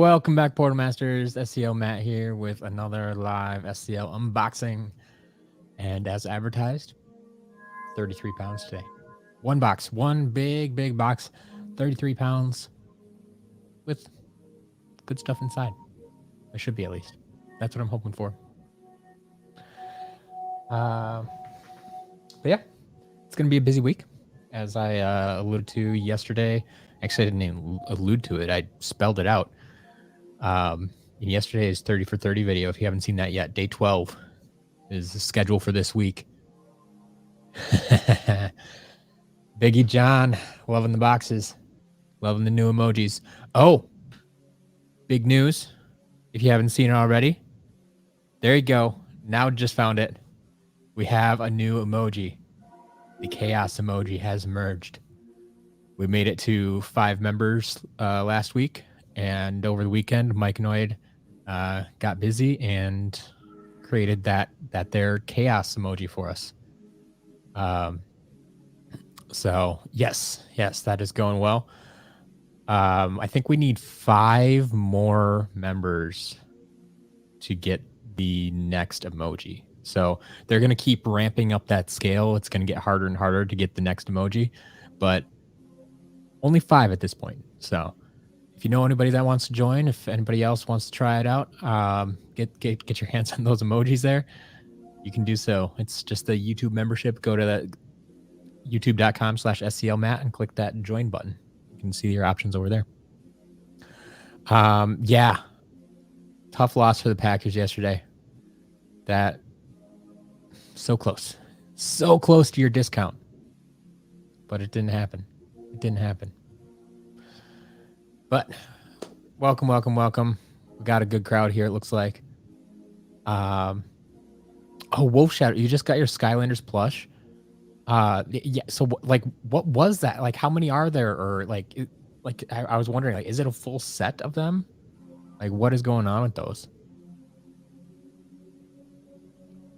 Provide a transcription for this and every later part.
Welcome back, Portal Masters. SEO Matt here with another live SEO unboxing. And as advertised, 33 pounds today. One box, one big box, 33 pounds with good stuff inside. It should be, at least. That's what I'm hoping for. But yeah, it's going to be a busy week. As I alluded to yesterday, actually I didn't even allude to it. I spelled it out. In yesterday's 30 for 30 video, if you haven't seen that yet, day 12 is the schedule for this week. Biggie John, loving the boxes, loving the new emojis. Oh, big news. If you haven't seen it already, there you go. Now just found it. We have a new emoji. The chaos emoji has emerged. We made it to 5 members last week, and over the weekend, Mike Noid got busy and created that their chaos emoji for us. So yes, that is going well. I think we need 5 more members to get the next emoji. So they're going to keep ramping up that scale. It's going to get harder and harder to get the next emoji, but only 5 at this point. So if you know anybody that wants to join, if anybody else wants to try it out, get your hands on those emojis there. You can do so. It's just the YouTube membership. Go to that youtube.com/SCLMatt and click that join button. You can see your options over there. Yeah. Tough loss for the Packers yesterday. That so close. So close to your discount. But it didn't happen. It didn't happen. But welcome. We got a good crowd here, it looks like. Oh, Wolf Shadow, you just got your Skylanders plush. Yeah, so like what was that? Like how many are there? Or I was wondering, like, is it a full set of them? Like what is going on with those?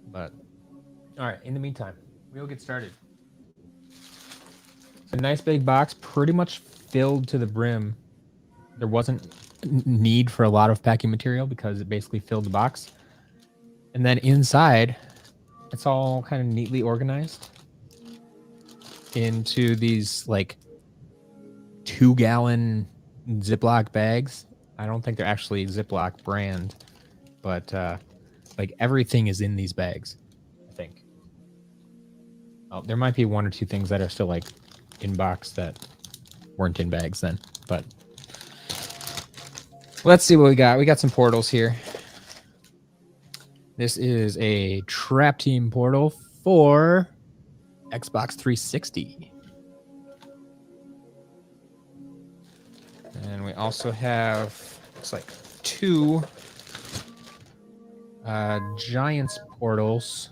But all right, in the meantime, we'll get started. It's a nice big box, pretty much filled to the brim. There wasn't need for a lot of packing material because it basically filled the box. And then inside, it's all kind of neatly organized into these like 2-gallon Ziploc bags. I don't think they're actually Ziploc brand, but like everything is in these bags, I think. Oh, there might be 1 or 2 things that are still like in box that weren't in bags then, but let's see what we got. We got some portals here. This is a Trap Team portal for Xbox 360. And we also have, looks like 2 Giants portals.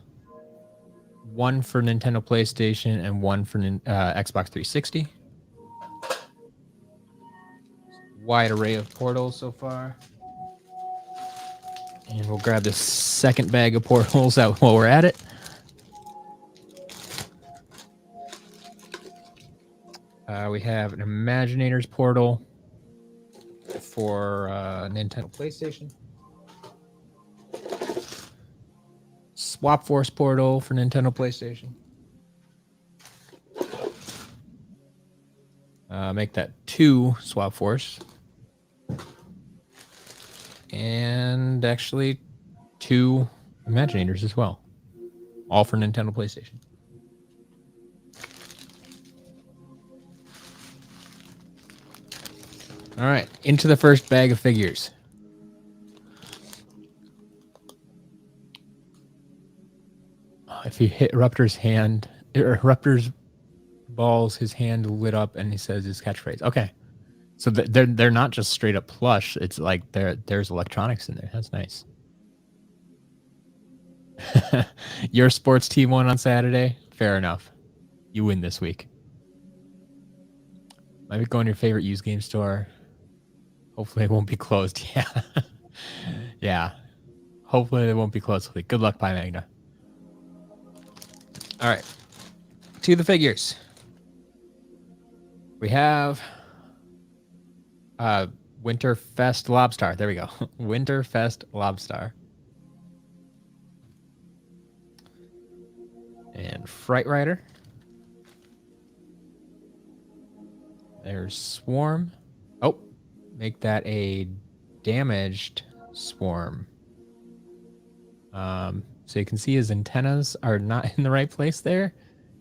1 for Nintendo PlayStation and 1 for Xbox 360. Wide array of portals so far. And we'll grab this second bag of portals out while we're at it. We have an Imaginators portal for Nintendo PlayStation. Swap Force portal for Nintendo PlayStation. Make that 2 Swap Force. And actually 2 Imaginators as well. All for Nintendo PlayStation. All right, into the first bag of figures. If you hit Ruptor's hand, or Ruptor's balls, his hand lit up and he says his catchphrase. Okay. So they're not just straight up plush. It's like there's electronics in there. That's nice. Your sports team won on Saturday. Fair enough. You win this week. Might be going to your favorite used game store. Hopefully it won't be closed. Yeah. Yeah. Hopefully it won't be closed. Good luck, Pi Magna. All right. To the figures. We have Winterfest Lobstar. There we go. Winterfest Lobstar. And Fright Rider. There's Swarm. Oh, make that a damaged Swarm. So you can see his antennas are not in the right place there,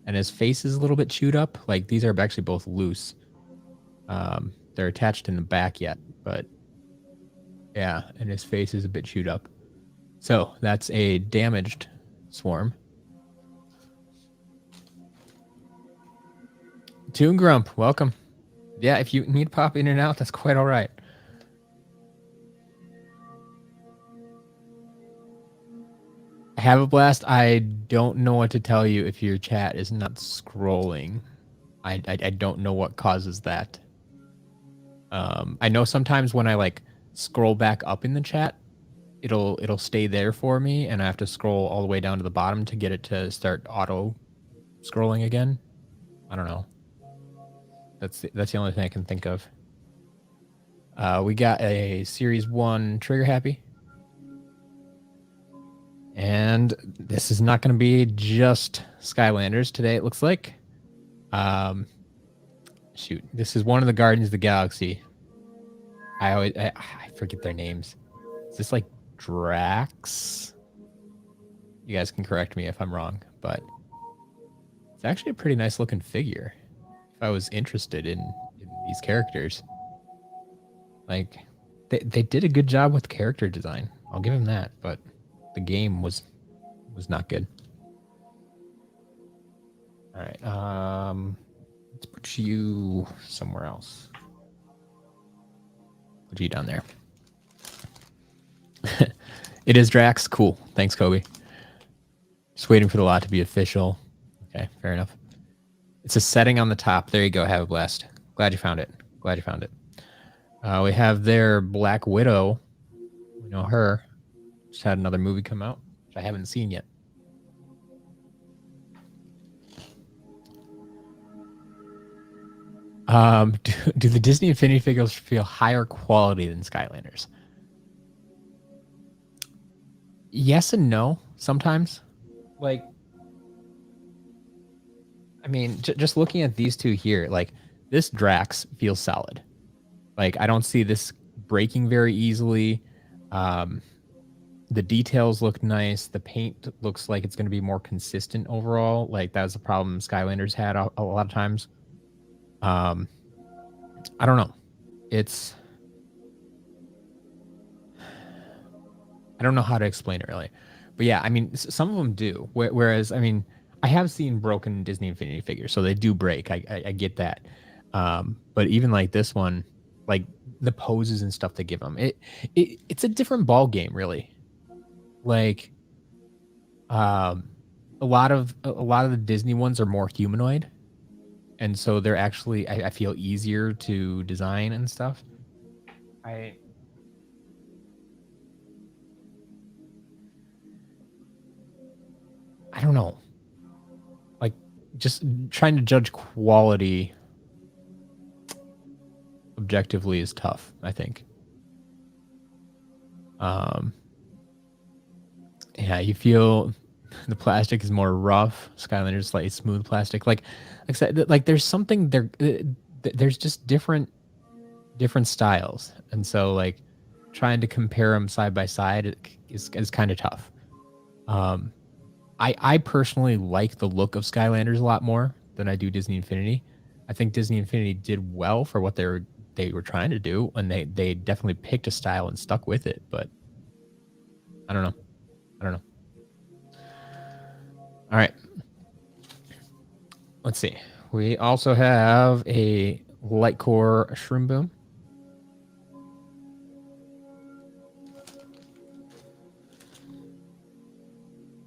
and his face is a little bit chewed up. Like, these are actually both loose. They're attached in the back yet, but yeah, and his face is a bit chewed up. So that's a damaged Swarm. Toon Grump, welcome. Yeah, if you need to pop in and out, that's quite all right. Have a blast. I don't know what to tell you if your chat is not scrolling. I don't know what causes that. I know sometimes when I like scroll back up in the chat, it'll stay there for me, and I have to scroll all the way down to the bottom to get it to start auto scrolling again. I don't know. That's the only thing I can think of. We got a Series 1 Trigger Happy. And this is not going to be just Skylanders today, it looks like. Shoot, this is one of the Guardians of the Galaxy. I forget their names. Is this like Drax? You guys can correct me if I'm wrong, but it's actually a pretty nice looking figure. If I was interested in these characters, like they did a good job with character design. I'll give them that, but the game was not good. All right, let's put you somewhere else. Put you down there. It is Drax. Cool. Thanks, Kobe. Just waiting for the lot to be official. Okay, fair enough. It's a setting on the top. There you go. Have a blast. Glad you found it. Glad you found it. We have their Black Widow. We know her. Just had another movie come out, which I haven't seen yet. Do the Disney Infinity figures feel higher quality than Skylanders? Yes and no. Sometimes, like, I mean, just looking at these two here, like this Drax feels solid. Like, I don't see this breaking very easily. The details look nice. The paint looks like it's going to be more consistent overall. Like, that was the problem Skylanders had a lot of times. I don't know. I don't know how to explain it really. But yeah, I mean, some of them do. Whereas, I mean, I have seen broken Disney Infinity figures, so they do break. I get that. But even like this one, like the poses and stuff they give them, it's a different ball game, really. Like, a lot of the Disney ones are more humanoid, and so they're actually I feel easier to design and stuff. I don't know. Like, just trying to judge quality objectively is tough, I think. Yeah, you feel the plastic is more rough. Skylanders slightly smooth plastic. Like I said, like there's something there. There's just different styles, and so like trying to compare them side by side is kind of tough. I personally like the look of Skylanders a lot more than I do Disney Infinity. I think Disney Infinity did well for what they were trying to do, and they definitely picked a style and stuck with it. But I don't know. All right. Let's see. We also have a Lightcore Shroom Boom.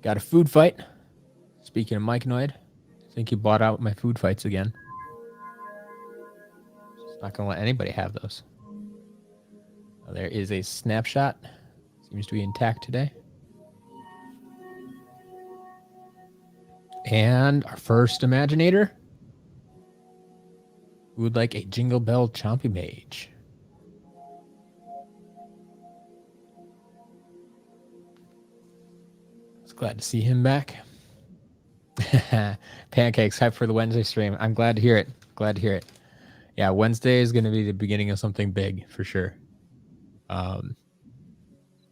Got a food fight. Speaking of Mike-Noid, I think you bought out my food fights again. Just not going to let anybody have those. There is a snapshot. Seems to be intact today. And our first Imaginator. Who would like a Jingle Bell Chompy Mage? Glad to see him back. Pancakes, hype for the Wednesday stream. I'm glad to hear it. Glad to hear it. Yeah, Wednesday is going to be the beginning of something big for sure.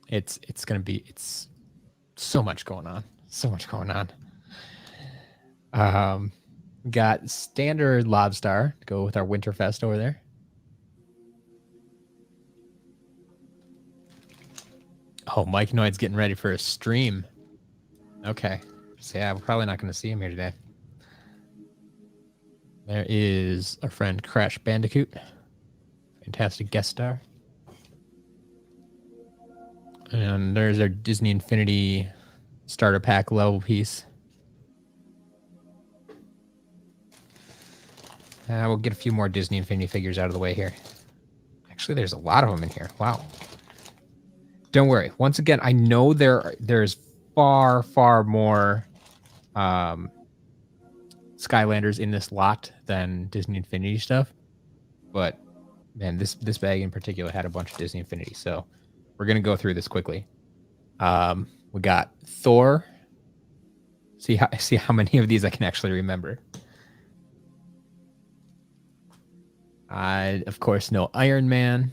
It's going to be, it's so much going on. So much going on. Got standard Lobstar to go with our Winterfest over there. Oh, Mike Noid's getting ready for a stream. Okay. So yeah, we're probably not going to see him here today. There is our friend Crash Bandicoot. Fantastic guest star. And there's our Disney Infinity starter pack level piece. We'll get a few more Disney Infinity figures out of the way here. Actually, there's a lot of them in here. Wow. Don't worry. Once again, I know there's far, far more Skylanders in this lot than Disney Infinity stuff. But, man, this bag in particular had a bunch of Disney Infinity. So we're going to go through this quickly. We got Thor. See how many of these I can actually remember. I, of course, know Iron Man.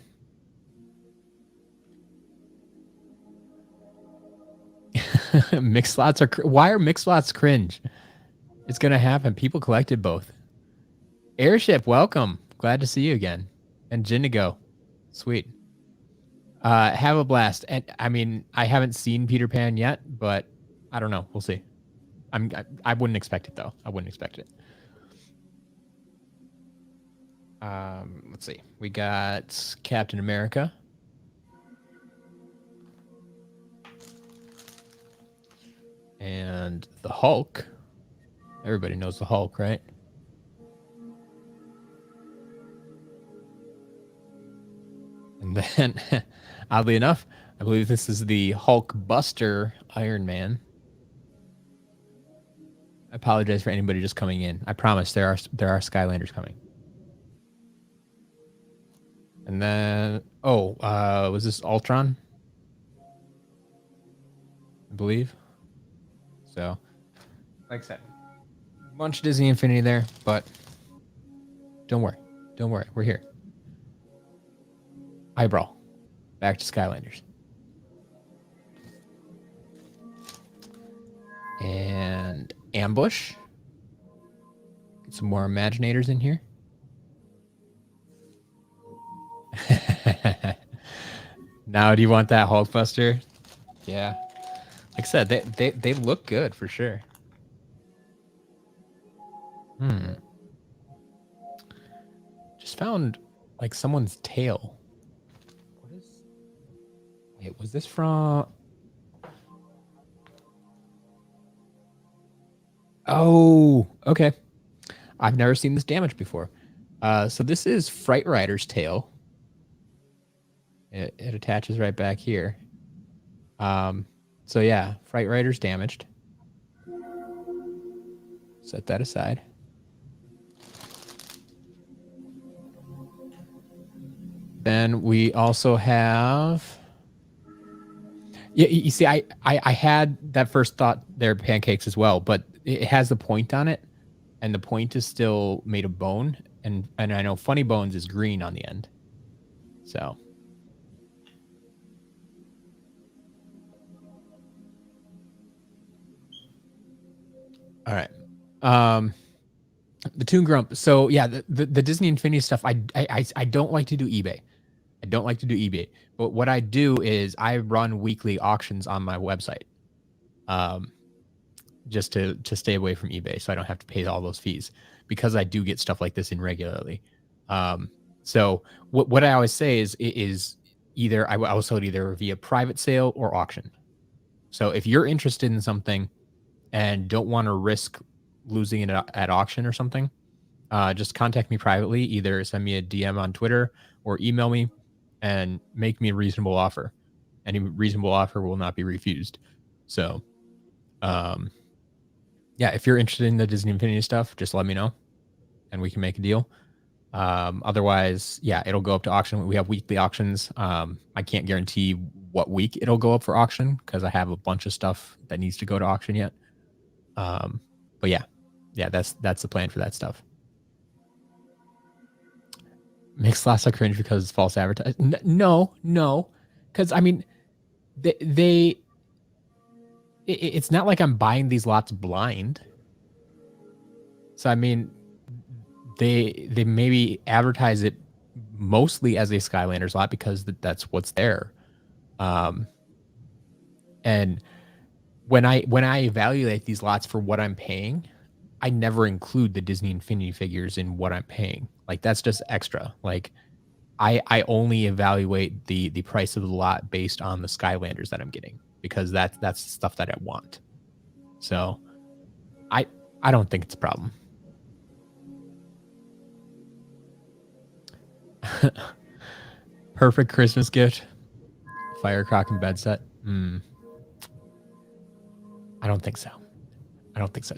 Mixed slots are... Why are mixed slots cringe? It's going to happen. People collected both. Airship, welcome. Glad to see you again. And Jindigo. Sweet. Have a blast. And I mean, I haven't seen Peter Pan yet, but I don't know. We'll see. I wouldn't expect it, though. I wouldn't expect it. Let's see. We got Captain America. And the Hulk. Everybody knows the Hulk, right? And then, oddly enough, I believe this is the Hulk Buster Iron Man. I apologize for anybody just coming in. I promise there are Skylanders coming. And then, was this Ultron? I believe. So, like I said, a bunch of Disney Infinity there, but don't worry. Don't worry. We're here. Eyebrow. Back to Skylanders. And Ambush. Get some more Imaginators in here. Now, do you want that Hulkbuster? Yeah. Like I said, they look good for sure. Just found like someone's tail. What is... Wait, was this from... Oh, okay. I've never seen this damage before. So this is Fright Rider's tail. It attaches right back here. So yeah, Fright Rider's damaged. Set that aside. Then we also have... Yeah, you see, I had that first thought there, Pancakes, as well, but it has the point on it, and the point is still made of bone, and I know Funny Bones is green on the end. So... All right. The Toon Grump. So yeah, the Disney Infinity stuff, I don't like to do eBay. I don't like to do eBay. But what I do is I run weekly auctions on my website. Just to stay away from eBay, so I don't have to pay all those fees, because I do get stuff like this in regularly. So what I always say is either I will sell it either via private sale or auction. So if you're interested in something and don't want to risk losing it at auction or something, just contact me privately. Either send me a DM on Twitter or email me and make me a reasonable offer. Any reasonable offer will not be refused. So, yeah, if you're interested in the Disney Infinity stuff, just let me know and we can make a deal. Otherwise, yeah, it'll go up to auction. We have weekly auctions. I can't guarantee what week it'll go up for auction because I have a bunch of stuff that needs to go to auction yet. But yeah, that's the plan for that stuff. Makes slots look cringe because it's false advertising. No, because I mean, it's not like I'm buying these lots blind. So I mean, they maybe advertise it mostly as a Skylanders lot because that's what's there. And when I evaluate these lots for what I'm paying, I never include the Disney Infinity figures in what I'm paying. Like that's just extra. Like I only evaluate the price of the lot based on the Skylanders that I'm getting because that's stuff that I want. So I don't think it's a problem. Perfect Christmas gift. Firecrock and bed set. I don't think so.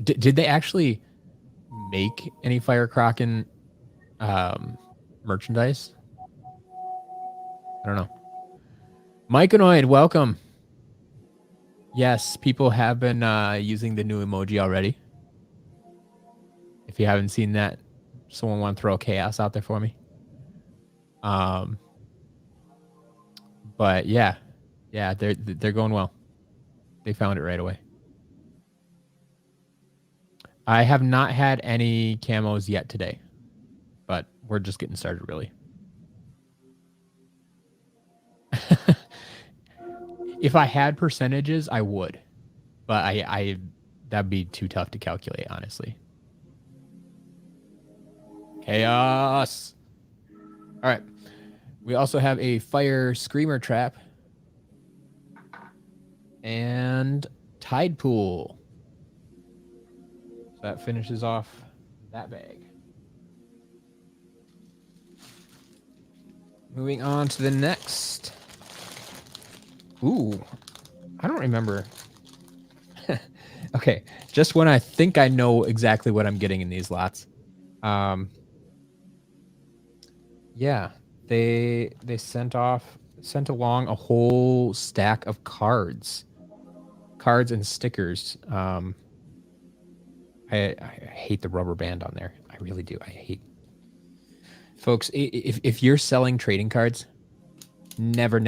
Did they actually make any Firecrock and merchandise? I don't know. Myconoid, welcome. Yes, people have been using the new emoji already. If you haven't seen that, someone want to throw chaos out there for me? But yeah, they're going well. They found it right away. I have not had any camos yet today, but we're just getting started, really. If I had percentages, I would, but I that'd be too tough to calculate, honestly. Chaos. All right. We also have a fire screamer trap and tide pool. So that finishes off that bag. Moving on to the next. Ooh, I don't remember. Okay, just when I think I know exactly what I'm getting in these lots. Yeah, they sent along a whole stack of cards and stickers. I hate the rubber band on there. I really do. I hate. Folks, if you're selling trading cards, never use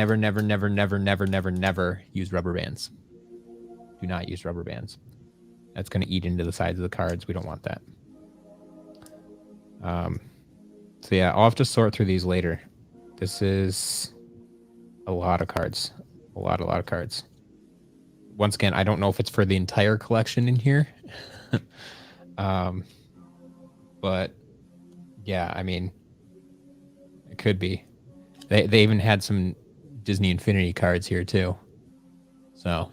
rubber bands. Do not use rubber bands. That's going to eat into the sides of the cards. We don't want that. So yeah, I'll have to sort through these later. This is a lot of cards. A lot of cards. Once again, I don't know if it's for the entire collection in here. But yeah, I mean, it could be. They even had some Disney Infinity cards here too. So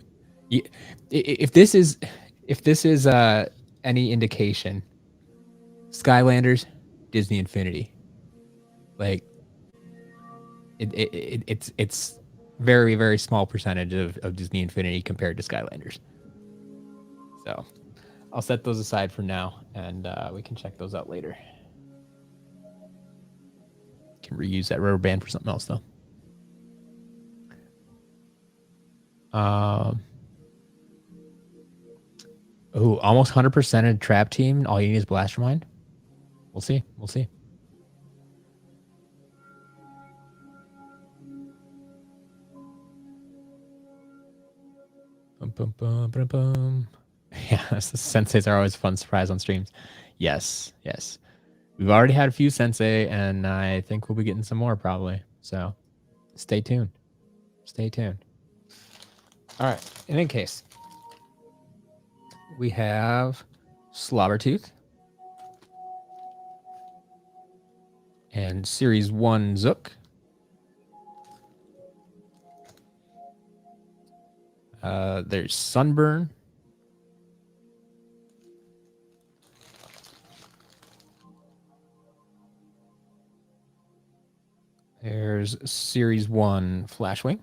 if this is any indication, Skylanders, Disney Infinity, like it's very, very small percentage of Disney Infinity compared to Skylanders. So I'll set those aside for now, and we can check those out later. Can reuse that rubber band for something else though. Oh, almost 100% trap team. All you need is Blastermind. We'll see. Yeah, the senseis are always a fun surprise on streams. Yes. We've already had a few sensei, and I think we'll be getting some more probably. So stay tuned. All right. In any case, we have Slobbertooth and Series 1 Zook. There's Sunburn. There's Series 1 Flashwing.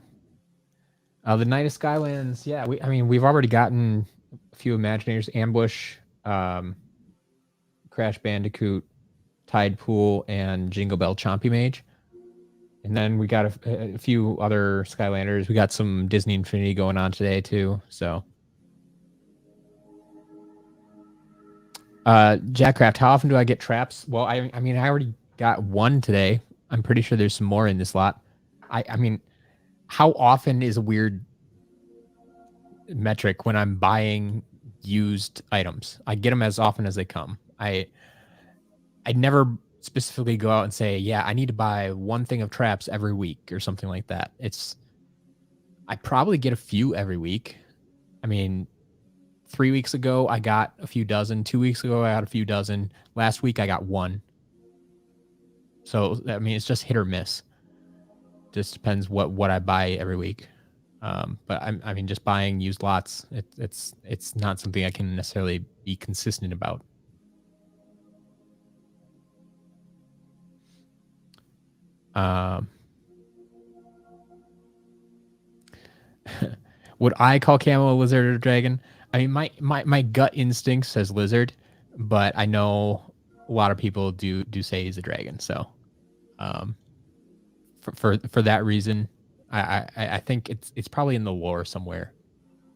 The Night of Skylands, yeah, we've already gotten a few Imaginators, Ambush, Crash Bandicoot, Tide Pool, and Jingle Bell Chompy Mage. And then we got a few other Skylanders. We got some Disney Infinity going on today too. So, Jackcraft, how often do I get traps? Well, I mean, I already got one today. I'm pretty sure there's some more in this lot. I mean, how often is a weird metric when I'm buying used items? I get them as often as they come. I never specifically go out and say, yeah, I need to buy one thing of traps every week or something like that. I probably get a few every week. I mean, 3 weeks ago, I got a few dozen. 2 weeks ago, I got a few dozen. Last week, I got one. So, I mean, it's just hit or miss. Just depends what I buy every week. But I mean, just buying used lots, it's not something I can necessarily be consistent about. Would I call Camo a lizard or a dragon? I mean, my gut instinct says lizard, but I know a lot of people do say he's a dragon. So, for that reason, I think it's probably in the lore somewhere.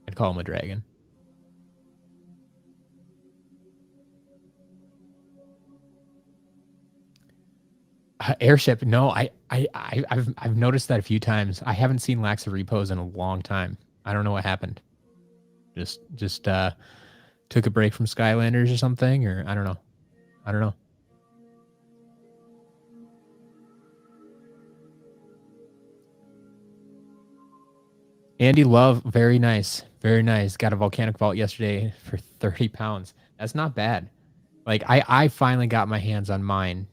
I'd call him a dragon. Airship, no, I've noticed that a few times. I haven't seen Laxa repos in a long time. I don't know what happened. Just took a break from Skylanders or something, or I don't know. I don't know. Andy Love, very nice. Very nice. Got a volcanic vault yesterday for 30 pounds. That's not bad. Like I finally got my hands on mine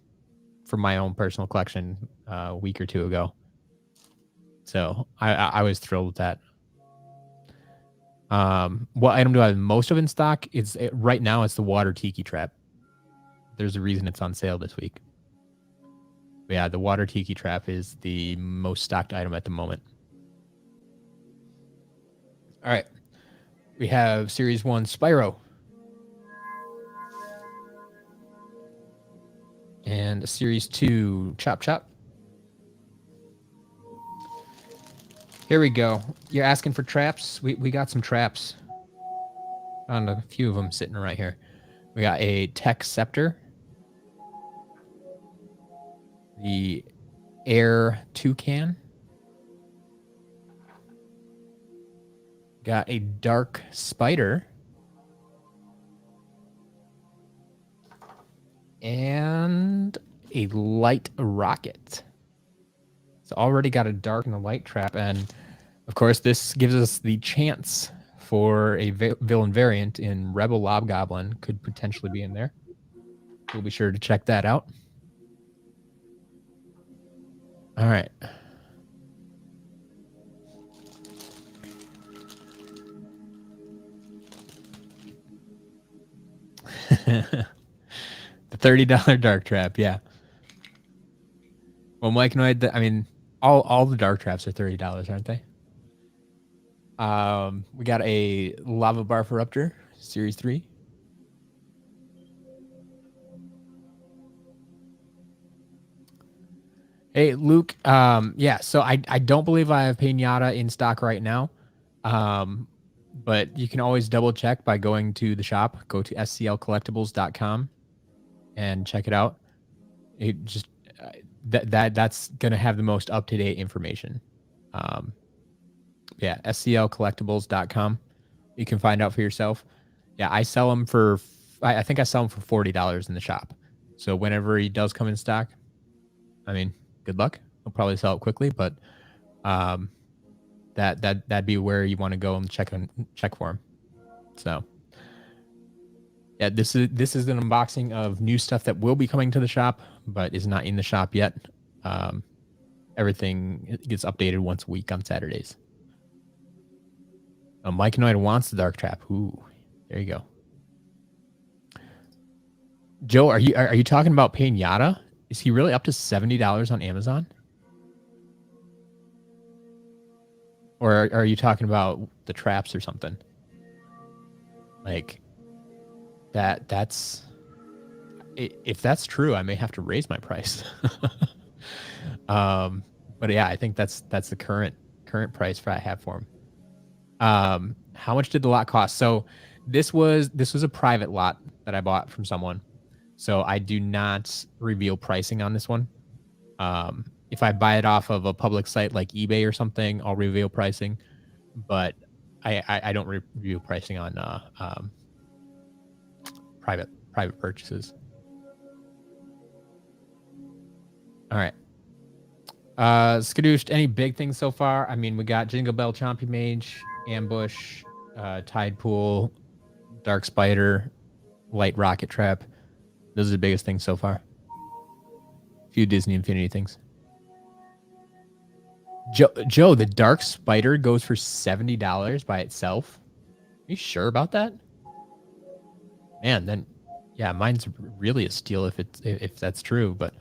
for my own personal collection a week or two ago. So I was thrilled with that. What item do I have most of in stock? Right now it's the water tiki trap. There's a reason it's on sale this week. But yeah, the water tiki trap is the most stocked item at the moment. All right. We have Series 1 Spyro. And Series 2 Chop Chop. Here we go. You're asking for traps? We got some traps. Found a few of them sitting right here. We got a Tech Scepter. The Air Toucan. Got a Dark Spider. And a Light Rocket. So already got a dark and a light trap. And of course, this gives us the chance for a villain variant in Rebel Lobgoblin. Could potentially be in there. We'll be sure to check that out. All right. The $30 dark trap, yeah. Well, Mike Noid, I mean, all the dark traps are $30, aren't they? We got a Lava Barfaruptor, Series 3. Hey, Luke. Yeah, so I don't believe I have Pinata in stock right now. But you can always double check by going to the shop. Go to sclcollectibles.com and check it out. It just that's gonna have the most up-to-date information. Yeah, sclcollectibles.com. You can find out for yourself. Yeah, I sell them for I think I sell them for $40 in the shop. So whenever he does come in stock, I mean, good luck. He'll probably sell it quickly, but that'd be where you want to go and check for him. So yeah, this is an unboxing of new stuff that will be coming to the shop, but is not in the shop yet. Everything gets updated once a week on Saturdays. Mike Noid wants the dark trap. Ooh, there you go. Joe, are you talking about Pinata? Is he really up to $70 on Amazon? Or are you talking about the traps or something? Like that's if that's true, I may have to raise my price. But yeah, I think that's the current price I have for him. How much did the lot cost? So this was a private lot that I bought from someone. So I do not reveal pricing on this one. If I buy it off of a public site like eBay or something, I'll reveal pricing, but I don't review pricing on private purchases. All right. Skadooshed, any big things so far? I mean, we got Jingle Bell, Chompy Mage, Ambush, Tide Pool, Dark Spider, Light Rocket Trap. Those are the biggest things so far. A few Disney Infinity things. Joe, the Dark Spider goes for $70 by itself. Are you sure about that? Man, then yeah, mine's really a steal if that's true, but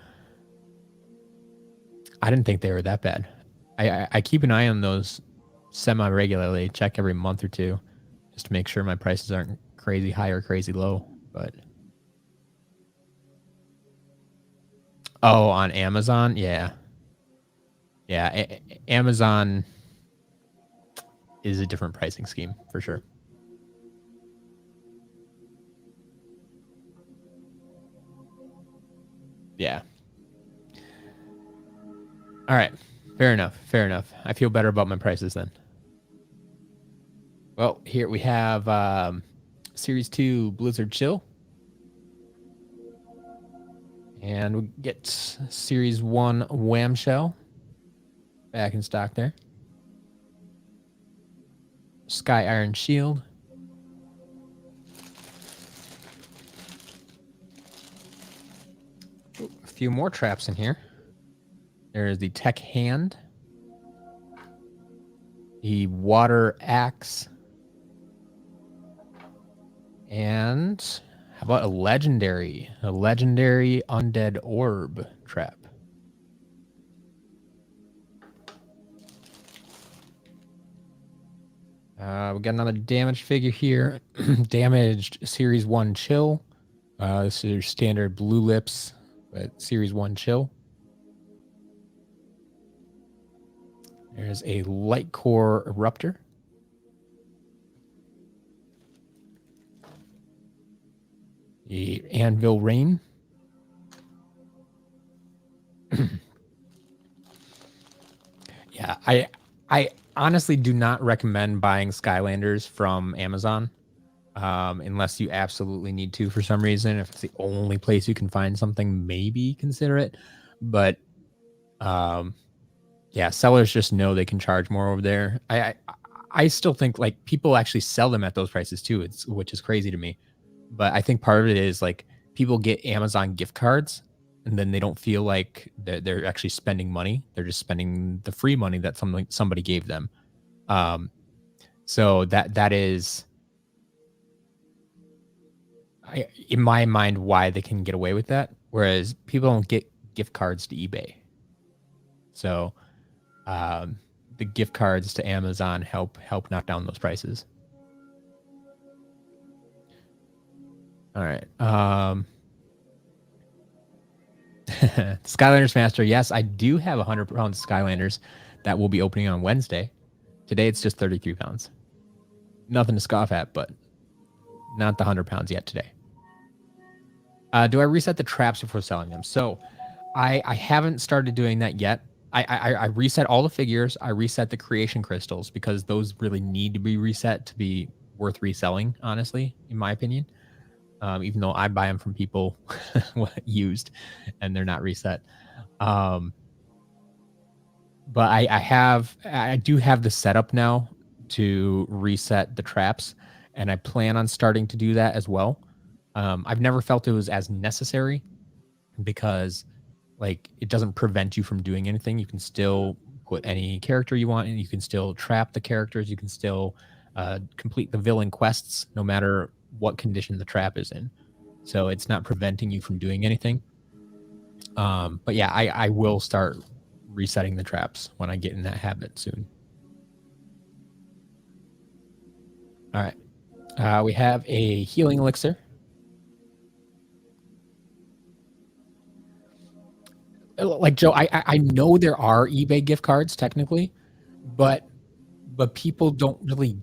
I didn't think they were that bad. I keep an eye on those semi-regularly, check every month or two, just to make sure my prices aren't crazy high or crazy low. But oh, on Amazon, yeah, Amazon is a different pricing scheme for sure. Yeah. All right. Fair enough. Fair enough. I feel better about my prices then. Well, here we have Series 2 Blizzard Chill. And we get Series 1 Wham Shell back in stock there. Sky Iron Shield. Ooh, a few more traps in here. There's the Tech Hand. The Water Axe. And how about a legendary Undead Orb trap? We got another damaged figure here. Damaged Series 1 Chill. This is your standard Blue Lips, but Series 1 Chill. There's a Light Core Eruptor. The Anvil Rain. Yeah, I honestly do not recommend buying Skylanders from Amazon unless you absolutely need to for some reason. If it's the only place you can find something, maybe consider it. But yeah, sellers just know they can charge more over there. I still think like people actually sell them at those prices too. Which is crazy to me. But I think part of it is like people get Amazon gift cards and then they don't feel like they're actually spending money. They're just spending the free money that somebody gave them. So that is, in my mind, why they can get away with that. Whereas people don't get gift cards to eBay. So the gift cards to Amazon help knock down those prices. All right. Skylanders Master. Yes, I do have 100 pounds Skylanders that will be opening on Wednesday. Today it's just 33 pounds. Nothing to scoff at, but not the 100 pounds yet today. Do I reset the traps before selling them? So I haven't started doing that yet. I reset all the figures. I reset the creation crystals because those really need to be reset to be worth reselling, honestly, in my opinion. Even though I buy them from people used and they're not reset. But I do have the setup now to reset the traps, and I plan on starting to do that as well. I've never felt it was as necessary because like it doesn't prevent you from doing anything. You can still put any character you want, and you can still trap the characters. You can still complete the villain quests, no matter what condition the trap is in. So it's not preventing you from doing anything. But yeah, I will start resetting the traps when I get in that habit soon. All right. We have a healing elixir. Like Joe, I know there are eBay gift cards technically, but people don't really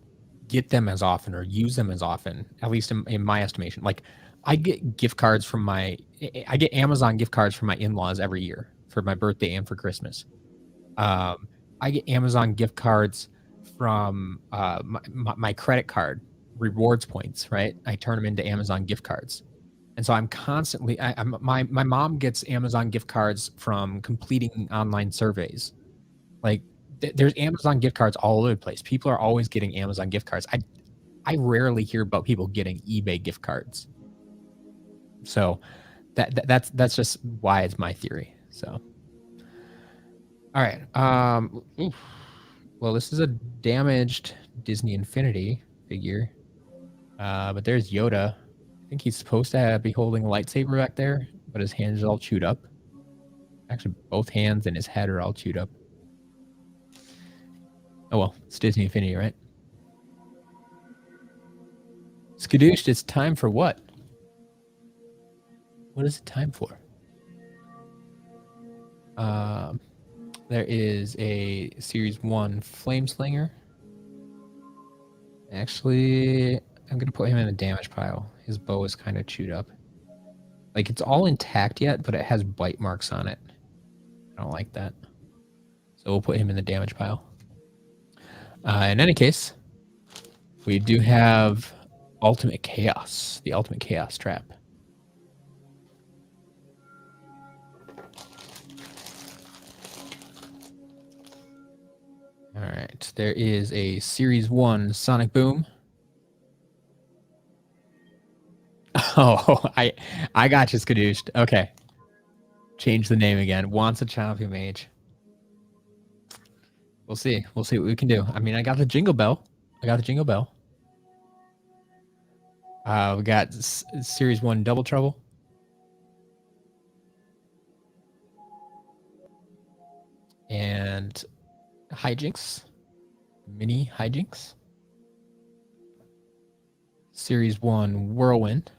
get them as often or use them as often, at least in my estimation. Like I get gift cards from I get Amazon gift cards from my in-laws every year for my birthday and for Christmas. I get Amazon gift cards from my credit card rewards points, right? I turn them into Amazon gift cards. And so I'm constantly, my mom gets Amazon gift cards from completing online surveys. Like there's Amazon gift cards all over the place. People are always getting Amazon gift cards. I rarely hear about people getting eBay gift cards. So that's just why it's my theory. So, all right. Well, this is a damaged Disney Infinity figure. But there's Yoda. I think he's supposed to be holding a lightsaber back there, but his hands are all chewed up. Actually, both hands and his head are all chewed up. Oh well, it's Disney Infinity, right? Skadoosh, it's time for what? What is it time for? There is a Series 1 Flameslinger. Actually, I'm going to put him in the damage pile. His bow is kind of chewed up. Like, it's all intact yet, but it has bite marks on it. I don't like that. So we'll put him in the damage pile. In any case, we do have Ultimate Chaos, the Ultimate Chaos Trap. All right, there is a Series 1 Sonic Boom. Oh, I got you, Skadooshed. Okay. Change the name again. Wants a champion mage. We'll see. We'll see what we can do. I mean, I got the Jingle Bell. We got Series 1 Double Trouble. And Hijinks. Mini Hijinks. Series 1 Whirlwind.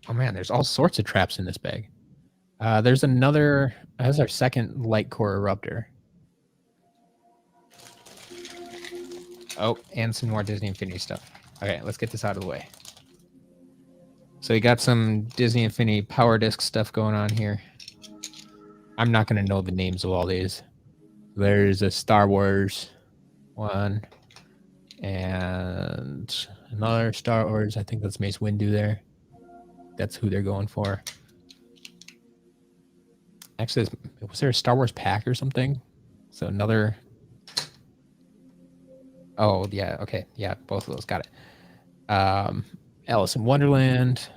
Oh man, there's all sorts of traps in this bag. There's another, that's our second Light Core Eruptor. Oh, and some more Disney Infinity stuff. Okay, let's get this out of the way. So we got some Disney Infinity Power Disc stuff going on here. I'm not going to know the names of all these. There's a Star Wars one. And another Star Wars. I think that's Mace Windu there. That's who they're going for. Actually, was there a Star Wars pack or something? So another... Oh, yeah. Okay. Yeah, both of those. Got it. Alice in Wonderland.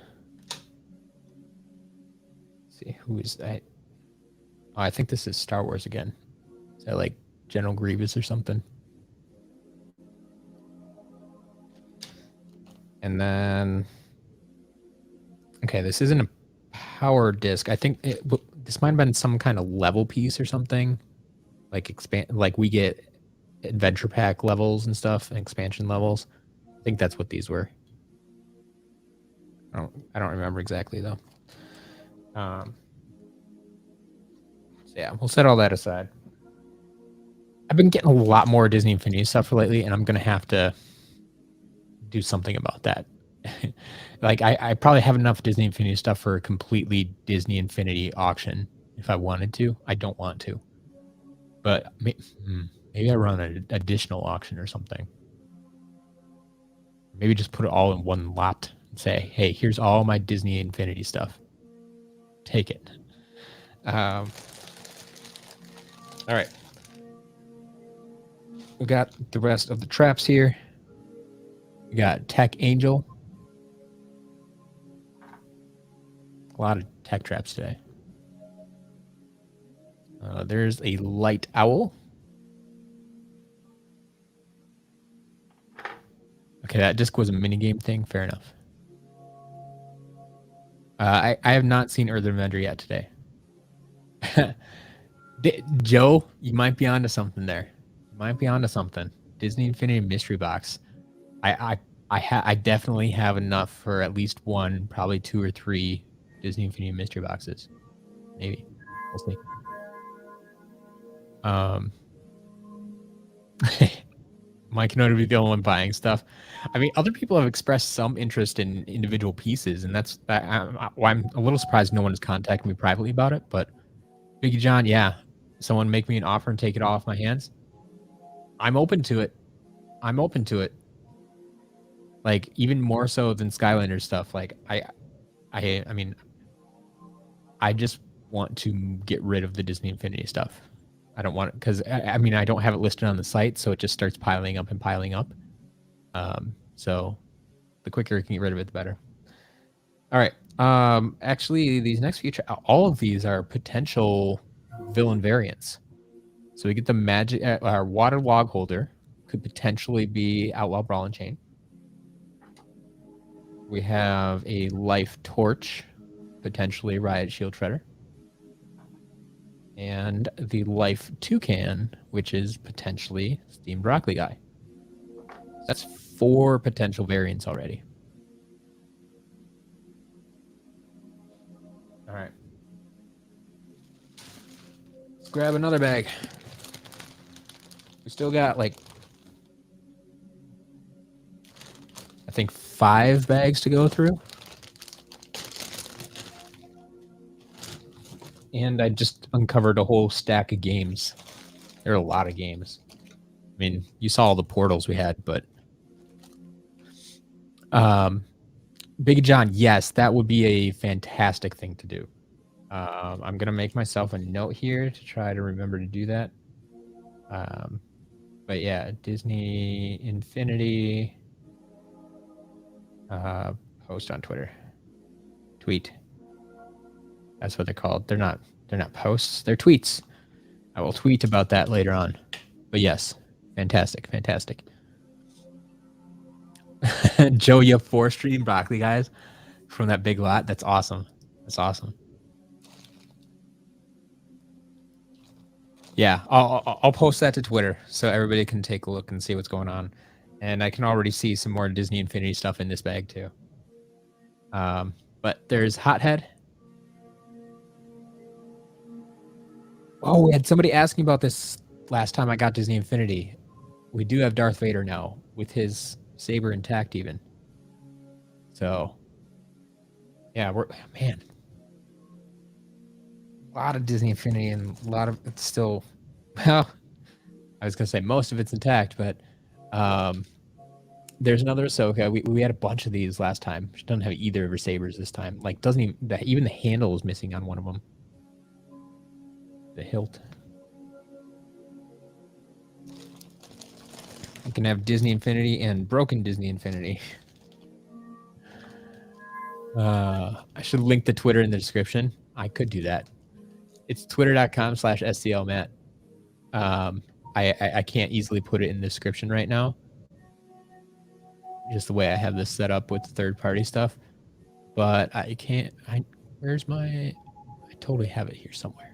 Let's see, who is that? Oh, I think this is Star Wars again. Is that like General Grievous or something? And then... Okay, this isn't a power disc. I think this might have been some kind of level piece or something. Like we get adventure pack levels and stuff and expansion levels. I think that's what these were. I don't remember exactly though. So yeah, we'll set all that aside. I've been getting a lot more Disney Infinity stuff lately, and I'm gonna have to do something about that. Like I probably have enough Disney Infinity stuff for a completely Disney Infinity auction if I wanted to. I don't want to, but maybe I run an additional auction or something. Maybe just put it all in one lot and say, hey, here's all my Disney Infinity stuff. Take it. All right. We got the rest of the traps here. We got Tech Angel. A lot of tech traps today. There's a Light Owl. Okay, that disc was a minigame thing. Fair enough. I have not seen Earth Avenger yet today. Joe, you might be onto something there. You might be onto something. Disney Infinity Mystery Box. I definitely have enough for at least one, probably 2 or 3 Disney Infinity mystery boxes. Maybe. We'll see. Mike can only be the only one buying stuff. I mean, other people have expressed some interest in individual pieces, and that's why I'm a little surprised no one has contacted me privately about it. But Biggie John, yeah, someone make me an offer and take it off my hands. I'm open to it. I'm open to it. Like even more so than Skylanders stuff. Like I mean, I just want to get rid of the Disney Infinity stuff. I don't want it because I mean I don't have it listed on the site, so it just starts piling up and piling up. So the quicker you can get rid of it, the better. All right. Actually, these next few, all of these are potential villain variants. So we get the magic, our water log holder could potentially be Outlaw Brawl and Chain. We have a life torch, potentially Riot Shield Shredder. And the life toucan, which is potentially Steamed Broccoli Guy. That's 4 potential variants already. All right. Let's grab another bag. We still got like, I think 5 bags to go through. And I just uncovered a whole stack of games. There are a lot of games. I mean, you saw all the portals we had, but Big John, yes, that would be a fantastic thing to do. I'm gonna make myself a note here to try to remember to do that. But yeah, Disney Infinity. Post on Twitter. Tweet. That's what they're called. They're not posts. They're tweets. I will tweet about that later on. But yes, fantastic, fantastic. Joe, you have 4 stream broccoli guys from that big lot. That's awesome. That's awesome. Yeah, I'll post that to Twitter so everybody can take a look and see what's going on. And I can already see some more Disney Infinity stuff in this bag too. But there's Hothead. Oh, we had somebody asking about this last time I got Disney Infinity. We do have Darth Vader now with his saber intact even. So, yeah, man, a lot of Disney Infinity and a lot of it's still, well, I was going to say most of it's intact, but there's another Ahsoka. We had a bunch of these last time. She doesn't have either of her sabers this time. Like, doesn't even the handle is missing on one of them. The hilt. You can have Disney Infinity and broken Disney Infinity. I should link the Twitter in the description. I could do that. It's twitter.com/sclmatt. I can't easily put it in the description right now. Just the way I have this set up with the third-party stuff. But I can't. Where's my? I totally have it here somewhere.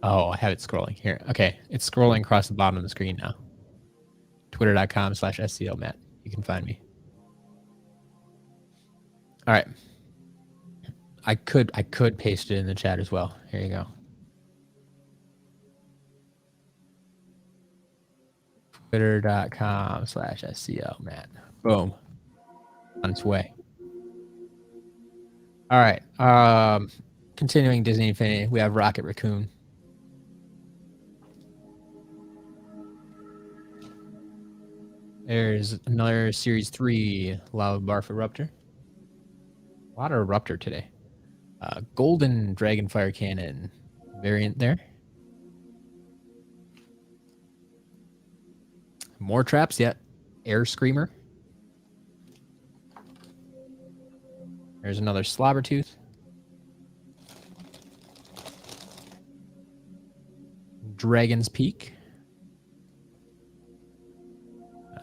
Oh, I have it scrolling here. Okay, it's scrolling across the bottom of the screen now. Twitter.com/sclmatt. You can find me. All right. I could paste it in the chat as well. Here you go. Twitter.com/sclmatt. Boom. On its way. All right. Continuing Disney Infinity, we have Rocket Raccoon. There's another Series 3 Lava Barf Eruptor. A lot of Eruptor today. Golden Dragonfire Cannon variant there. More traps yet. Air Screamer. There's another Slobbertooth. Dragon's Peak.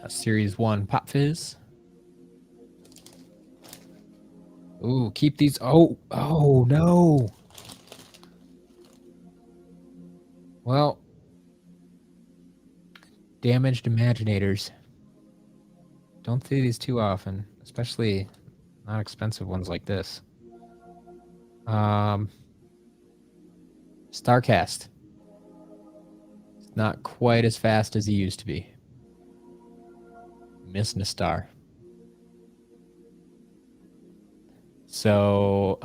Series 1 Pop Fizz. Ooh, keep these. Oh no. Well, damaged imaginators. Don't see these too often, especially not expensive ones like this. Starcast. It's not quite as fast as he used to be. Missing a star. So,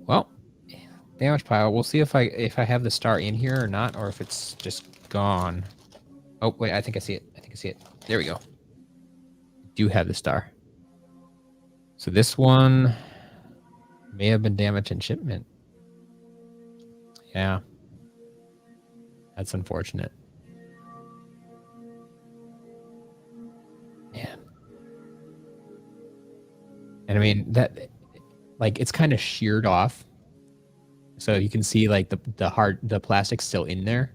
well, damage pile. We'll see if I have the star in here or not, or if it's just gone. Oh wait, I think I see it. I think I see it. There we go. I do have the star. So this one may have been damaged in shipment. Yeah, that's unfortunate. Man. And I mean that, like, it's kind of sheared off, so you can see like the plastic's still in there,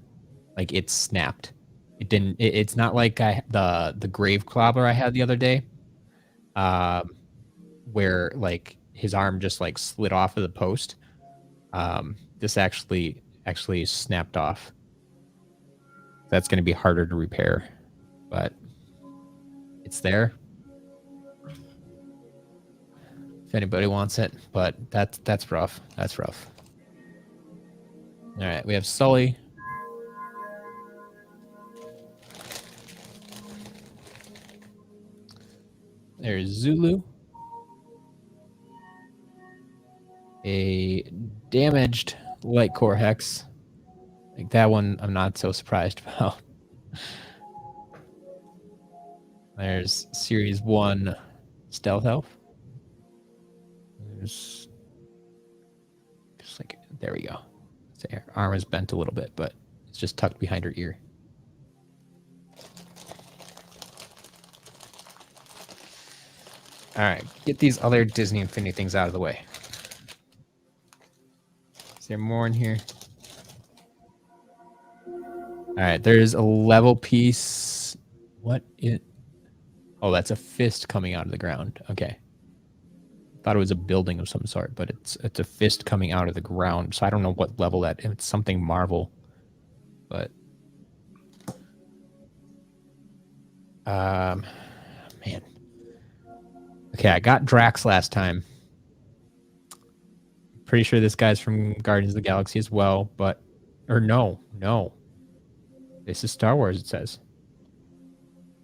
like it's snapped. It didn't. It's not like the grave clobber I had the other day, where like his arm just like slid off of the post. This actually snapped off. That's going to be harder to repair, but it's there if anybody wants it. But that's rough. That's rough. All right, we have Sully. There's Zulu. A damaged light core hex. Like that one, I'm not so surprised about. There's Series 1 Stealth Elf. There's just like, there we go. Her arm is bent a little bit, but it's just tucked behind her ear. All right, get these other Disney Infinity things out of the way. Is there more in here? All right, there's a level piece. What is... Oh, that's a fist coming out of the ground. Okay. Thought it was a building of some sort, but it's a fist coming out of the ground. So I don't know what level that... It's something Marvel. But... man. Okay, I got Drax last time. Pretty sure this guy's from Guardians of the Galaxy as well, but... Or no. This is Star Wars, it says.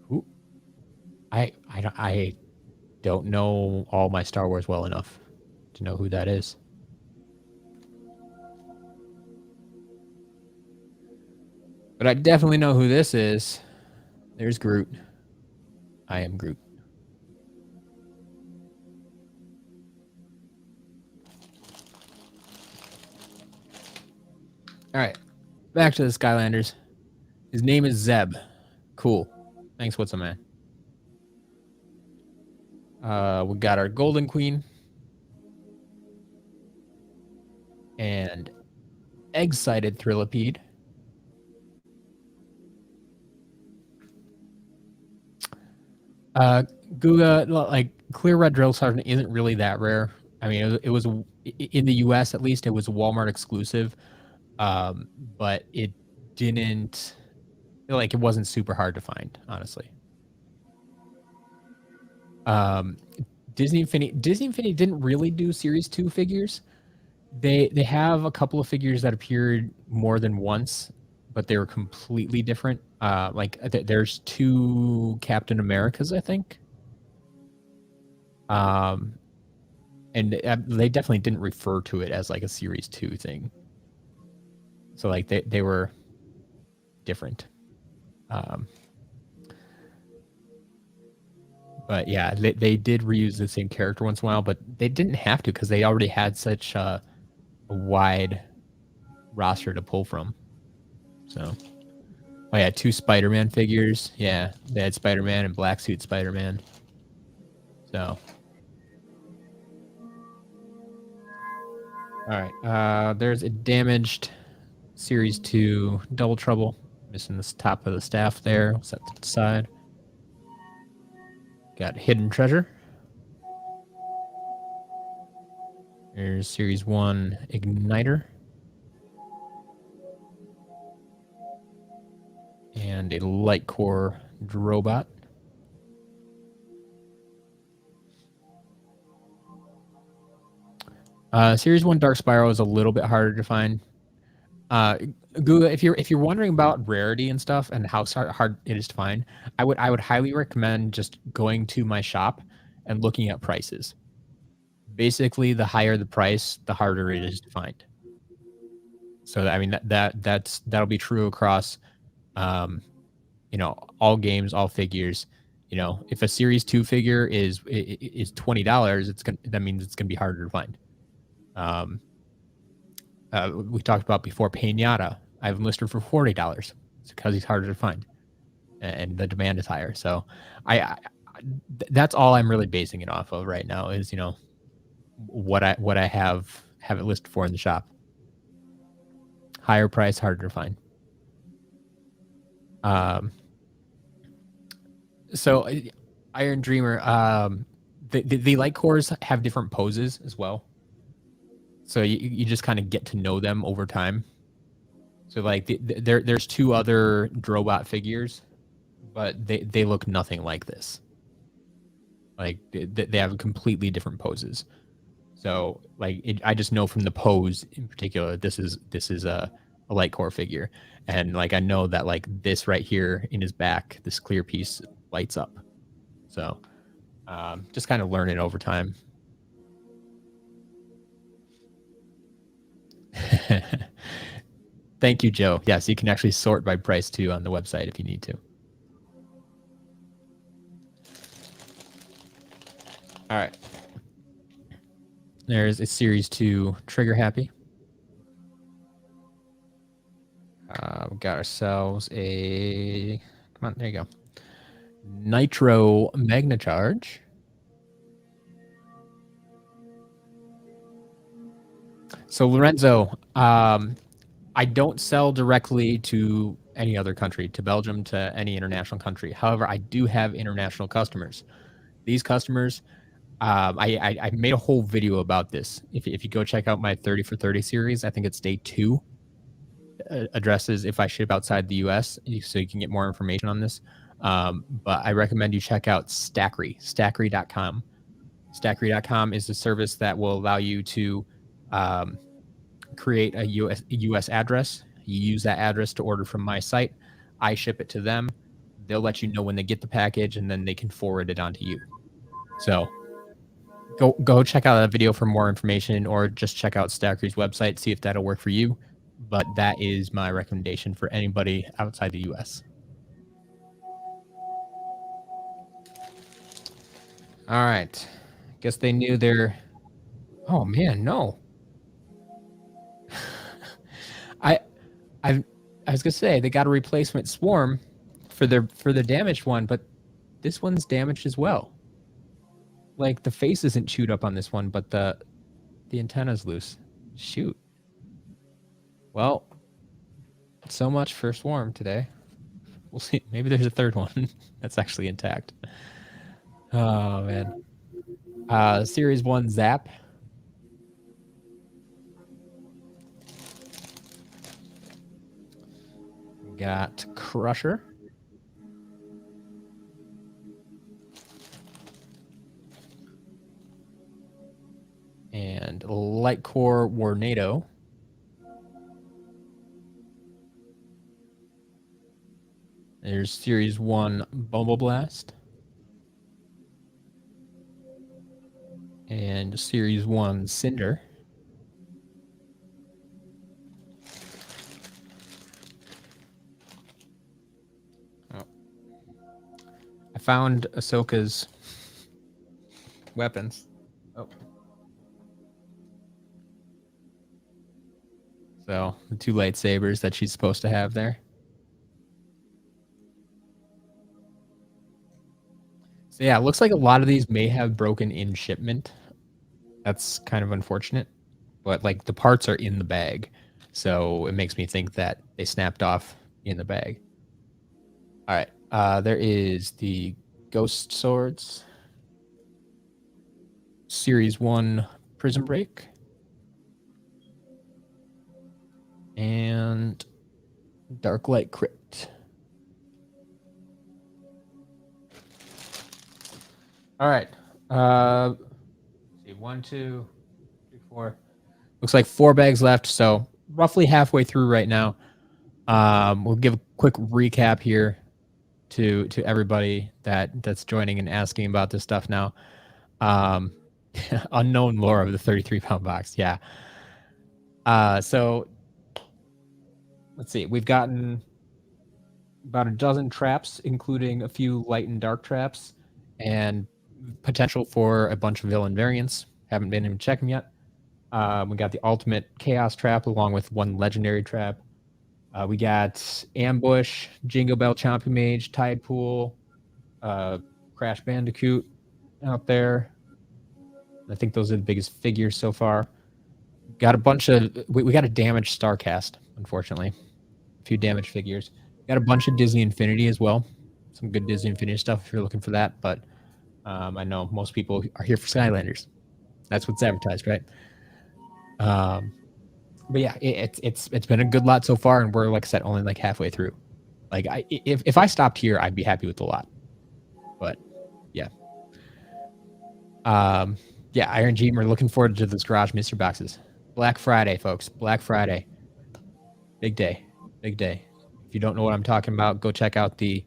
Who? I don't know all my Star Wars well enough to know who that is. But I definitely know who this is. There's Groot. I am Groot. All right, back to the Skylanders. His name is Zeb. Cool. Thanks, what's up, man? We got our Golden Queen. And Egg-sided Thrillipede. Guga, like, Clear Red Drill Sergeant isn't really that rare. I mean, it was in the US at least, it was a Walmart exclusive. But it didn't, like, it wasn't super hard to find, honestly. Disney Infinity didn't really do Series 2 figures. They have a couple of figures that appeared more than once, but they were completely different. Like there's 2 Captain Americas, I think. And they definitely didn't refer to it as like a Series 2 thing. So like they were different. But yeah, they did reuse the same character once in a while, but they didn't have to because they already had such a wide roster to pull from. So, oh yeah, 2 Spider-Man figures. Yeah, they had Spider-Man and Black Suit Spider-Man. So, all right. There's a damaged Series 2 Double Trouble. Missing this top of the staff there. We'll set to the side. Got Hidden Treasure. There's Series 1 Igniter. and a light core robot. Series 1 Dark Spiral is a little bit harder to find. Google, if you're wondering about rarity and stuff and how hard it is to find, I would highly recommend just going to my shop and looking at prices. Basically, the higher the price, the harder it is to find. So I mean that'll be true across, you know, all games, all figures. You know, if a Series 2 figure is $20, that means it's gonna be harder to find. We talked about before Pinata. I have him listed for $40. It's because he's harder to find, and the demand is higher. So that's all I'm really basing it off of right now is, you know, what I have it listed for in the shop. Higher price, harder to find. So Iron Dreamer, the light cores have different poses as well. So you just kind of get to know them over time. So like there's 2 other Drobot figures, but they look nothing like this. Like they have completely different poses. So like I just know from the pose in particular, this is a light core figure, and like I know that like this right here in his back, this clear piece lights up. So just kind of learn it over time. Thank you, Joe. Yes, you can actually sort by price too on the website if you need to. All right. There's a Series 2 Trigger Happy. We got ourselves a, come on, there you go, Nitro Magna Charge. So Lorenzo, I don't sell directly to any other country, to Belgium, to any international country. However, I do have international customers. These customers, I made a whole video about this. If you go check out my 30 for 30 series, I think it's day 2, addresses if I ship outside the US, so you can get more information on this. But I recommend you check out Stackery, stackery.com. Stackery.com is a service that will allow you to create a US address. You use that address to order from my site. I ship it to them. They'll let you know when they get the package, and then they can forward it on to you. So go check out that video for more information, or just check out Stackery's website, see if that'll work for you. But that is my recommendation for anybody outside the US. All right. Guess they knew their... Oh man, no. I was gonna say they got a replacement swarm for the damaged one, but this one's damaged as well. Like the face isn't chewed up on this one, but the antenna's loose. Shoot. Well, so much for swarm today. We'll see. Maybe there's a third one that's actually intact. Oh man. Series 1 Zap. Got Crusher. And Light Core Warnado. There's Series 1 Bumble Blast. And Series 1 Cinder. Oh. I found Ahsoka's weapons. Oh. So, the 2 lightsabers that she's supposed to have there. So yeah, it looks like a lot of these may have broken in shipment. That's kind of unfortunate, but like the parts are in the bag, so it makes me think that they snapped off in the bag. All right, there is the Ghost Swords Series 1 Prison Break and Dark Light Crypt. All right. See, 1, 2, 3, 4. Looks like 4 bags left, so roughly halfway through right now. We'll give a quick recap here to everybody that's joining and asking about this stuff now. Unknown lore of the 33-pound box. Yeah. So let's see. We've gotten about a dozen traps, including a few light and dark traps, and potential for a bunch of villain variants. Haven't been able to check them yet. We got the ultimate chaos trap along with 1 legendary trap. We got ambush, Jingle Bell Chompy Mage, Tide Pool, Crash Bandicoot out there. I think those are the biggest figures so far. Got a bunch of we got a damaged Starcast, unfortunately. A few damaged figures. Got a bunch of Disney Infinity as well. Some good Disney Infinity stuff if you're looking for that. But I know most people are here for Skylanders. That's what's advertised, right? But yeah, it's been a good lot so far, and we're, like I said, only like halfway through. Like if I stopped here, I'd be happy with the lot. But yeah. Yeah, Iron Jeep, we're looking forward to this garage mystery boxes. Black Friday, folks. Black Friday. Big day. Big day. If you don't know what I'm talking about, go check out the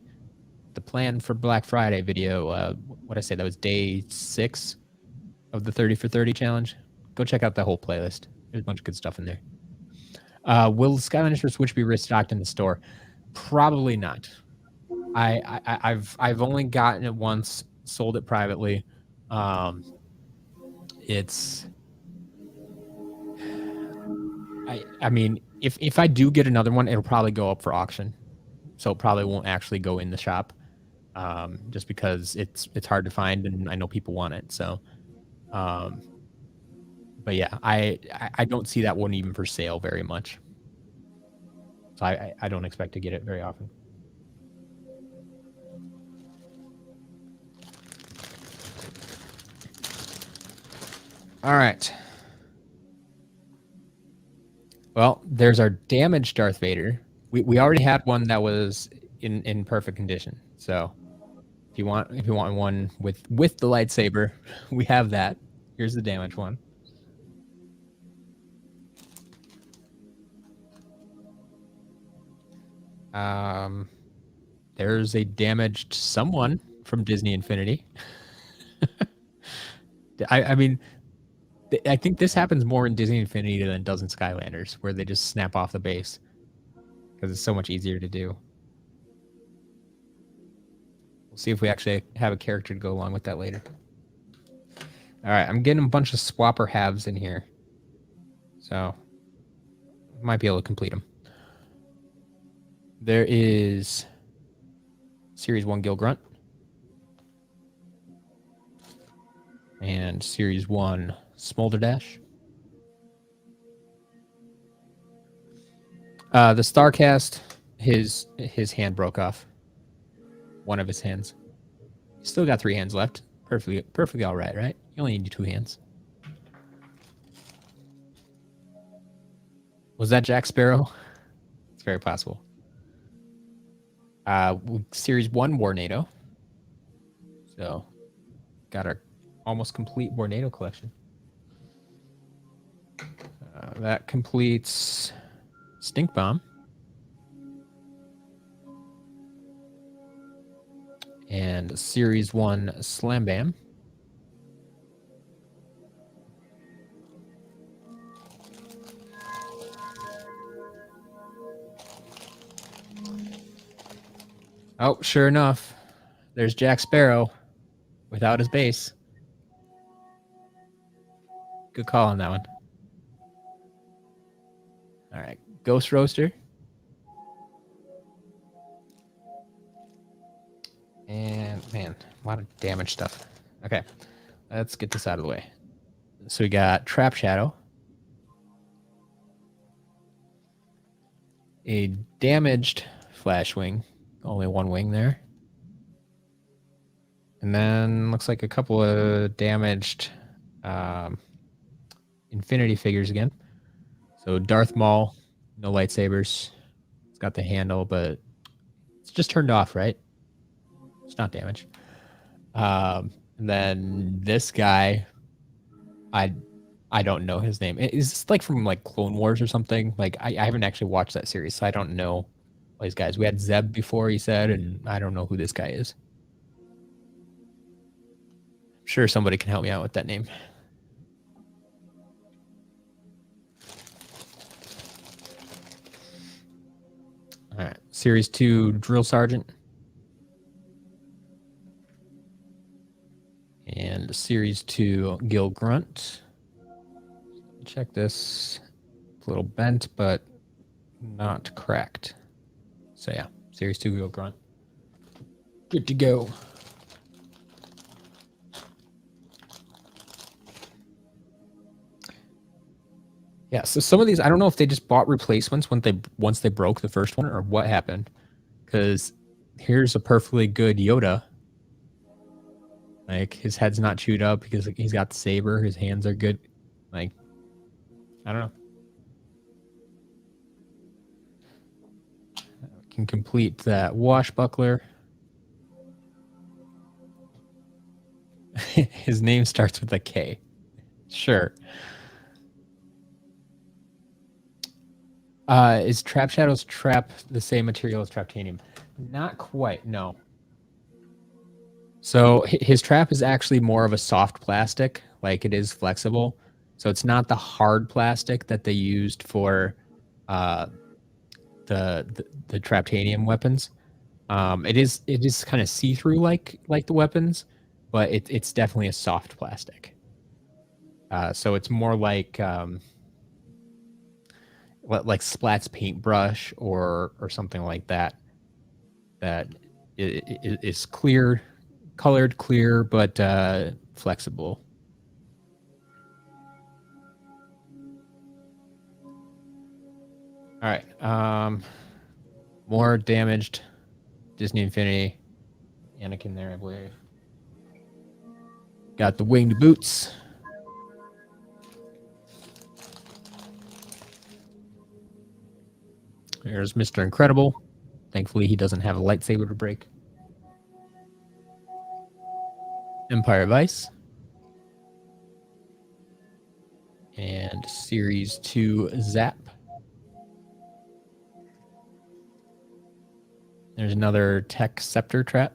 plan for Black Friday video. What I say, that was day 6 of the 30 for 30 challenge. Go check out the whole playlist. There's a bunch of good stuff in there. Will Skylanders for Switch be restocked in the store? Probably not. I've only gotten it once, sold it privately. It's I mean, if I do get another one, it'll probably go up for auction, so it probably won't actually go in the shop, just because it's hard to find and I know people want it. So, but yeah, I don't see that one even for sale very much. So I don't expect to get it very often. All right. Well, there's our damaged Darth Vader. We already had one that was in perfect condition. So if you want one with the lightsaber, we have that. Here's the damaged one. There's a damaged someone from Disney Infinity. I mean, I think this happens more in Disney Infinity than it does in Skylanders, where they just snap off the base because it's so much easier to do. We'll see if we actually have a character to go along with that later. All right, I'm getting a bunch of swapper halves in here, so might be able to complete them. There is Series 1 Gil Grunt and Series 1 Smolderdash. The Starcast, his hand broke off. One of his hands. Still got 3 hands left. Perfectly all right, right? You only need 2 hands. Was that Jack Sparrow? It's very possible. Series 1 Warnado. So, got our almost complete Warnado collection. That completes Stink Bomb. And Series 1 Slam Bam. Oh, sure enough, there's Jack Sparrow without his base. Good call on that one. All right, Ghost Roaster. And, man, a lot of damage stuff. Okay, let's get this out of the way. So we got Trap Shadow. A damaged Flash Wing. Only 1 wing there. And then looks like a couple of damaged Infinity figures again. So Darth Maul, no lightsabers. It's got the handle, but it's just turned off, right? It's not damaged. And then this guy, I don't know his name. Is this like from like Clone Wars or something? Like I haven't actually watched that series, so I don't know all these guys. We had Zeb before, he said, and I don't know who this guy is. I'm sure somebody can help me out with that name. All right, Series 2 Drill Sergeant. And Series 2 Gil Grunt. Check this. It's a little bent, but not cracked. So yeah, Series 2 Gil Grunt. Good to go. Yeah, so some of these, I don't know if they just bought replacements once they broke the first one or what happened. Because here's a perfectly good Yoda. Like, his head's not chewed up because he's got the saber. His hands are good. Like, I don't know. Can complete that washbuckler. His name starts with a K. Sure. Is Trap Shadow's trap the same material as Traptanium? Not quite, no. So his trap is actually more of a soft plastic, like it is flexible. So it's not the hard plastic that they used for the Traptanium weapons. It is kind of see-through like the weapons, but it's definitely a soft plastic. So it's more like Splat's paintbrush or something like that. That is colored clear, but flexible. All right. More damaged Disney Infinity Anakin there, I believe. Got the winged boots. There's Mr. Incredible. Thankfully, he doesn't have a lightsaber to break. Empire Vice. And Series 2 Zap. There's another Tech Scepter trap.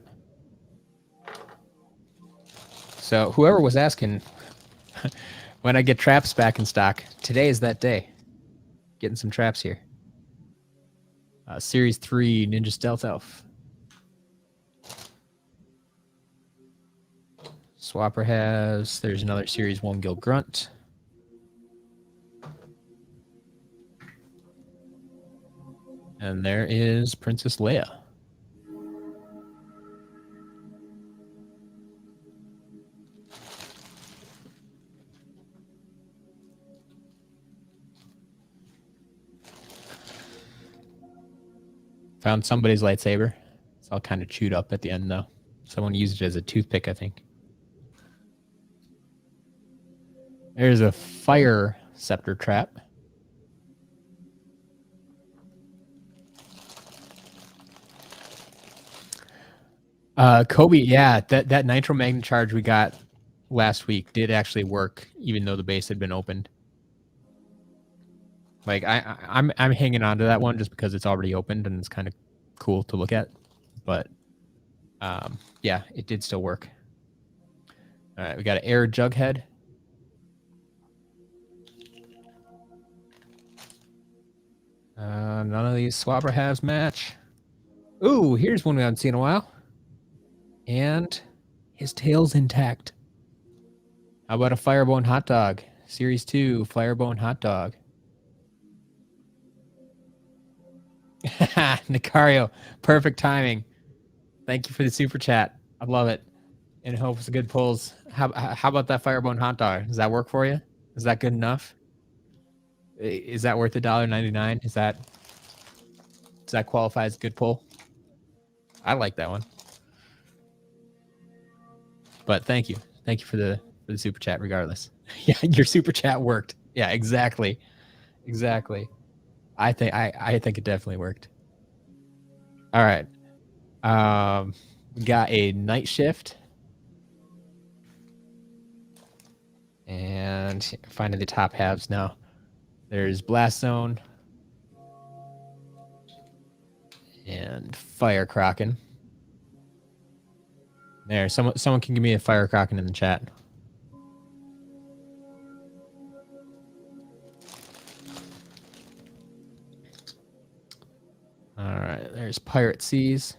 So whoever was asking when I get traps back in stock, today is that day. Getting some traps here. Series 3 Ninja Stealth Elf. Swapper has, there's another Series 1 Gil Grunt. And there is Princess Leia. Found somebody's lightsaber. It's all kind of chewed up at the end, though. Someone used it as a toothpick, I think. There's a fire scepter trap. Kobe, yeah, that nitro magnet charge we got last week did actually work, even though the base had been opened. Like I'm hanging on to that one just because it's already opened and it's kind of cool to look at. But yeah, it did still work. All right, we got an air jughead. None of these swapper halves match. Ooh, here's one we haven't seen in a while. And his tail's intact. How about a Firebone hot dog? Series 2 Firebone hot dog. Nicario, perfect timing. Thank you for the super chat. I love it. And hope it's good pulls. How about that Firebone hot dog? Does that work for you? Is that good enough? Is that worth $1.99? Does that qualify as a good pull? I like that one. But thank you for the super chat. Regardless, yeah, your super chat worked. Yeah, exactly. I think it definitely worked. All right. We got a night shift. finding the top halves now. There's Blast Zone and Fire Kraken. There, someone can give me a Fire Kraken in the chat. All right, there's Pirate Seas.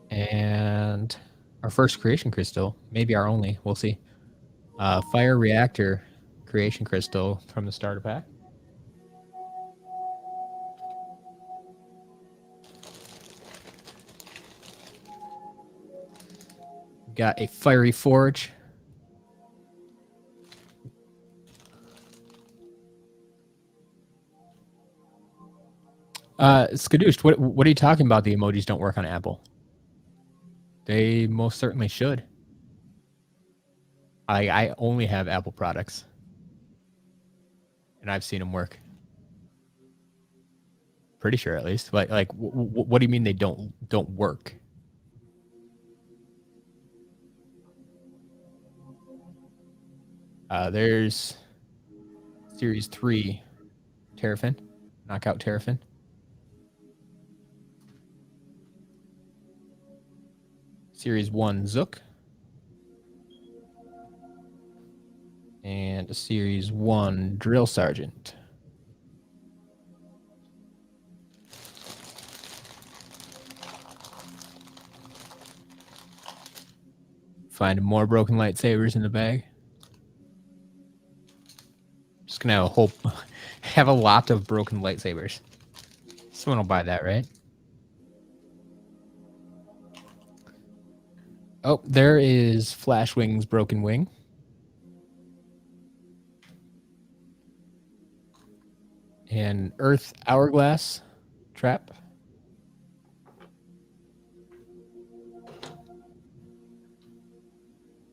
And our first creation crystal, maybe our only, we'll see. Fire Reactor creation crystal from the starter pack. Got a Fiery Forge. Skadoosh, what are you talking about? The emojis don't work on Apple. They most certainly should. I only have Apple products, and I've seen them work. Pretty sure, at least. Like, what do you mean they don't work? There's Series 3 Terrafin, Knockout Terrafin. Series 1 Zook. And a Series 1 Drill Sergeant. Find more broken lightsabers in the bag. Just gonna have a lot of broken lightsabers. Someone will buy that, right? Oh, there is Flashwing's Broken Wing. And Earth Hourglass Trap.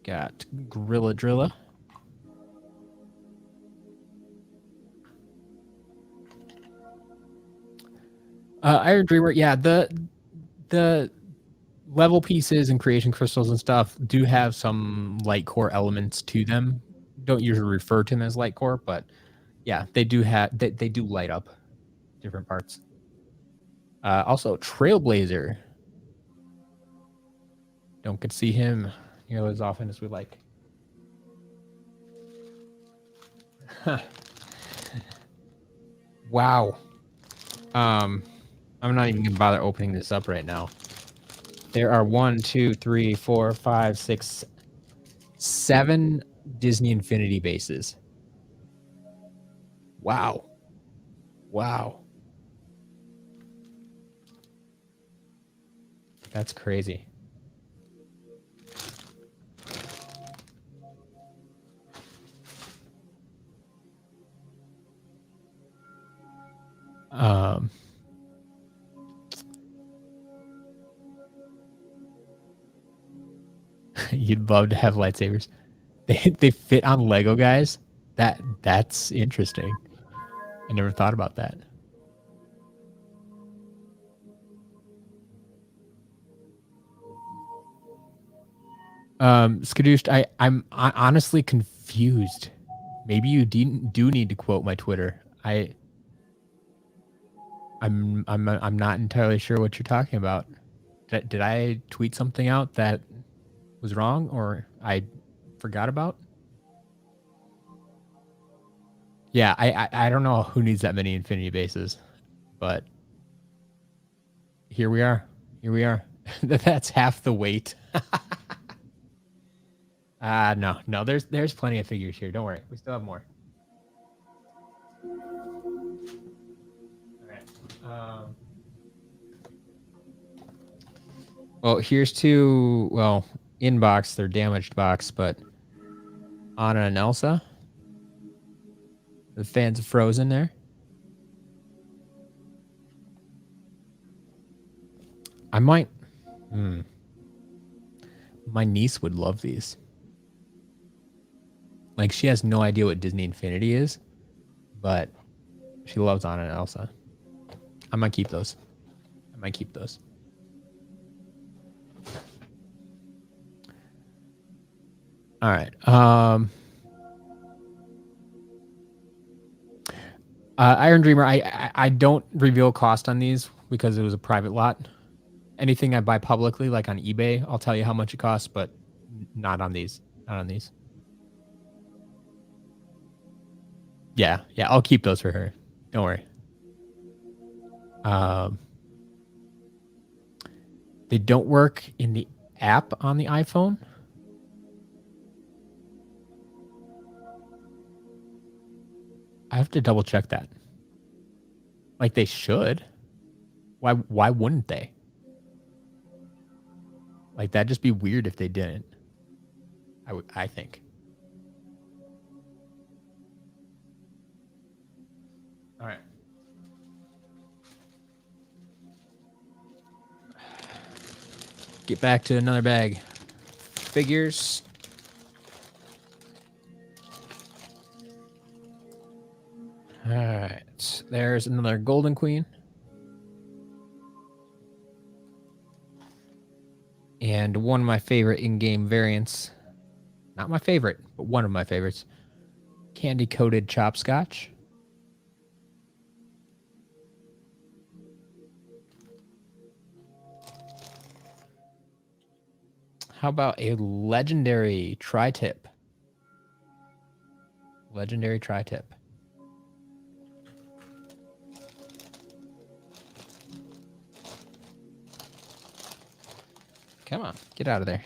Got Gorilla Drilla. Iron Dreamer, yeah, the level pieces and creation crystals and stuff do have some light core elements to them. Don't usually refer to them as light core, but yeah, they do light up different parts. Also, Trailblazer. Don't get to see him nearly as often as we like. Wow. I'm not even gonna bother opening this up right now. There are 1, 2, 3, 4, 5, 6, 7 Disney Infinity bases. Wow. Wow. That's crazy. You'd love to have lightsabers. They fit on Lego, guys. That's interesting. I never thought about that. Skadoosh, I'm honestly confused. Maybe you do need to quote my Twitter. I'm not entirely sure what you're talking about. Did I tweet something out that was wrong or I forgot about? Yeah, I don't know who needs that many Infinity bases, but here we are. Here we are. That's half the weight. No. There's plenty of figures here. Don't worry. We still have more. All right. Well, here's two. Well, in box, they're damaged box, but Anna and Elsa. The fans of Frozen there. I might. My niece would love these. Like, she has no idea what Disney Infinity is, but she loves Anna and Elsa. I might keep those. All right. Iron Dreamer, I don't reveal cost on these because it was a private lot. Anything I buy publicly, like on eBay, I'll tell you how much it costs, but not on these. Not on these. Yeah, I'll keep those for her. Don't worry. They don't work in the app on the iPhone. I have to double check that. Like they should. Why wouldn't they? Like that'd just be weird if they didn't. I think. All right. Get back to another bag. Figures. All right. There's another Golden Queen. And one of my favorite in-game variants. Not my favorite, but one of my favorites. Candy-coated Chopscotch. How about a legendary tri-tip? Legendary tri-tip. Come on, get out of there.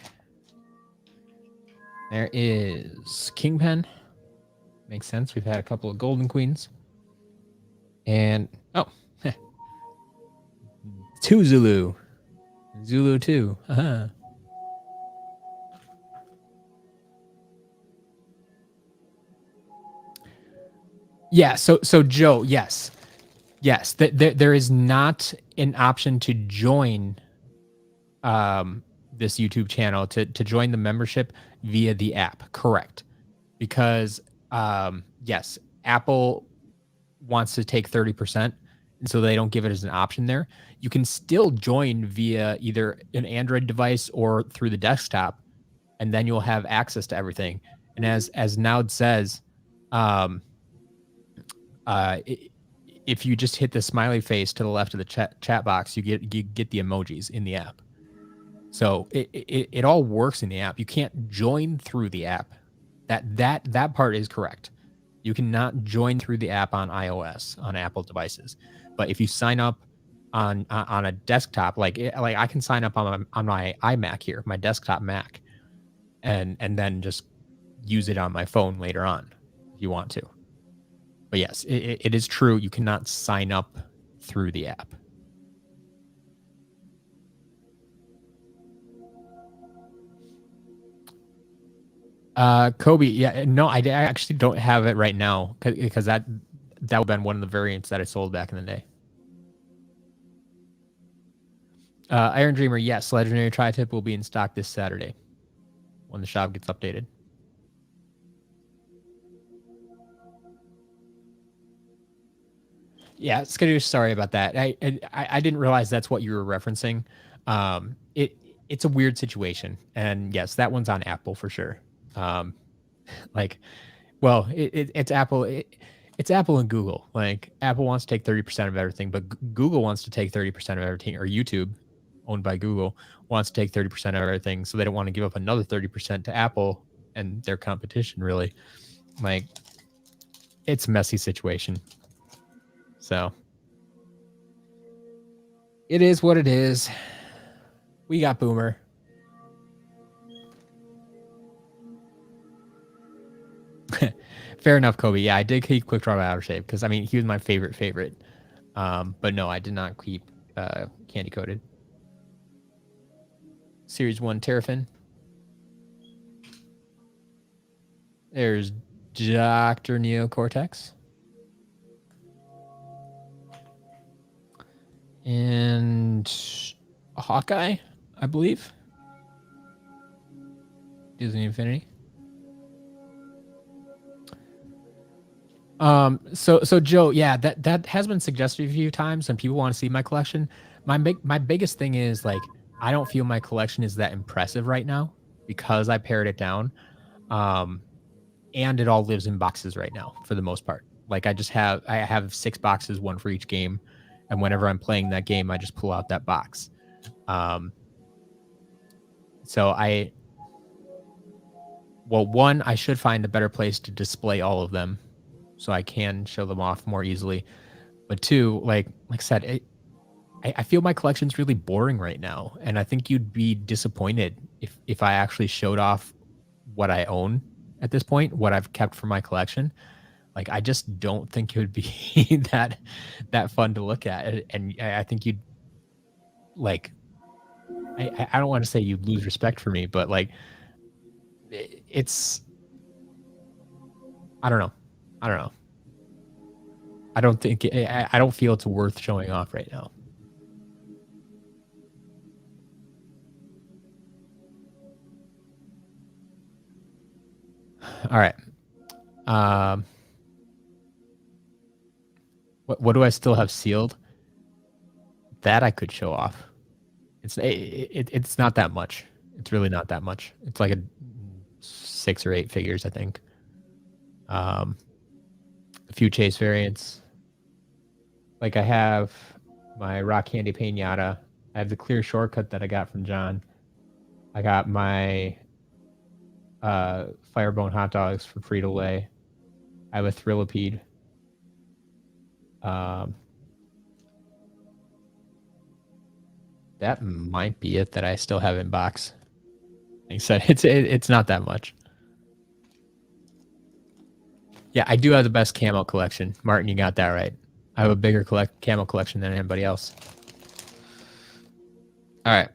There is Kingpen. Makes sense. We've had a couple of Golden Queens. And, oh. 2 Zulu. Zulu 2. Uh-huh. Yeah, so Joe, yes. Yes, there is not an option to join this YouTube channel, to join the membership via the app. Correct. Because yes, Apple wants to take 30%, and so they don't give it as an option there. You can still join via either an Android device or through the desktop, and then you'll have access to everything. And as Naud says, if you just hit the smiley face to the left of the chat box, you get the emojis in the app. So it all works in the app. You can't join through the app. That part is correct. You cannot join through the app on iOS, on Apple devices. But if you sign up on a desktop, like I can sign up on my iMac here, my desktop Mac, and then just use it on my phone later on if you want to. But yes, it is true. You cannot sign up through the app. Kobe, yeah, no, I actually don't have it right now because that would have been one of the variants that I sold back in the day. Iron Dreamer, yes, Legendary Tri-Tip will be in stock this Saturday when the shop gets updated. Yeah, Skadoosh, sorry about that. I didn't realize that's what you were referencing. It's a weird situation, and yes, that one's on Apple for sure. Like, well, it's Apple. It's Apple and Google. Like, Apple wants to take 30% of everything, but Google wants to take 30% of everything, or YouTube, owned by Google, wants to take 30% of everything. So they don't want to give up another 30% to Apple and their competition, really. Like, it's a messy situation. So it is what it is. We got Boomer. Fair enough, Kobe. Yeah, I did keep Quick Draw Outer Shape because, I mean, he was my favorite. But no, I did not keep Candy Coated. Series 1 Terrafin. There's Dr. Neocortex. And Hawkeye, I believe. Disney Infinity. So Joe, yeah, that has been suggested a few times, and people want to see my collection. My biggest thing is, like, I don't feel my collection is that impressive right now because I pared it down. And it all lives in boxes right now for the most part. Like I have 6 boxes, one for each game, and whenever I'm playing that game, I just pull out that box. So one, I should find a better place to display all of them so I can show them off more easily. But two, like I said, I feel my collection's really boring right now, and I think you'd be disappointed if I actually showed off what I own at this point, what I've kept for my collection. Like I just don't think it would be that fun to look at, and I think you'd like. I don't want to say you'd lose respect for me, but like it's. I don't know. I don't know. I don't think I don't feel it's worth showing off right now. All right. What do I still have sealed? That I could show off. It's not that much. It's really not that much. It's like 6 or 8 figures, I think. A few chase variants. Like I have my Rock Candy Pinata. I have the clear shortcut that I got from John. I got my Firebone hot dogs for Frito-Lay. I have a Thrillipede. That might be it that I still have in box. Like I said, it's not that much. Yeah, I do have the best camo collection. Martin, you got that right. I have a bigger camo collection than anybody else. All right.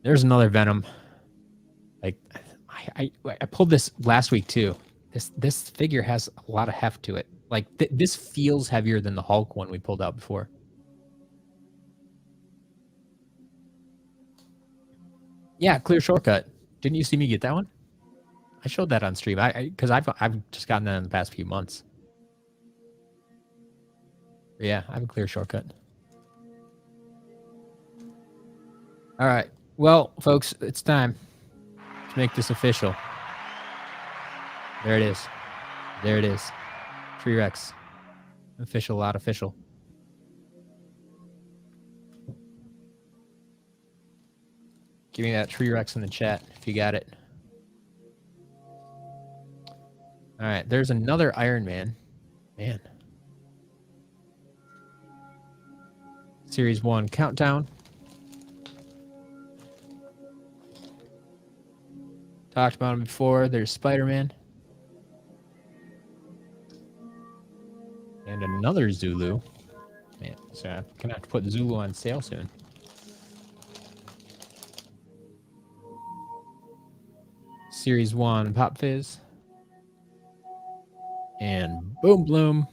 There's another Venom. Like I pulled this last week too. This figure has a lot of heft to it. Like this feels heavier than the Hulk one we pulled out before. Yeah, clear shortcut. Didn't you see me get that one? I showed that on stream. Because I've just gotten that in the past few months. Yeah, I have a clear shortcut. All right. Well, folks, it's time to make this official. There it is. There it is. Tree Rex. Official, not official. Give me that Tree Rex in the chat if you got it. All right. There's another Iron Man. Man. Series 1 countdown. Talked about him before. There's Spider-Man. And another Zulu. Man, so I'm gonna have to put Zulu on sale soon. Series 1 Pop Fizz. And Boom Bloom.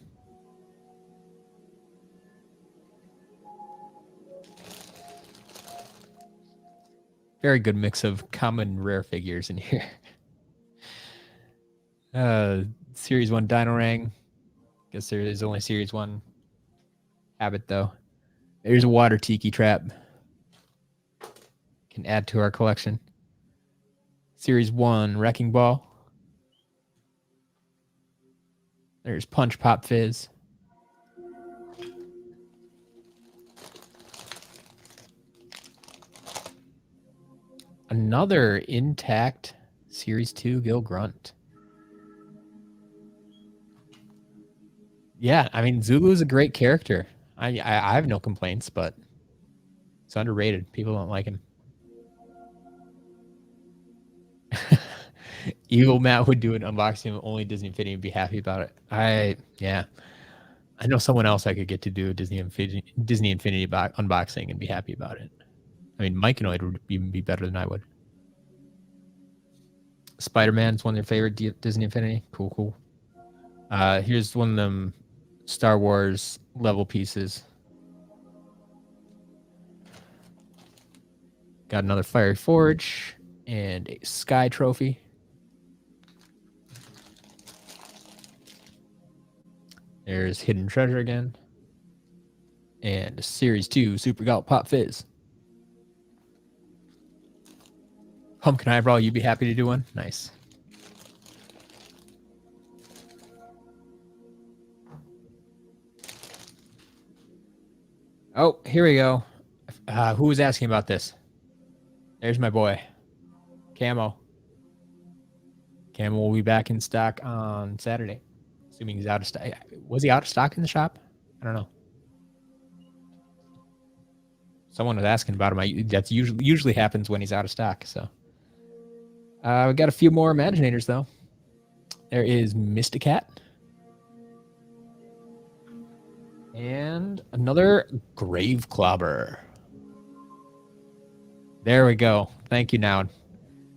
Very good mix of common and rare figures in here. Series 1 Dino-Rang. Guess there is only Series 1 Habit, though. There's a water tiki trap. Can add to our collection. Series 1 Wrecking Ball. There's Punch Pop Fizz. Another intact Series 2 Gil Grunt. Yeah, I mean, Zulu's a great character. I have no complaints, but it's underrated. People don't like him. Evil Matt would do an unboxing of only Disney Infinity and be happy about it. Yeah. I know someone else I could get to do a Disney Infinity unboxing and be happy about it. I mean, Mike and I would even be better than I would. Spider-Man's one of their favorite Disney Infinity. Cool. Here's one of them Star Wars level pieces. Got another Fiery Forge and a Sky Trophy. There's Hidden Treasure again. And a Series 2 Super Galt Pop Fizz. Pumpkin eyebrow, you'd be happy to do one? Nice. Oh, here we go. Who was asking about this? There's my boy. Camo. Camo will be back in stock on Saturday. Assuming he's out of stock. Was he out of stock in the shop? I don't know. Someone was asking about him. That's usually happens when he's out of stock. So we got a few more Imaginators though. There is Mysticat. And another Grave Clobber. There we go. Thank you, Noun.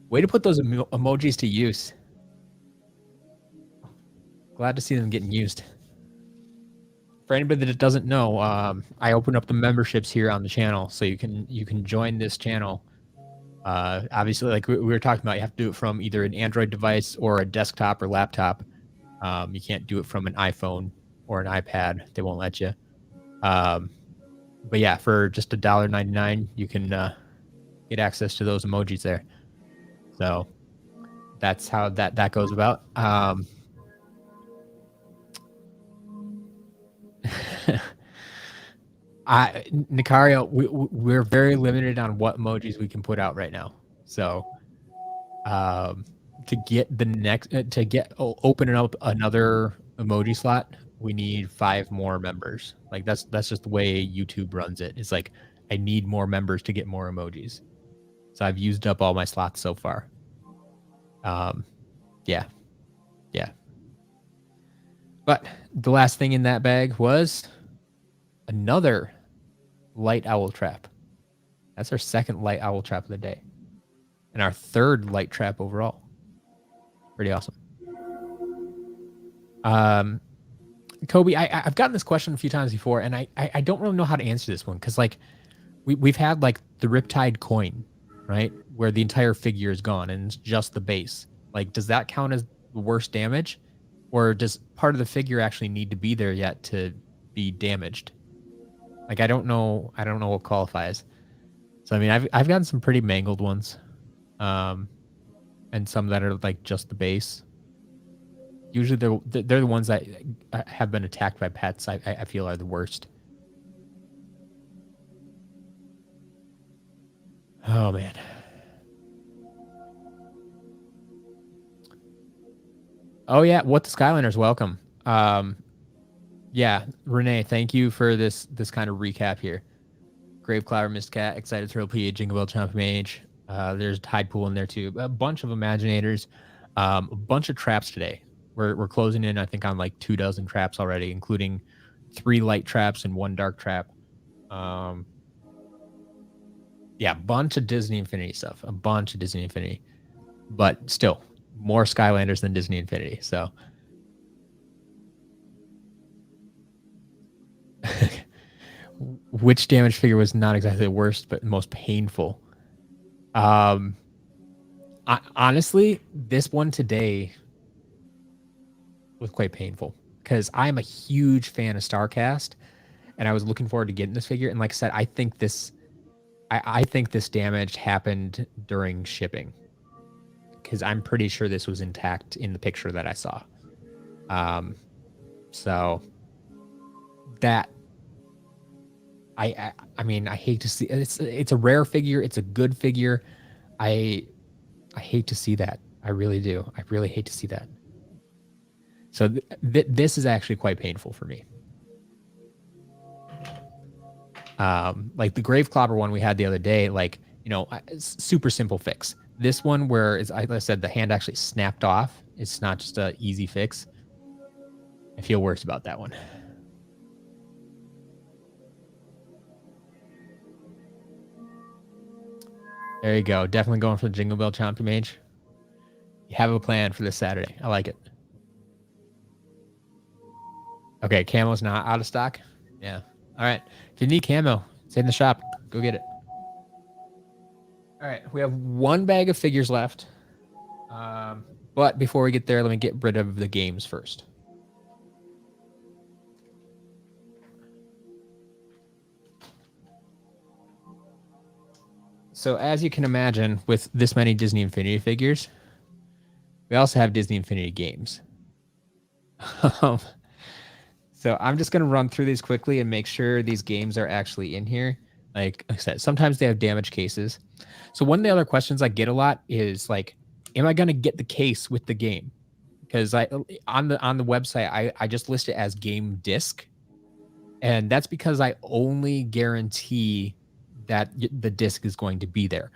Way to put those emojis to use. Glad to see them getting used. For anybody that doesn't know, I open up the memberships here on the channel, so you can join this channel. Obviously, like we were talking about, you have to do it from either an Android device or a desktop or laptop. You can't do it from an iPhone or an iPad. They won't let you. But yeah, for just $1.99, you can get access to those emojis there. So that's how that goes about. Nicario, we're very limited on what emojis we can put out right now. So to get the next open up another emoji slot, we need 5 more members. Like that's just the way YouTube runs it. It's like I need more members to get more emojis. So I've used up all my slots so far. Yeah. But the last thing in that bag was another light owl trap. That's our second light owl trap of the day. And our third light trap overall. Pretty awesome. Kobe, I've gotten this question a few times before, and I don't really know how to answer this one, because like we've had like the Riptide coin, right? Where the entire figure is gone and it's just the base. Like, does that count as the worst damage? Or does part of the figure actually need to be there yet to be damaged? Like, I don't know what qualifies. So I mean, I've gotten some pretty mangled ones. And some that are like just the base. Usually they're the ones that have been attacked by pets. I feel are the worst. Oh man. Oh yeah, what the Skylanders, welcome. Yeah, Renee, thank you for this kind of recap here. Grave Clower, Mistcat, Excited Thrill P, Jingle Bell Chomp Mage. There's Tide Pool in there too. A bunch of Imaginators, a bunch of traps today. We're closing in, I think, on like 24 traps already, including 3 light traps and 1 dark trap. Yeah, a bunch of Disney Infinity stuff. A bunch of Disney Infinity. But still, more Skylanders than Disney Infinity. So which damage figure was not exactly the worst, but most painful? Honestly, this one today was quite painful because I'm a huge fan of Starcast, and I was looking forward to getting this figure. And like I said, I think this damage happened during shipping, because I'm pretty sure this was intact in the picture that I saw. So that I mean, I hate to see it's a rare figure. It's a good figure. I hate to see that. I really do. I really hate to see that. So this is actually quite painful for me. Like the Grave Clobber one we had the other day, like, you know, super simple fix. This one, where, as I said, the hand actually snapped off. It's not just an easy fix. I feel worse about that one. There you go. Definitely going for the Jingle Bell Chompy Mage. You have a plan for this Saturday. I like it. Okay, camo's not out of stock. Yeah. All right. If you need camo, it's in the shop. Go get it. All right. We have 1 bag of figures left. But before we get there, let me get rid of the games first. So as you can imagine, with this many Disney Infinity figures, we also have Disney Infinity games. So I'm just going to run through these quickly and make sure these games are actually in here. Like I said, sometimes they have damaged cases. So one of the other questions I get a lot is like, am I going to get the case with the game? Because on the website, I just list it as game disc. And that's because I only guarantee that the disc is going to be there.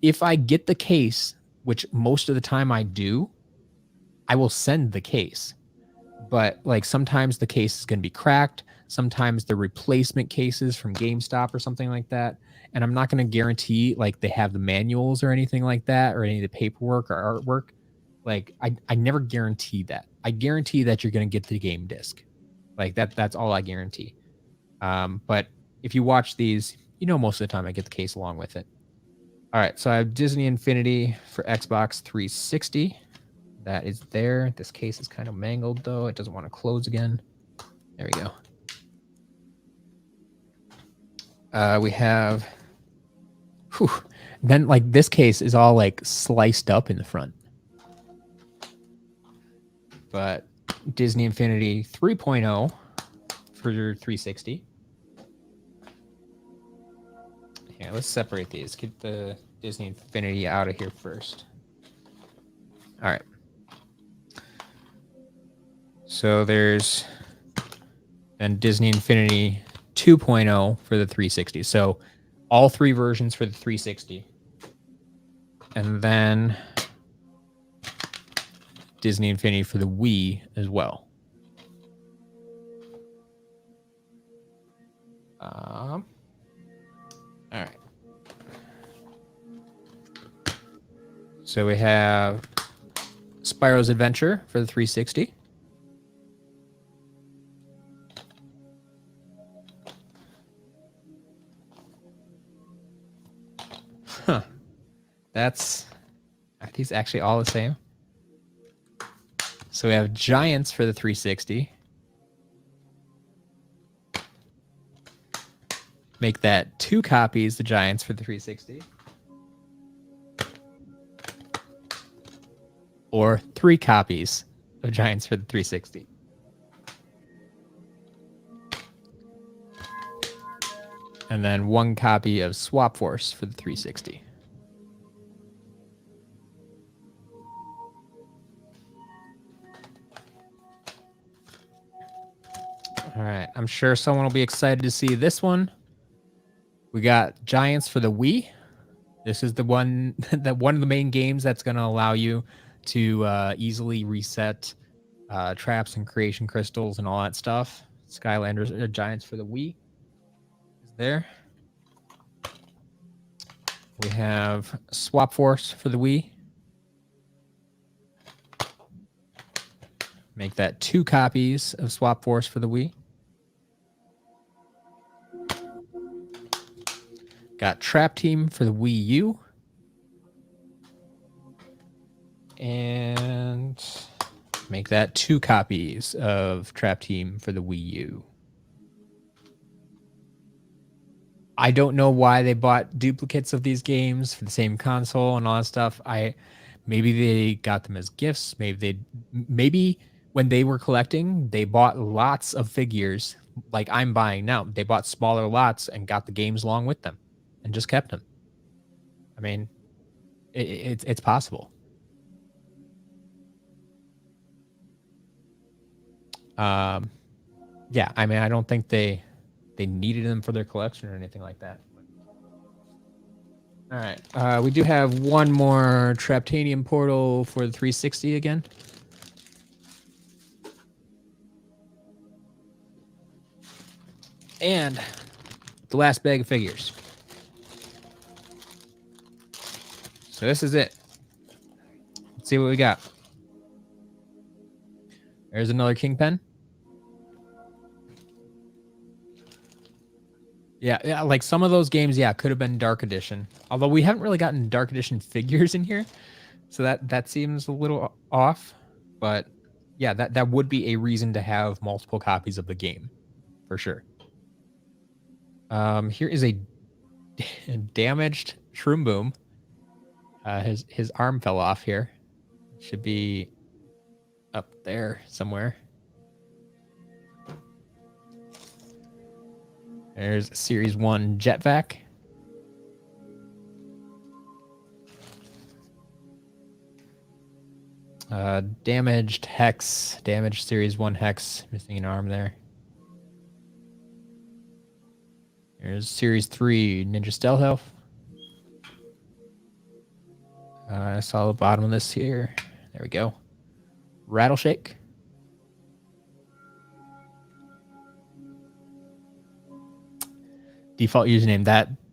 If I get the case, which most of the time I do, I will send the case. But like sometimes the case is going to be cracked. Sometimes the replacement cases from GameStop or something like that. And I'm not going to guarantee like they have the manuals or anything like that or any of the paperwork or artwork. Like I never guarantee that. I guarantee that you're going to get the game disc. Like that's all I guarantee. But if you watch these, you know most of the time I get the case along with it. All right, so I have Disney Infinity for Xbox 360. That is there. This case is kind of mangled, though. It doesn't want to close again. There we go. We have... Whew, then, like, this case is all, like, sliced up in the front. But Disney Infinity 3.0 for your 360. Yeah, let's separate these. Get the Disney Infinity out of here first. All right. So there's then Disney Infinity 2.0 for the 360. So all three versions for the 360. And then Disney Infinity for the Wii as well. All right. So we have Spyro's Adventure for the 360. Huh. Are these actually all the same? So we have Giants for the 360. Make that 2 copies, the Giants for the 360. Or 3 copies of Giants for the 360. And then 1 copy of Swap Force for the 360. All right, I'm sure someone will be excited to see this one. We got Giants for the Wii. This is the one one of the main games that's going to allow you to easily reset traps and creation crystals and all that stuff. Skylanders Giants for the Wii is there. We have Swap Force for the Wii. Make that 2 copies of Swap Force for the Wii. Got Trap Team for the Wii U. And make that 2 copies of Trap Team for the Wii U. I don't know why they bought duplicates of these games for the same console and all that stuff. Maybe they got them as gifts. Maybe when they were collecting, they bought lots of figures like I'm buying now. They bought smaller lots and got the games along with them and just kept them. I mean, it's possible. Yeah, I mean, I don't think they needed them for their collection or anything like that. All right. We do have one more Traptanium portal for the 360 again. And the last bag of figures. So this is it. Let's see what we got. There's another Kingpin. Yeah, like some of those games, could have been Dark Edition. Although we haven't really gotten Dark Edition figures in here. So that seems a little off. But yeah, that would be a reason to have multiple copies of the game. For sure. Here is a damaged Shroom Boom. His arm fell off here. Should be up there somewhere. There's Series 1 Jetvac. Damaged Hex. Damaged Series 1 Hex. Missing an arm there. There's Series 3 Ninja Stealth. I saw the bottom of this here. There we go. Rattleshake. Default username.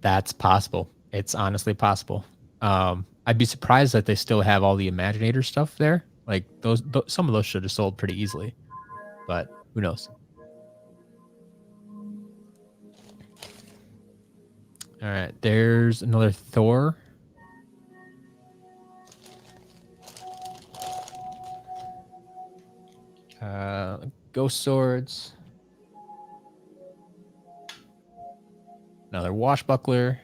That's possible. It's honestly possible. I'd be surprised that they still have all the Imaginator stuff there. Like some of those should have sold pretty easily, but who knows? All right, there's another Thor. Ghost Swords. Another Washbuckler.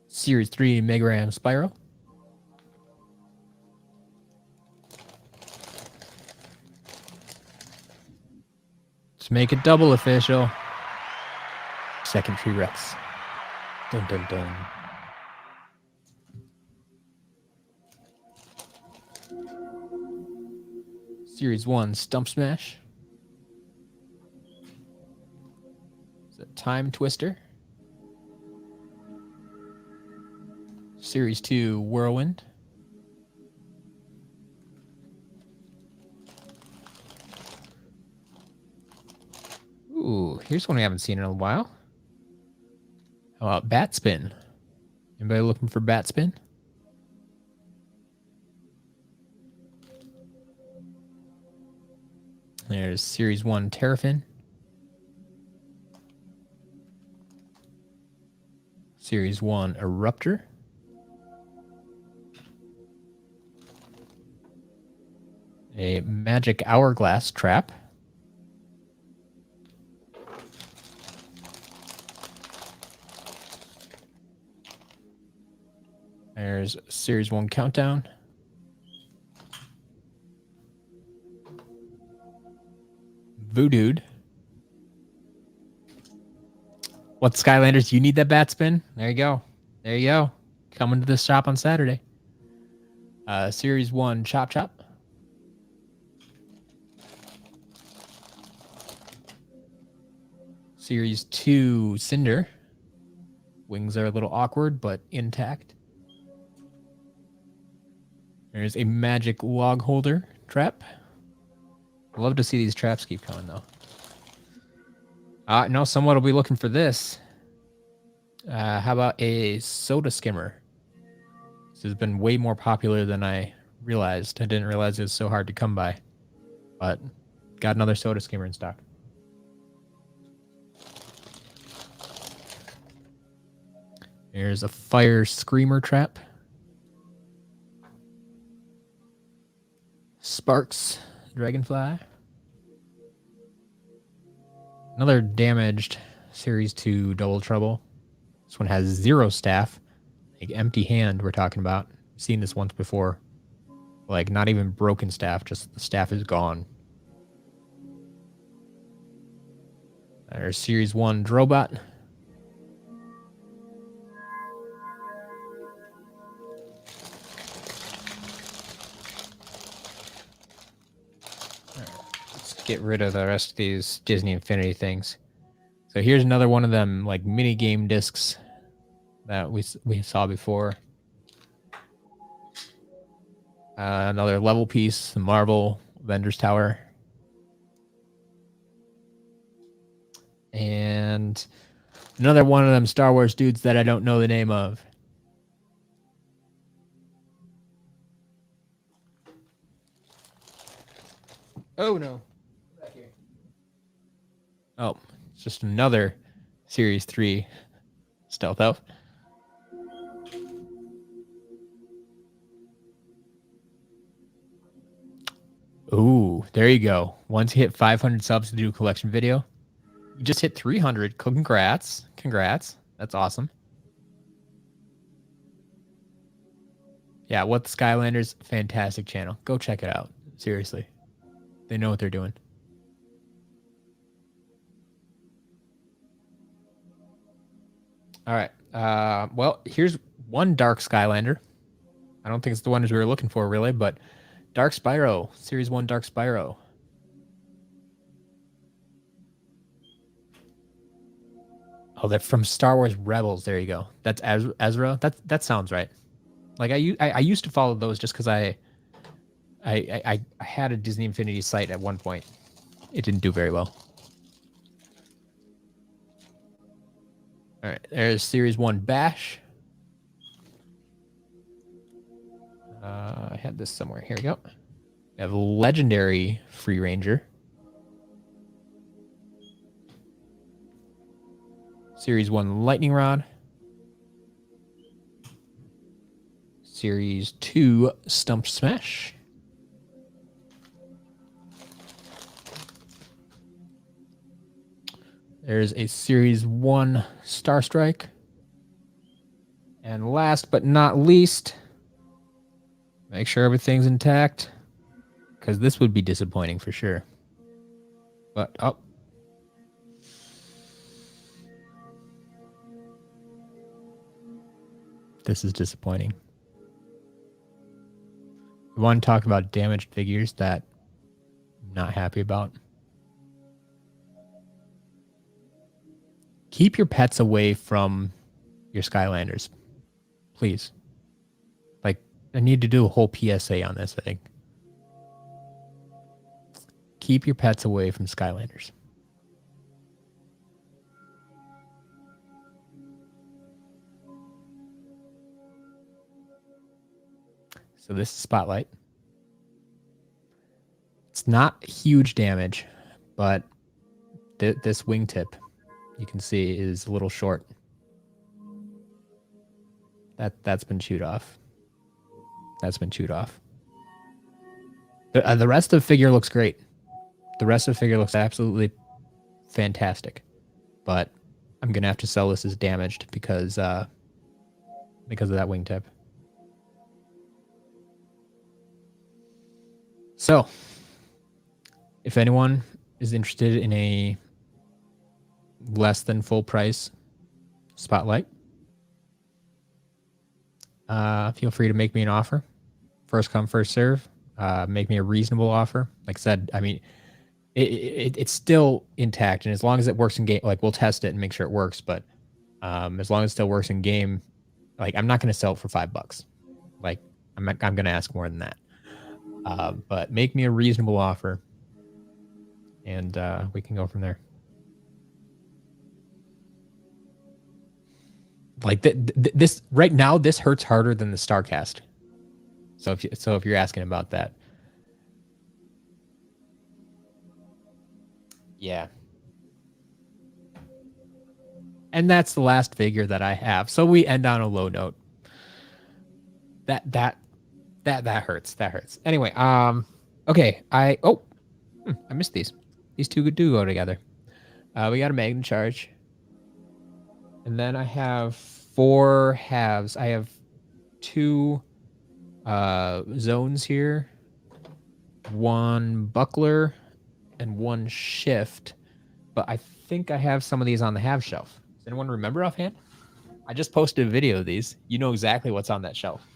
Series 3 Mega Ram Spyro. Let's make it double official. Second Tree Rex. Dun dun dun. Series 1 Stump Smash. It's a Time Twister. Series 2 Whirlwind. Ooh, here's one we haven't seen in a while. How about Bat Spin? Anybody looking for Bat Spin? There's Series 1 Terrafin. Series 1 Eruptor. A Magic Hourglass Trap. There's Series 1 Countdown. Voodooed. What, Skylanders? You need that bat spin? There you go. There you go. Coming to this shop on Saturday. Series 1 Chop Chop. Series 2 Cinder. Wings are a little awkward, but intact. There's a Magic Log Holder Trap. I'd love to see these traps keep coming, though. No, someone will be looking for this. How about a Soda Skimmer? This has been way more popular than I realized. I didn't realize it was so hard to come by. But got another Soda Skimmer in stock. Here's a Fire Screamer Trap. Sparks Dragonfly. Another damaged Series 2 Double Trouble. This one has 0 staff. Like empty hand we're talking about. I've seen this once before. Like not even broken staff, just the staff is gone. There's Series 1 Drobot. Get rid of the rest of these Disney Infinity things. So here's another one of them like mini game discs that we saw before. Another level piece, the Marvel Vendors Tower. And another one of them Star Wars dudes that I don't know the name of. Oh no. Oh, it's just another Series 3 Stealth Elf. Ooh, there you go. Once you hit 500 subs to do a collection video, You just hit 300. Congrats. Congrats. That's awesome. Yeah, What the Skylanders, fantastic channel. Go check it out. Seriously. They know what they're doing. All right. Well, here's one Dark Skylander. I don't think it's the one we were looking for, really, but Dark Spyro. Series 1 Dark Spyro. Oh, they're from Star Wars Rebels. There you go. That's Ezra. That sounds right. Like I used to follow those just because I had a Disney Infinity site at one point. It didn't do very well. All right, there's Series 1 Bash. I had this somewhere. Here we go. We have Legendary Free Ranger. Series 1 Lightning Rod. Series 2 Stump Smash. There's a Series 1 Star Strike. And last but not least, make sure everything's intact, because this would be disappointing for sure. But, oh. This is disappointing. We want to talk about damaged figures that I'm not happy about. Keep your pets away from your Skylanders, please. Like, I need to do a whole PSA on this, I think. Keep your pets away from Skylanders. So this is Spotlight. It's not huge damage, but this wingtip, you can see, is a little short. That's been chewed off. That's been chewed off. The rest of the figure looks great. The rest of the figure looks absolutely fantastic. But I'm gonna have to sell this as damaged because of that wingtip. So, if anyone is interested in a less than full price Spotlight, feel free to make me an offer. First come, first serve. Make me a reasonable offer. Like I said, I mean, it's still intact, and as long as it works in game, like we'll test it and make sure it works. But as long as it still works in game, like I'm not going to sell it for $5. Like I'm going to ask more than that. But make me a reasonable offer, and we can go from there. Like this right now, this hurts harder than the Starcast. So if you're asking about that, yeah. And that's the last figure that I have. So we end on a low note. That hurts. That hurts. Anyway, okay. I missed these. These two do go together. We got a Magna Charge. And then I have 4 halves. I have 2 zones here, 1 buckler, and 1 shift. But I think I have some of these on the half shelf. Does anyone remember offhand? I just posted a video of these. You know exactly what's on that shelf.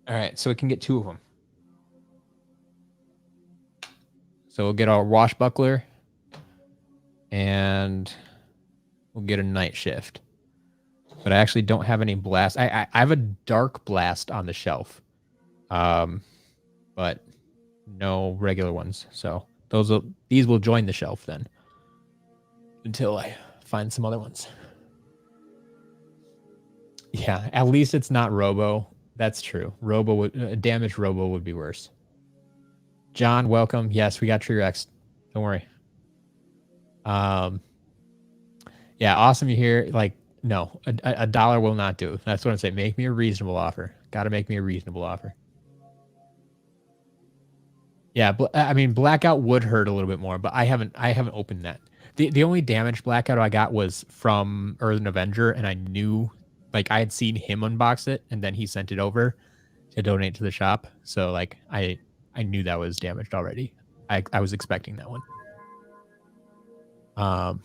All right, so we can get 2 of them. So we'll get our wash buckler, and we'll get a night shift. But I actually don't have any blast. I have a dark blast on the shelf, but no regular ones. So these will join the shelf then, until I find some other ones. Yeah, at least it's not Robo. That's true. Damaged Robo would be worse. John, welcome. Yes, we got Tree Rex. Don't worry. Yeah, awesome. You hear like no, a dollar will not do. That's what I'm saying. Make me a reasonable offer. Got to make me a reasonable offer. Yeah, I mean blackout would hurt a little bit more, but I haven't opened that. The only damage blackout I got was from Earth Avenger, and I knew like I had seen him unbox it, and then he sent it over to donate to the shop. So like I knew that was damaged already. I was expecting that one. Um,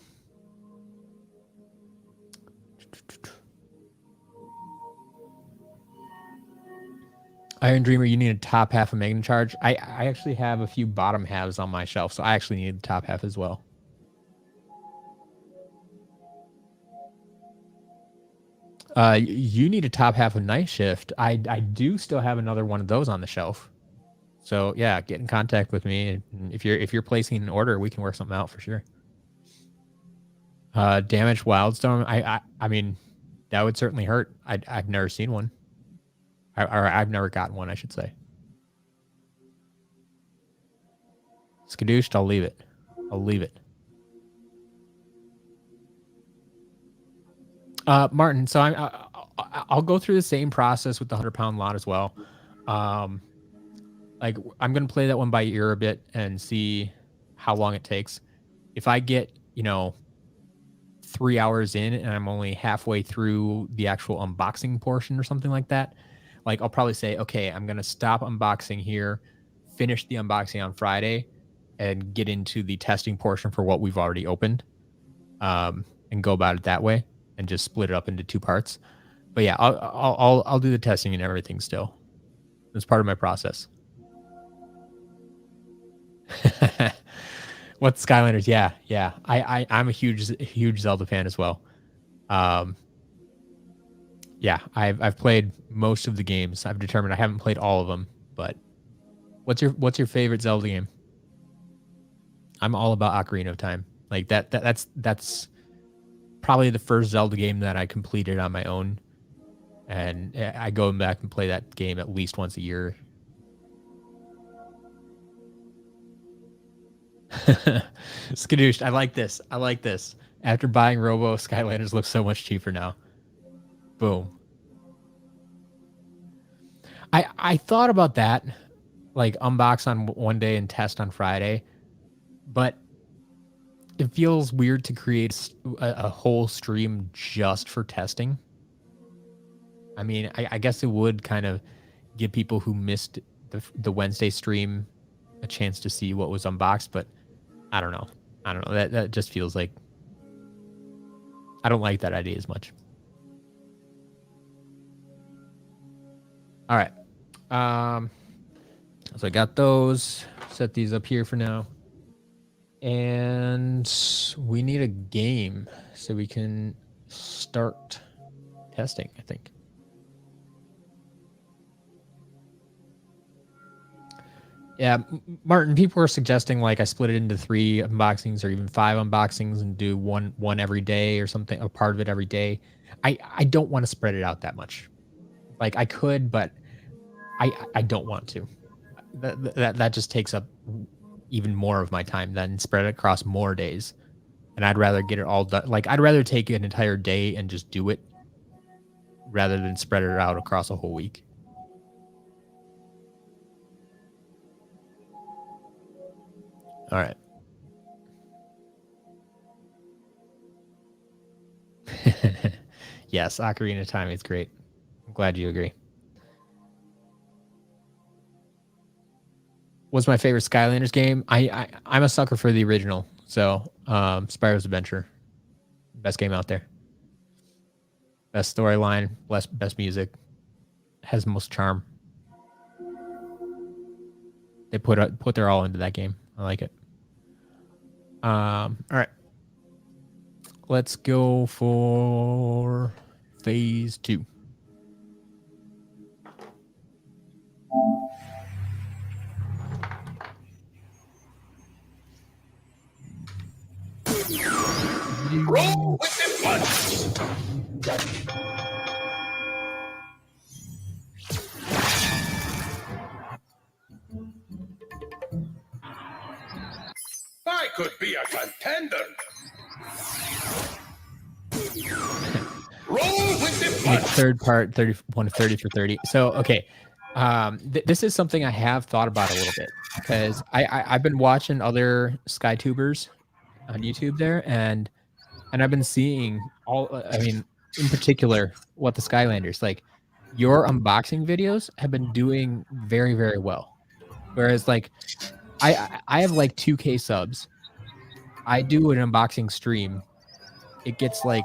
Iron Dreamer, you need a top half of Magna Charge. I actually have a few bottom halves on my shelf, so I actually need the top half as well. You need a top half of Night Shift. I do still have another one of those on the shelf. So yeah, get in contact with me. And if you're placing an order, we can work something out for sure. Damaged Wildstorm. I mean, that would certainly hurt. I've never seen one. Or I've never gotten one, I should say. Skadooshed, I'll leave it. I'll leave it. Martin, so I'll go through the same process with the 100-pound lot as well. Like I'm gonna play that one by ear a bit and see how long it takes. If I get 3 hours in and I'm only halfway through the actual unboxing portion or something like that, like I'll probably say, okay, I'm gonna stop unboxing here, finish the unboxing on Friday, and get into the testing portion for what we've already opened, and go about it that way, and just split it up into 2 parts. But yeah, I'll do the testing and everything still. It's part of my process. What's Skylanders? Yeah. I'm a huge Zelda fan as well. Yeah, I've played most of the games. I've determined I haven't played all of them, but what's your favorite Zelda game? I'm all about Ocarina of Time. Like that's probably the first Zelda game that I completed on my own, and I go back and play that game at least once a year. Skadooshed, I like this. I like this. After buying Robo, Skylanders looks so much cheaper now. Boom. I thought about that, like unbox on one day and test on Friday, but it feels weird to create a whole stream just for testing. I mean, I guess it would kind of give people who missed the Wednesday stream a chance to see what was unboxed, but I don't know. That just feels like I don't like that idea as much. All right. So I got those. Set these up here for now. And we need a game so we can start testing, I think. Yeah, Martin, people are suggesting like I split it into 3 unboxings or even 5 unboxings and do one every day or something, a part of it every day. I don't want to spread it out that much. Like I could, but I don't want to. That just takes up even more of my time than spread it across more days. And I'd rather get it all done. Like I'd rather take an entire day and just do it rather than spread it out across a whole week. All right. Yes, Ocarina of Time is great. I'm glad you agree. What's my favorite Skylanders game? I'm a sucker for the original. So Spyro's Adventure. Best game out there. Best storyline, best music, has most charm. They put their all into that game. I like it. All right. Let's go for phase 2. Roll with the punch. I could be a contender. Like third part, 31 to 30 for 30. So okay, this is something I have thought about a little bit because I've been watching other SkyTubers on YouTube there, and I've been seeing all. I mean, in particular, what the Skylanders like. Your unboxing videos have been doing very, very well. Whereas, like, I have like 2K subs. I do an unboxing stream. It gets like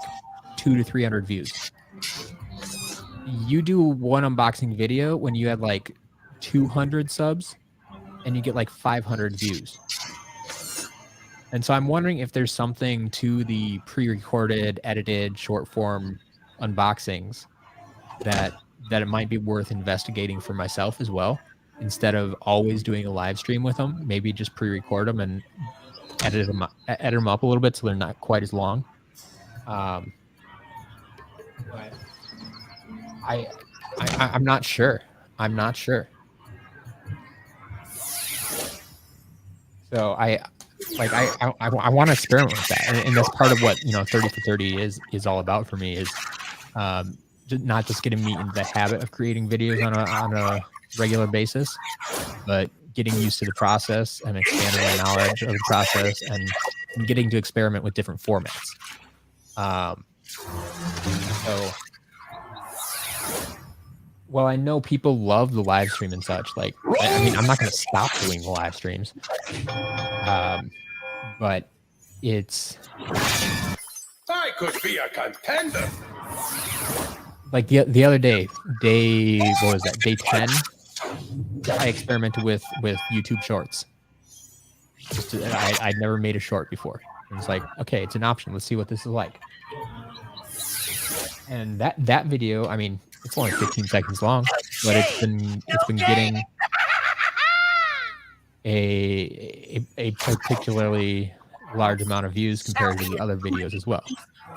200 to 300 views. You do one unboxing video when you had like 200 subs, and you get like 500 views. And so I'm wondering if there's something to the pre-recorded, edited, short form unboxings that it might be worth investigating for myself as well, instead of always doing a live stream with them. Maybe just pre-record them and edit them up a little bit so they're not quite as long. But I'm not sure. I'm not sure. So I want to experiment with that, and that's part of what 30 for 30 is all about for me, is not just getting me into the habit of creating videos on a regular basis, but getting used to the process and expanding my knowledge of the process and getting to experiment with different formats. So, well, I know people love the live stream and such. Like, I mean, I'm not going to stop doing the live streams, but it's. I could be a contender. Like the other day, what was that? Day 10. I experimented with YouTube Shorts. I'd never made a short before. It was like, okay, it's an option. Let's see what this is like. And that video, I mean, it's only 15 seconds long, but it's been getting a particularly large amount of views compared to the other videos as well.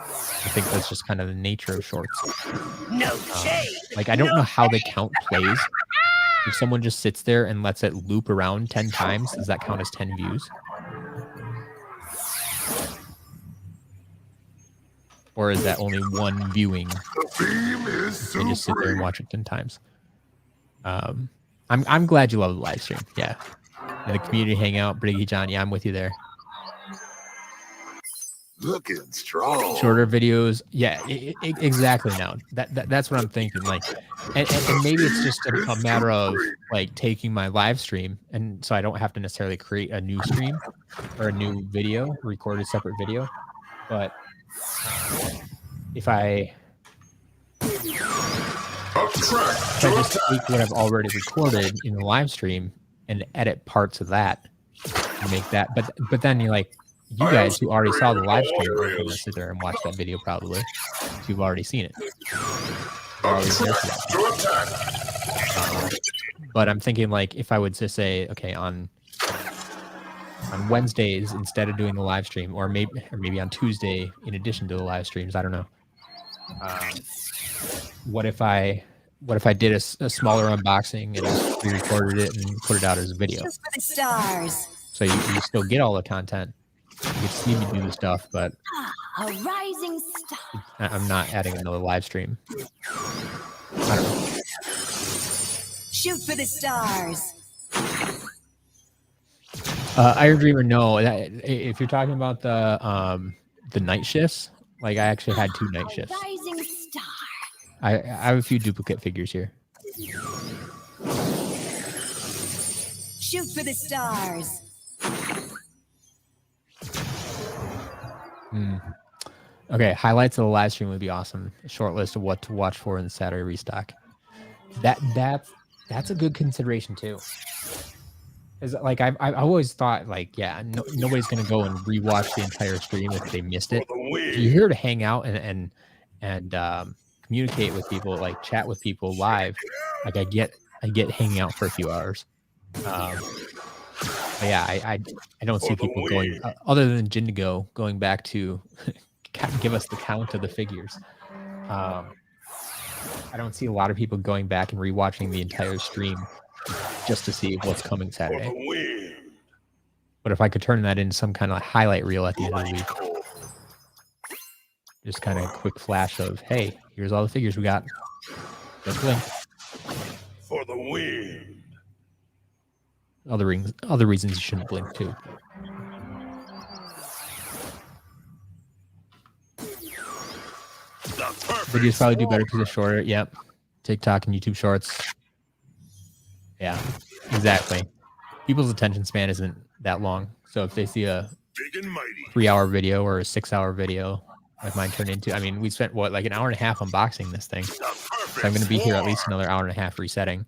I think that's just kind of the nature of shorts. Like, I don't know how they count plays. If someone just sits there and lets it loop around 10 times, does that count as 10 views? Or is that only one viewing? They just sit there and watch it 10 times. I'm glad you love the live stream. Yeah. And the community hangout, Briggy John. Yeah, I'm with you there. Looking strong. Shorter videos. Yeah, exactly. Now that's what I'm thinking. Like, and maybe it's just a matter of like taking my live stream, and so I don't have to necessarily create a new stream or a new video, record a separate video. But if I just take what I've already recorded in the live stream and edit parts of that and make that, but then you're like, you guys who already saw the live stream are going to sit there and watch that video probably. You've already seen it. But I'm thinking, like, if I would just say, okay, on Wednesdays instead of doing the live stream, or maybe on Tuesday in addition to the live streams, I don't know. What if I did a smaller unboxing and just re-recorded it and put it out as a video? Just for the stars. So you still get all the content. You can see me do the stuff, but A rising star. I'm not adding another live stream. I don't know. Shoot for the stars. Iron Dreamer, no. If you're talking about the night shifts, like, I actually had 2 night shifts. Rising star. I have a few duplicate figures here. Shoot for the stars. Okay, highlights of the live stream would be awesome. A short list of what to watch for in the Saturday restock. That's a good consideration too. Is like I've always thought, like, yeah, nobody's gonna go and rewatch the entire stream if they missed it. If you're here to hang out and communicate with people, like chat with people live. Like, I get hanging out for a few hours. But yeah, I don't see people going other than Jindigo going back to give us the count of the figures. I don't see a lot of people going back and rewatching the entire stream just to see what's coming Saturday. But if I could turn that into some kind of highlight reel at the end of the week, just kind of a quick flash of, hey, here's all the figures we got. Just blink. For the win. Other reasons you shouldn't blink too. Videos probably do better because they're shorter. Yep. TikTok and YouTube Shorts. Yeah, exactly. People's attention span isn't that long. So if they see a 3-hour video or a 6-hour video, like mine turned into, I mean, we spent what, like an hour and a half unboxing this thing. So I'm going to be here at least another hour and a half resetting.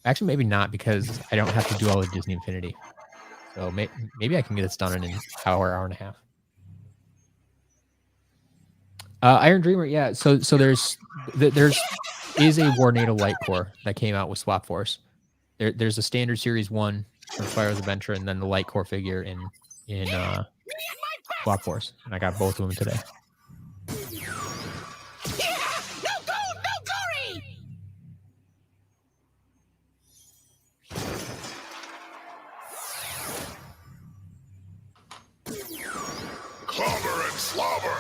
Actually, maybe not, because I don't have to do all of Disney Infinity. So maybe I can get this done in an hour and a half. Iron Dreamer, yeah. So there's a Warnado Light Core that came out with Swap Force. There's a standard Series 1 from Spyro's Adventure, and then the Light Core figure in Swap Force, and I got both of them today. Clobber and slobber.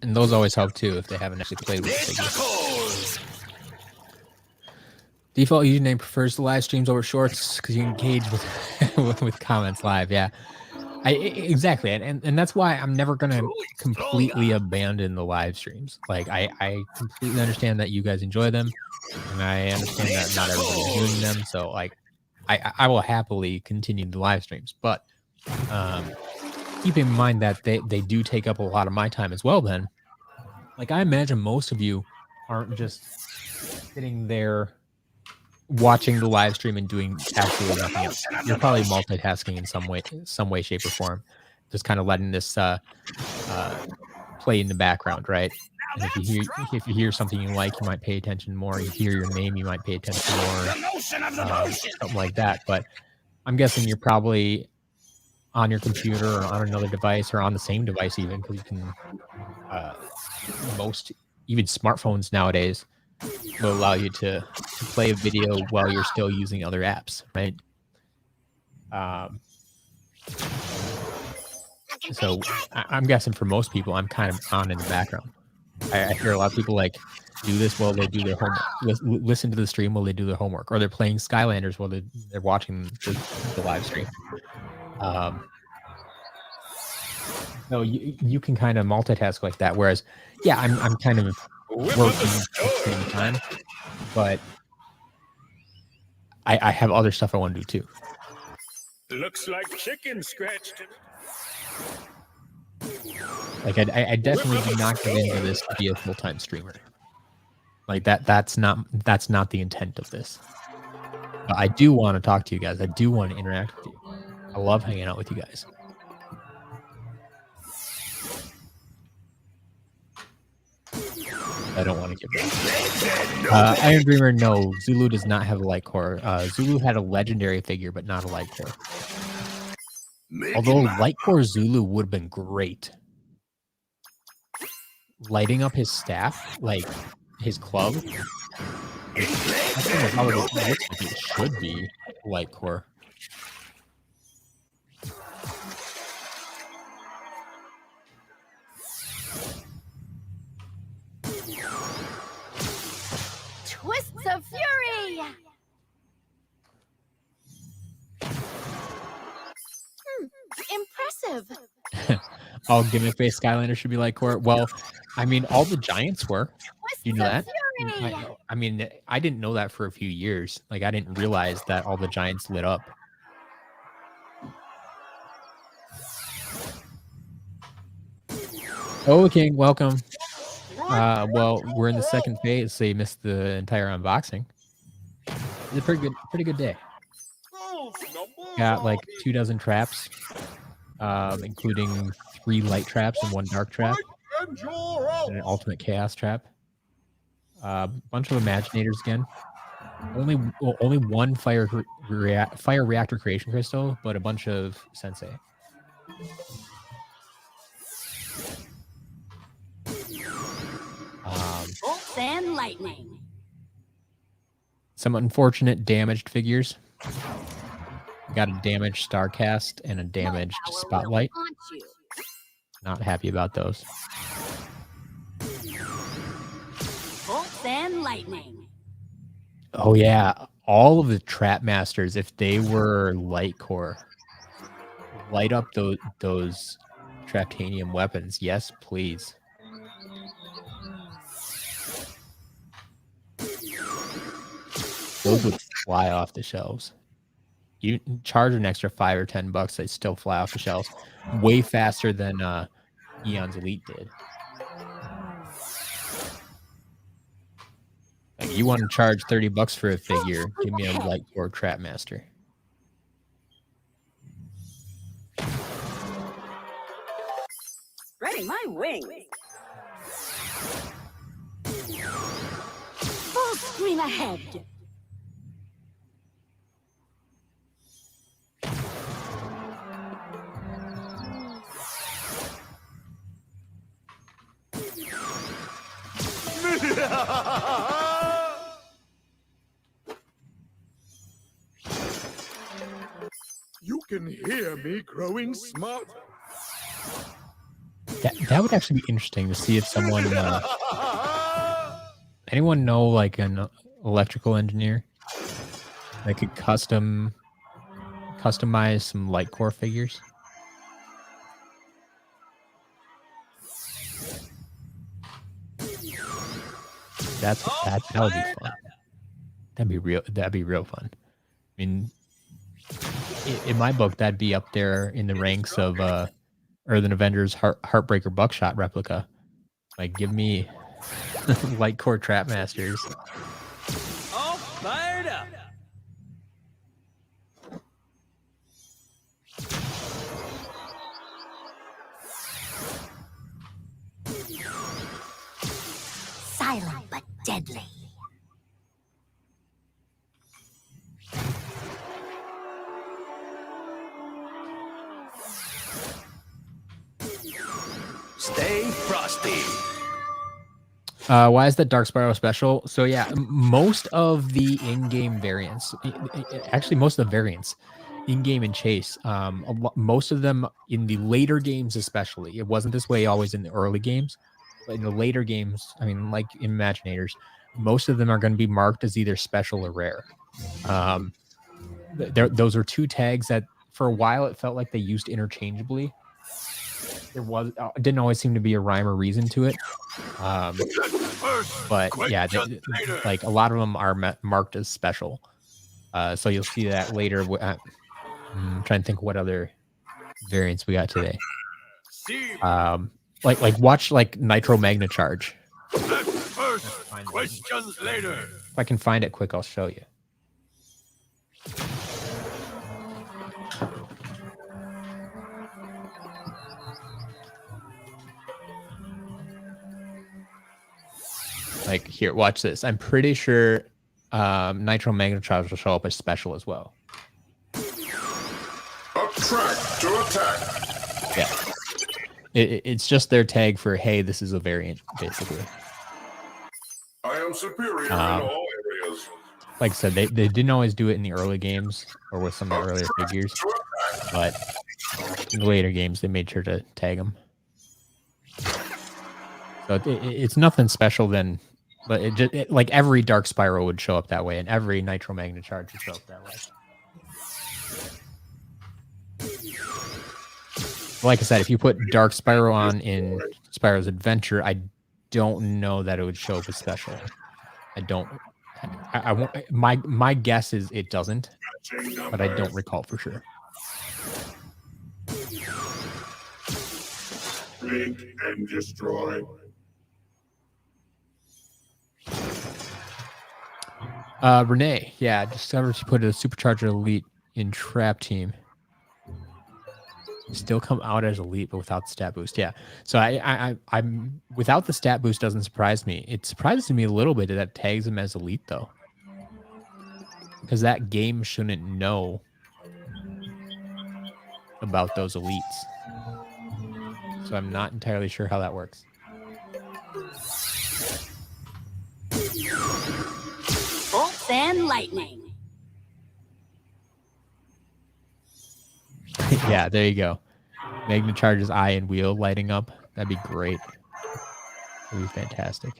And those always help too if they haven't actually played with the figures. Default username prefers the live streams over shorts because you engage with comments live. Yeah, exactly, and that's why I'm never gonna completely abandon the live streams. Like I completely understand that you guys enjoy them, and I understand that not everybody's doing them. So like I will happily continue the live streams, but keep in mind that they do take up a lot of my time as well. Then, like I imagine most of you aren't just sitting there watching the live stream and doing absolutely nothing else. You're probably multitasking in some way, shape, or form, just kind of letting this play in the background, right? And if you hear something you like, you might pay attention more. You hear your name, you might pay attention more, something like that. But I'm guessing you're probably on your computer or on another device or on the same device even, because you can even smartphones nowadays will allow you to play a video while you're still using other apps, right? So I'm guessing for most people, I'm kind of on in the background. I hear a lot of people like do this while they do their homework, listen to the stream while they do their homework, or they're playing Skylanders while they're watching the live stream. So you can kind of multitask like that. Whereas, yeah, I'm kind of working at the same time, but I have other stuff I want to do too. Looks like chicken scratched it. Like I definitely do not get into this to be a full-time streamer. Like that's not the intent of this. But I do want to talk to you guys. I do want to interact with you. I love hanging out with you guys. I don't want to get back. Iron Dreamer, no. Zulu does not have a light core. Zulu had a legendary figure, but not a light core. Although light core Zulu would have been great. Lighting up his staff, like his club. That's how it looks like it should be light core. Twists of fury. Impressive. All gimmick-based Skylanders should be light core. Well, I mean, all the Giants were. Do you know that? I mean, I didn't know that for a few years. Like, I didn't realize that all the Giants lit up. Oh, King, welcome. Well, we're in the second phase, so you missed the entire unboxing. It's a pretty good day. Got like 24 traps, including 3 light traps and 1 dark trap, and an ultimate chaos trap. Bunch of imaginators again. Only 1 fire reactor creation crystal, but a bunch of sensei. Bolts and lightning. Some unfortunate damaged figures. Got a damaged Starcast and a damaged Spotlight. Not happy about those. Bolts and lightning. Oh yeah, all of the Trap Masters, if they were light core, light up those Traptanium weapons. Yes, please. Those would fly off the shelves. You charge an extra $5 or $10, they still fly off the shelves way faster than Eon's Elite did. Like, you want to charge $30 for a figure? Give me a light core Trap Master. Spreading my wings. Full screen ahead. You can hear me growing smarter. That would actually be interesting to see if someone, anyone know like an electrical engineer that could customize some light core figures. That would be fun. That'd be real fun. I mean, in my book, that'd be up there in the ranks of Earthen Avengers Heartbreaker Buckshot replica. Like, give me light core Trap Masters. All fired up. Silent but deadly. Stay frosty. Why is that Dark Spiral special? So yeah, most of the in-game variants, actually most of the variants, in-game and chase, most of them in the later games especially, it wasn't this way always in the early games, but in the later games, I mean, like Imaginators, most of them are going to be marked as either special or rare. Those are two tags that for a while it felt like they used interchangeably. There didn't always seem to be a rhyme or reason to it. But yeah, like a lot of them are marked as special. So you'll see that later. I'm trying to think what other variants we got today. Like watch like Nitro Magna Charge. First, questions later. If I can find it quick, I'll show you. Like, here, watch this. I'm pretty sure Nitro Magna Charge will show up as special as well. Track to attack. Yeah. It's just their tag for, hey, this is a variant, basically. I am superior in all areas. Like I said, they didn't always do it in the early games or with some of the earlier figures, but in the later games, they made sure to tag them. So it's nothing special then, but like every Dark Spiral would show up that way, and every Nitro Magna Charge would show up that way. Like I said, if you put Dark Spiral on in Spyro's Adventure, I don't know that it would show up as special. I don't. I won't. My guess is it doesn't, but I don't recall for sure. Blink and destroy. Renee, yeah, discovered she put a Supercharger Elite in Trap Team. Still come out as Elite, but without the stat boost. Yeah, so I'm without the stat boost doesn't surprise me. It surprises me a little bit that it tags him as Elite though, because that game shouldn't know about those elites. So I'm not entirely sure how that works. Bolts fan lightning. Yeah, there you go. Magna Charge's eye and wheel lighting up. That'd be great. That'd be fantastic.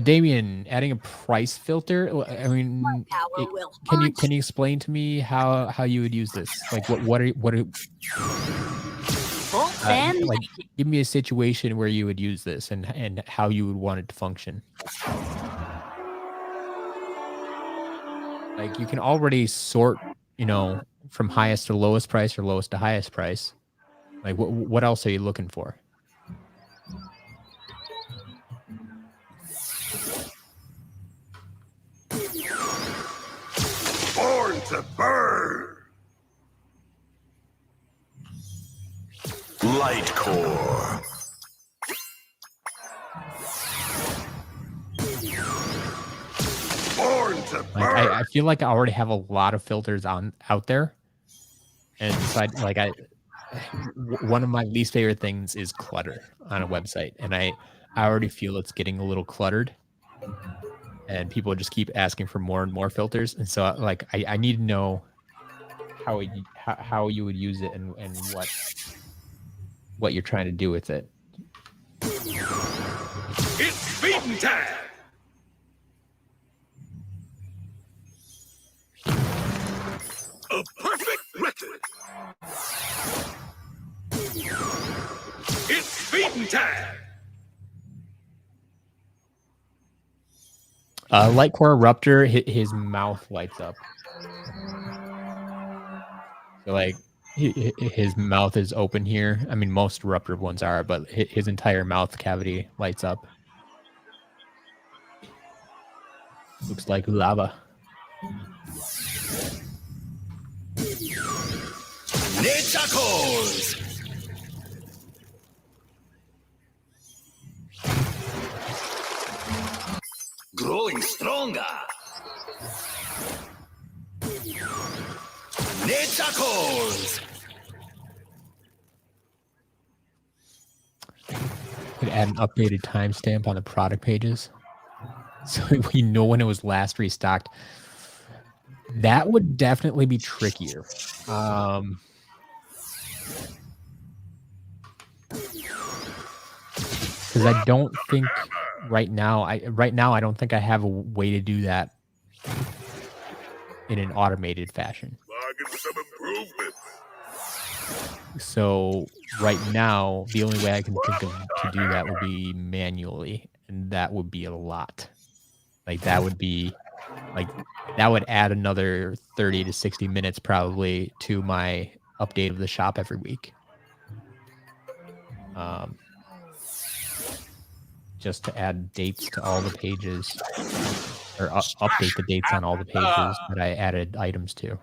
Damien, adding a price filter. I mean, Power will can you haunt. explain to me how you would use this? Like, what are Full fan like? lightning. Give me a situation where you would use this and how you would want it to function. Like, you can already sort, you know, from highest to lowest price or lowest to highest price. Like, what else are you looking for? Born to burn. Light core. Born to burn. Like, I feel like I already have a lot of filters out there, and so one of my least favorite things is clutter on a website, and I already feel it's getting a little cluttered, and people just keep asking for more and more filters, and so like I need to know how you would use it and what you're trying to do with it. It's feeding time. A perfect record. It's feeding time. Lightcore Ruptor, his mouth lights up. So like his mouth is open here. I mean, most Ruptor ones are, but his entire mouth cavity lights up. Looks like lava. Nature calls. Growing stronger. Nature calls. Could add an updated timestamp on the product pages, so we know when it was last restocked. That would definitely be trickier. Because I don't think right now I don't think I have a way to do that in an automated fashion. Some improvements. So right now, the only way I can think of to do that would be manually, and that would be a lot. Like that would add another 30 to 60 minutes probably to my update of the shop every week. Just to add dates to all the pages, or update the dates on all the pages that I added items to.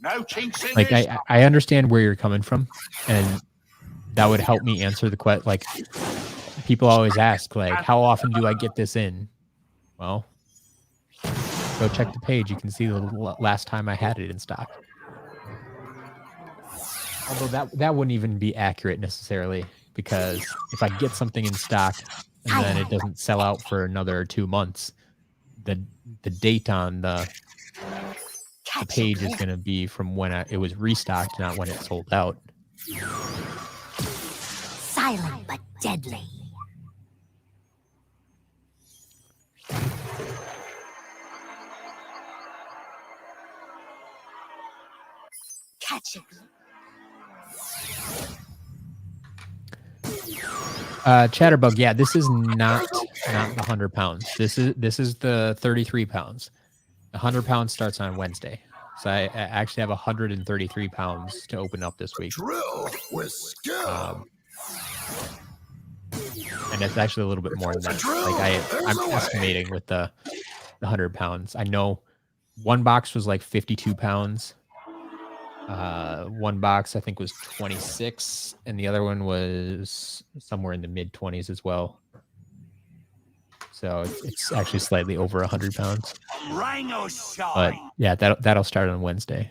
No chinks in Like this. I understand where you're coming from, and that would help me answer the question. Like people always ask, like, how often do I get this in? Well, go check the page. You can see the last time I had it in stock. Although that wouldn't even be accurate necessarily, because if I get something in stock and then it doesn't sell out for another 2 months, the date on the page is going to be from when it was restocked, not when it sold out. Silent but deadly. Catch it. Chatterbug, yeah, this is not the 100 pounds. This is the 33 pounds. The 100 pounds starts on Wednesday. So I actually have 133 pounds to open up this week. Drill with skill. And it's actually a little bit more than that. Like I'm estimating with the 100 pounds. I know one box was like 52 pounds. One box I think was 26, and the other one was somewhere in the mid 20s as well. So it's actually slightly over 100 pounds. Rhino shine. But yeah, that'll start on Wednesday.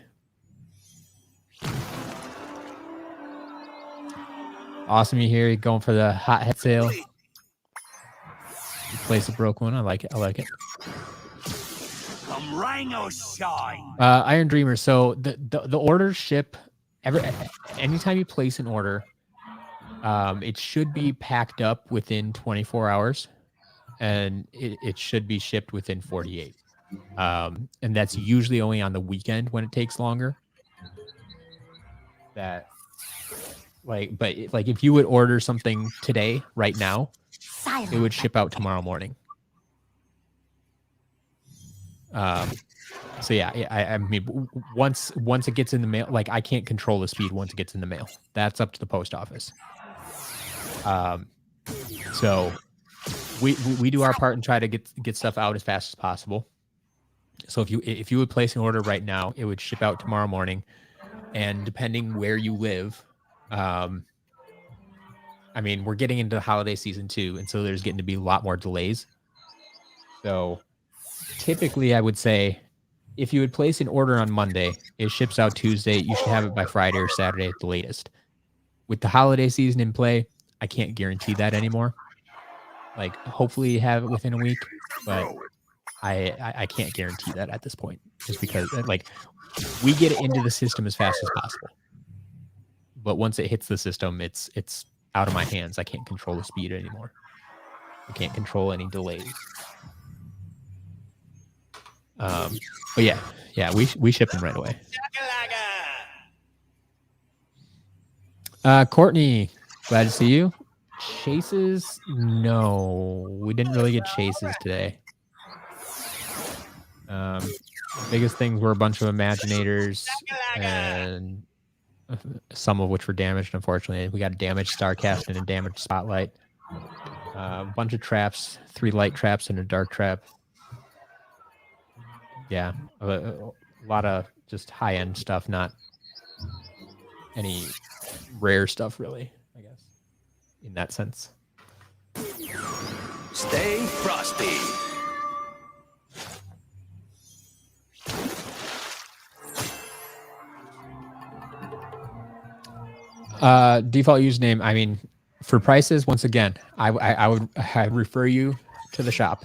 Awesome, you here. You're going for the hot head sale. You place a broke one. I like it. I like it. Come rain or shine. Iron Dreamer. So the orders ship anytime you place an order. It should be packed up within 24 hours, and it should be shipped within 48. And that's usually only on the weekend when it takes longer. But if you would order something today, right now, Silent it would ship but out tomorrow morning. So yeah, I mean, once it gets in the mail, like I can't control the speed once it gets in the mail. That's up to the post office. So we do our part and try to get stuff out as fast as possible. So if you would place an order right now, it would ship out tomorrow morning. And depending where you live, I mean, we're getting into the holiday season too, and so there's getting to be a lot more delays. So typically, I would say if you would place an order on Monday, it ships out Tuesday. You should have it by Friday or Saturday at the latest. With the holiday season in play, I can't guarantee that anymore. Like, hopefully you have it within a week, but I can't guarantee that at this point, just because like we get it into the system as fast as possible. But once it hits the system, it's out of my hands. I can't control the speed anymore. I can't control any delays. But yeah, we ship them right away. Courtney, glad to see you. Chases? No, we didn't really get chases today. Biggest things were a bunch of Imaginators, and some of which were damaged, unfortunately. We got a damaged Starcast and a damaged Spotlight. A bunch of traps, 3 light traps and a dark trap. Yeah, a lot of just high-end stuff, not any rare stuff, really, I guess, in that sense. Stay frosty. Default username. I mean, for prices, once again, I would refer you to the shop,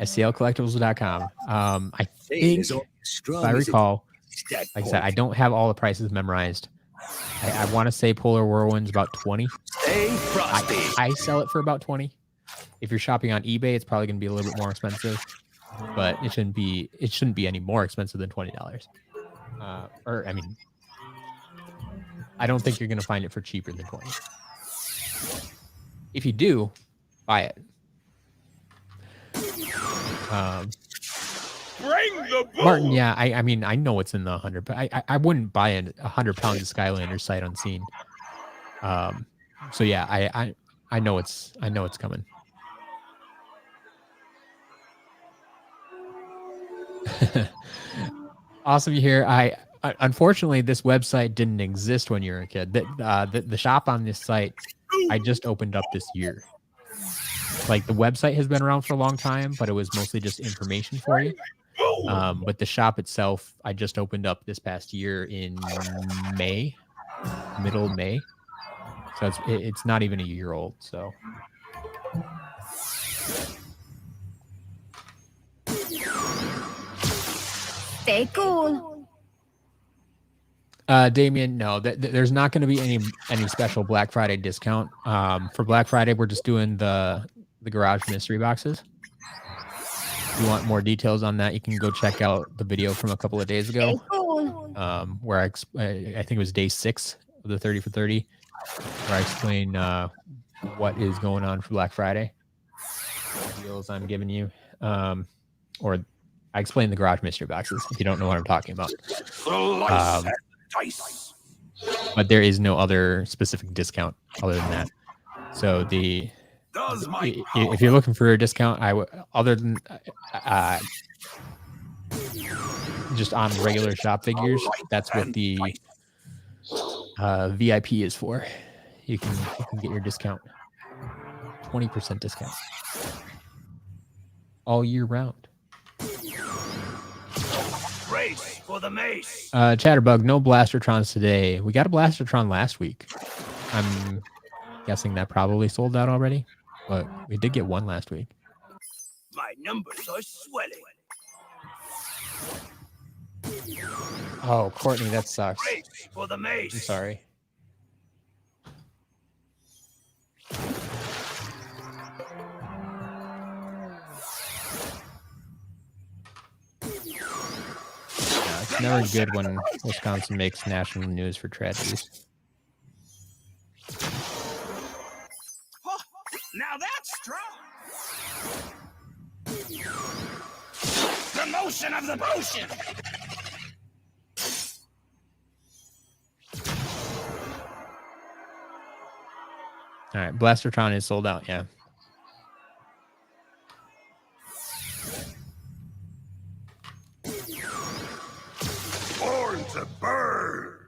sclcollectibles.com. I think, if I recall, like I said, I don't have all the prices memorized. I want to say Polar Whirlwind's about 20. Stay frosty. I sell it for about 20. If you're shopping on eBay, it's probably going to be a little bit more expensive, but it shouldn't be any more expensive than $20. Or I mean, I don't think you're going to find it for cheaper than 20. If you do, buy it. Bring the boom. Martin, yeah, I mean, I know it's in the 100, but I wouldn't buy 100 pounds of Skylanders sight unseen. So yeah, I know it's coming. Awesome, you here. Unfortunately, this website didn't exist when you were a kid. The shop on this site, I just opened up this year. Like, the website has been around for a long time, but it was mostly just information for you. But the shop itself, I just opened up this past year in May, middle of May. So it's not even a year old. So. Stay cool. Damien, no, there's not going to be any special Black Friday discount. For Black Friday, we're just doing the garage mystery boxes. If you want more details on that, you can go check out the video from a couple of days ago, where I think it was day 6 of the 30 for 30, where I explain what is going on for Black Friday, the deals I'm giving you, or I explain the garage mystery boxes if you don't know what I'm talking about. But there is no other specific discount other than that. So if you're looking for a discount, other than just on regular shop figures, that's what the VIP is for. You can get your discount, 20% discount, all year round. Race for the mace. Chatterbug, no Blastertrons today. We got a Blastertron last week. I'm Guessing that probably sold out already, but we did get one last week. My numbers are swelling. Oh, Courtney, that sucks. Race for the mace. I'm sorry. Yeah, it's never good when Wisconsin makes national news for tragedies. Now that's strong. The motion of the motion. All right, Blastertron is sold out. Yeah. Born to burn.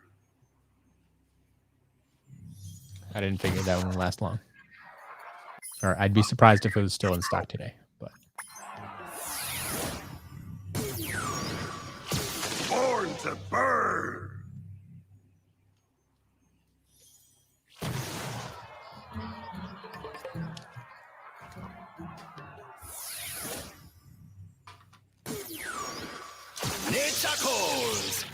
I didn't figure that one would last long. Or I'd be surprised if it was still in stock today. But Born to burn. Nitchacles.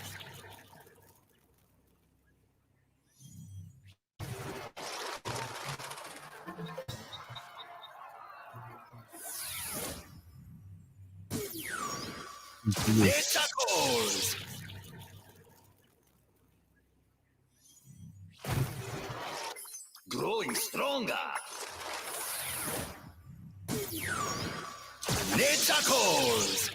Nitchacles. Growing stronger. Nitchacles.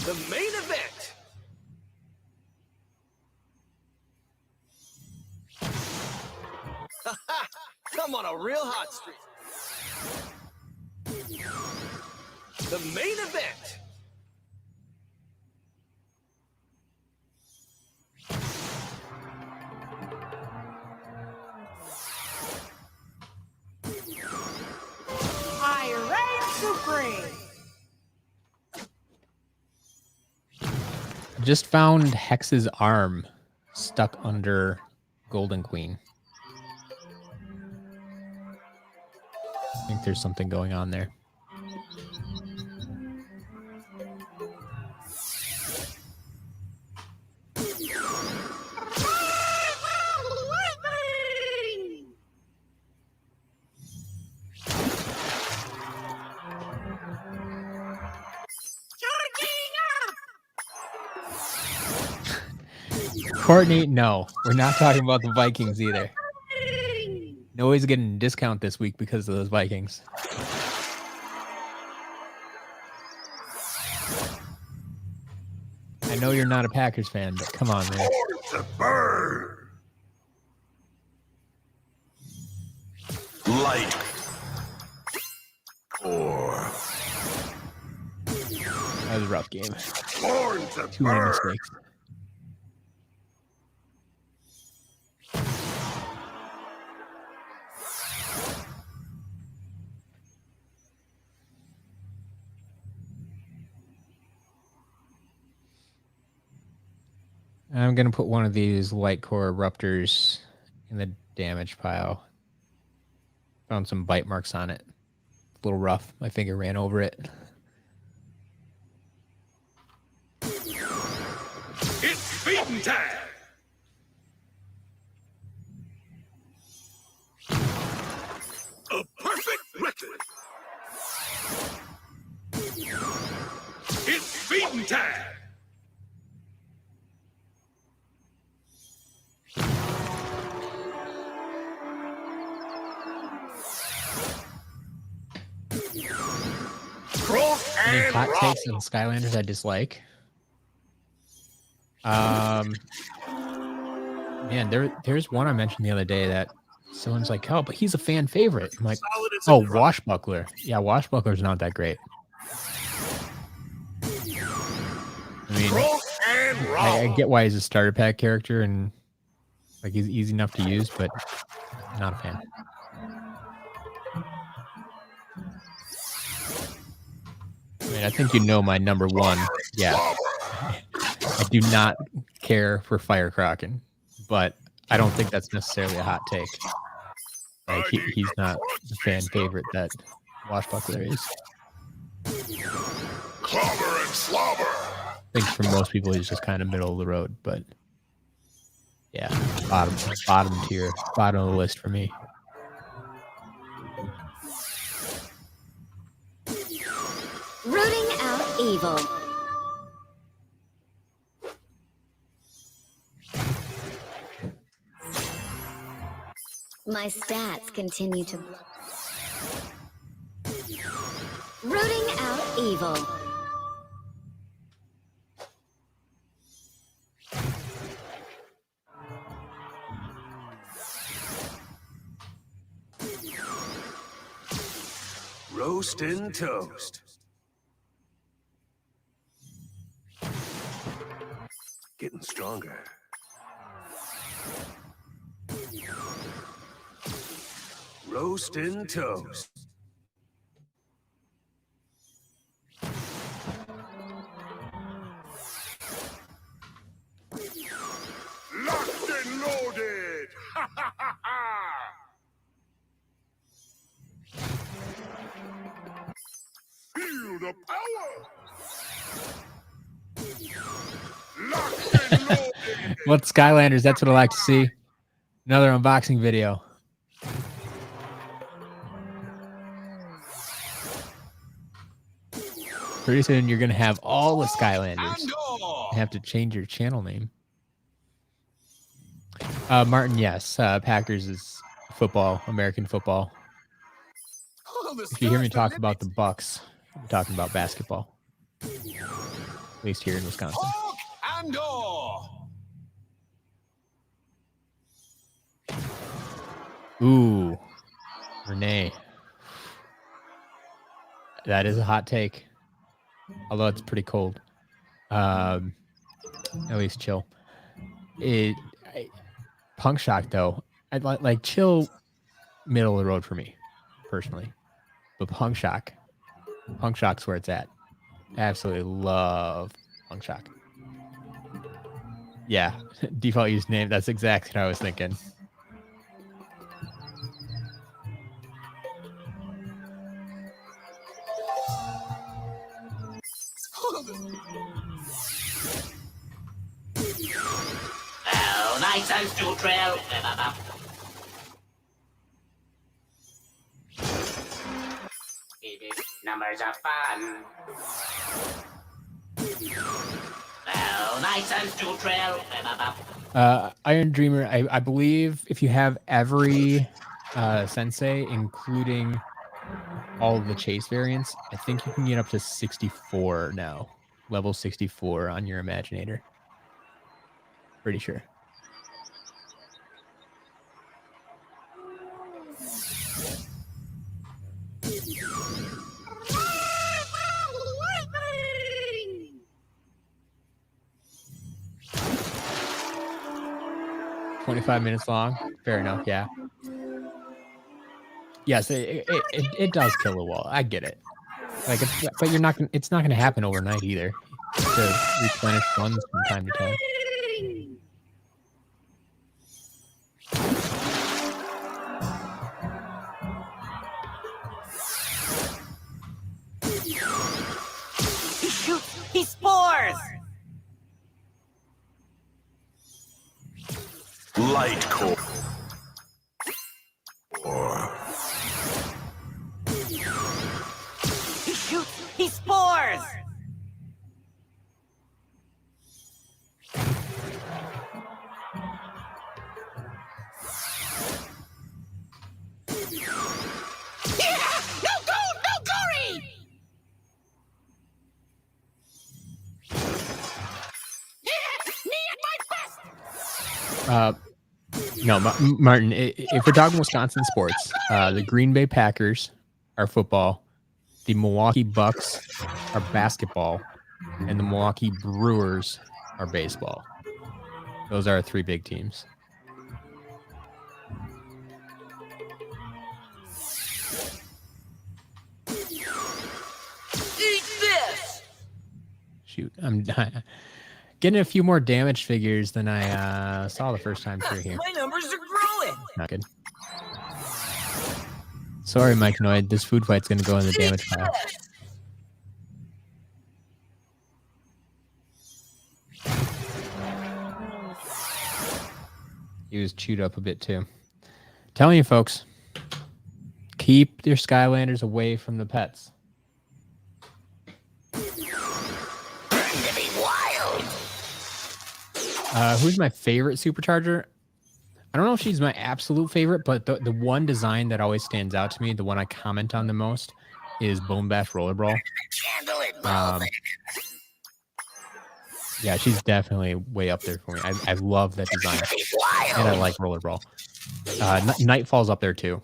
The main event. I'm on a real hot streak. The main event. I reign supreme. just found Hex's arm stuck under Golden Queen. I think there's something going on there. Courtney, no, we're not talking about the Vikings either. Nobody's getting a discount this week because of those Vikings. I know you're not a Packers fan, but come on, man. To burn. Light. Or That was a rough game. born to Too many burn. mistakes. I'm going to put one of these light core eruptors in the damage pile. Found some bite marks on it. A little rough. My finger ran over it. It's beating time. A perfect record. It's beating time. Cross Any and hot roll. takes on Skylanders I dislike? Man, there's one I mentioned the other day that someone's like, oh, but he's a fan favorite. I'm like, Solid as a oh, rock. Washbuckler. Yeah, Washbuckler's not that great. I mean, Cross and roll. I get why he's a starter pack character and like he's easy enough to use, but not a fan. I mean, I think you know my number one. Yeah, I do not care for Fire Kraken, but I don't think that's necessarily a hot take. Like he's not the fan favorite that Washbuckler is. Clobber and slobber. I think for most people he's just kind of middle of the road, but yeah, bottom tier, bottom of the list for me. Rooting out evil. My stats continue to... Rooting out evil. Roast and toast. Getting stronger. Roast and toast. Locked and loaded. Ha ha ha ha. Feel the power. Locked and loaded. What Skylanders? That's what I like to see. Another unboxing video. Pretty soon you're gonna have all the Skylanders. You have to change your channel name. Martin, yes. Packers is football, American football. If you hear me talk about the Bucks, I'm talking about basketball. At least here in Wisconsin. Ooh, Renee. That is a hot take. Although it's pretty cold. At least chill. Punk Shock though. I like chill, middle of the road for me, personally. But Punk Shock's where it's at. Absolutely love Punk Shock. Yeah, default username. That's exactly what I was thinking. Oh, nice and to trail. Numbers are fun. Oh, nice and to trail. Iron Dreamer, I believe if you have every sensei, including all of the chase variants, I think you can get up to 64 now. Level 64 on your Imaginator. Pretty sure. $25 long. Fair enough. Yeah. Yes, it does kill the wall. I get it. Like, but you're not. It's not going to happen overnight either. To replenish ones from time to time. He shoots. He spores. Light core. He shoots. He spores. No, Martin, if we're talking Wisconsin sports, the Green Bay Packers are football, the Milwaukee Bucks are basketball, and the Milwaukee Brewers are baseball. Those are our three big teams. Eat this. shoot. I'm getting a few more damage figures than I saw the first time through here. My numbers are growing. Not good. Sorry, Mike Noid. This food fight's going to go in the damage pile. He was chewed up a bit too. Telling you, folks, keep your Skylanders away from the pets. Who's my favorite supercharger? I don't know if she's my absolute favorite, but the one design that always stands out to me, the one I comment on the most, is Bone Bash Rollerball. Yeah, she's definitely way up there for me. I love that design, and I like Rollerball. Nightfall's up there too.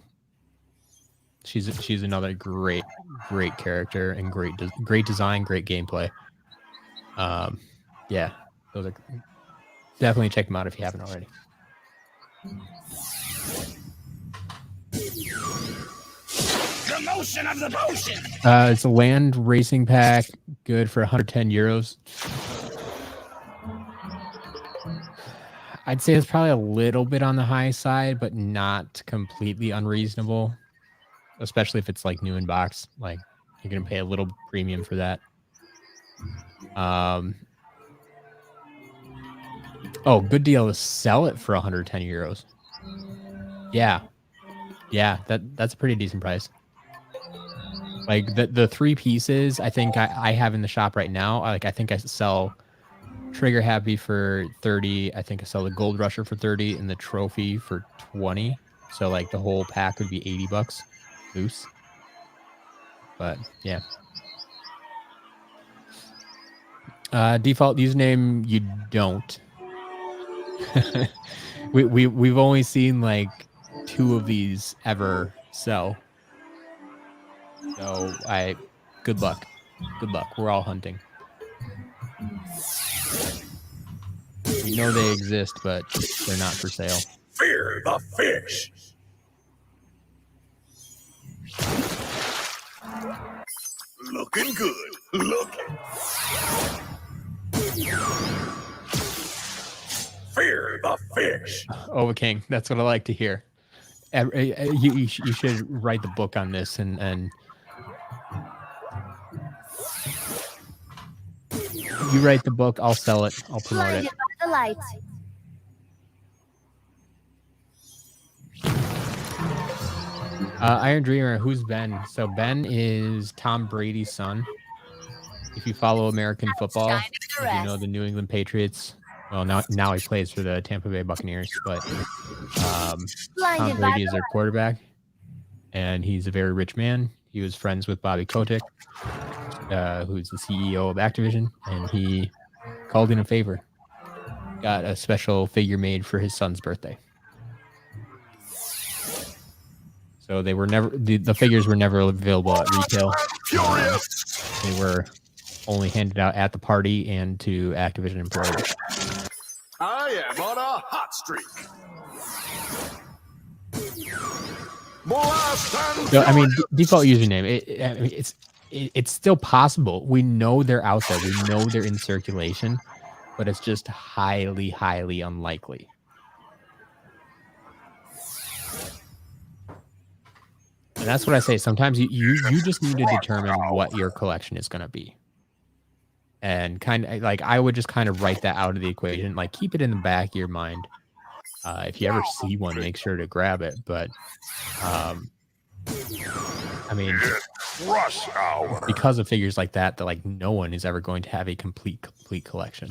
She's another great character and great design, great gameplay. Yeah, those are definitely check them out if you haven't already. The motion of the potion. It's a land racing pack, good for 110 euros. I'd say it's probably a little bit on the high side, but not completely unreasonable. Especially if it's like new in box, like you're gonna pay a little premium for that. Oh, good deal to sell it for 110 euros. Yeah, that's a pretty decent price. Like the three pieces, I think I have in the shop right now. I think I sell Trigger Happy for 30. I think I sell the Gold Rusher for 30 and the Trophy for 20. So like the whole pack would be 80 bucks loose. But yeah. Default username, you don't. We've only seen like 2 of these ever sell. So good luck. Good luck. We're all hunting. We know they exist, but they're not for sale. Fear the fish. Looking good. Looking. Fear the fish. Oh, King, that's what I like to hear. You should write the book on this and you write the book, I'll sell it, I'll promote it. Blinded by the light. Iron Dreamer, who's Ben? So Ben is Tom Brady's son. If you follow American football, if you know the New England Patriots, well, now he plays for the Tampa Bay Buccaneers, but Tom Brady is their quarterback, and he's a very rich man. He was friends with Bobby Kotick, who's the CEO of Activision, and he called in a favor. Got a special figure made for his son's birthday. So they were never the figures were never available at retail. They were only handed out at the party and to Activision employees. I am on a hot streak. Blast and So, I mean, default username. It's still possible. We know they're out there. We know they're in circulation, but it's just highly, highly unlikely. And that's what I say. Sometimes you just need to determine what your collection is going to be. And kind of like I would just kind of write that out of the equation. Like keep it in the back of your mind. If you ever see one, make sure to grab it. But I mean, rush hour. because of figures like that like no one is ever going to have a complete collection.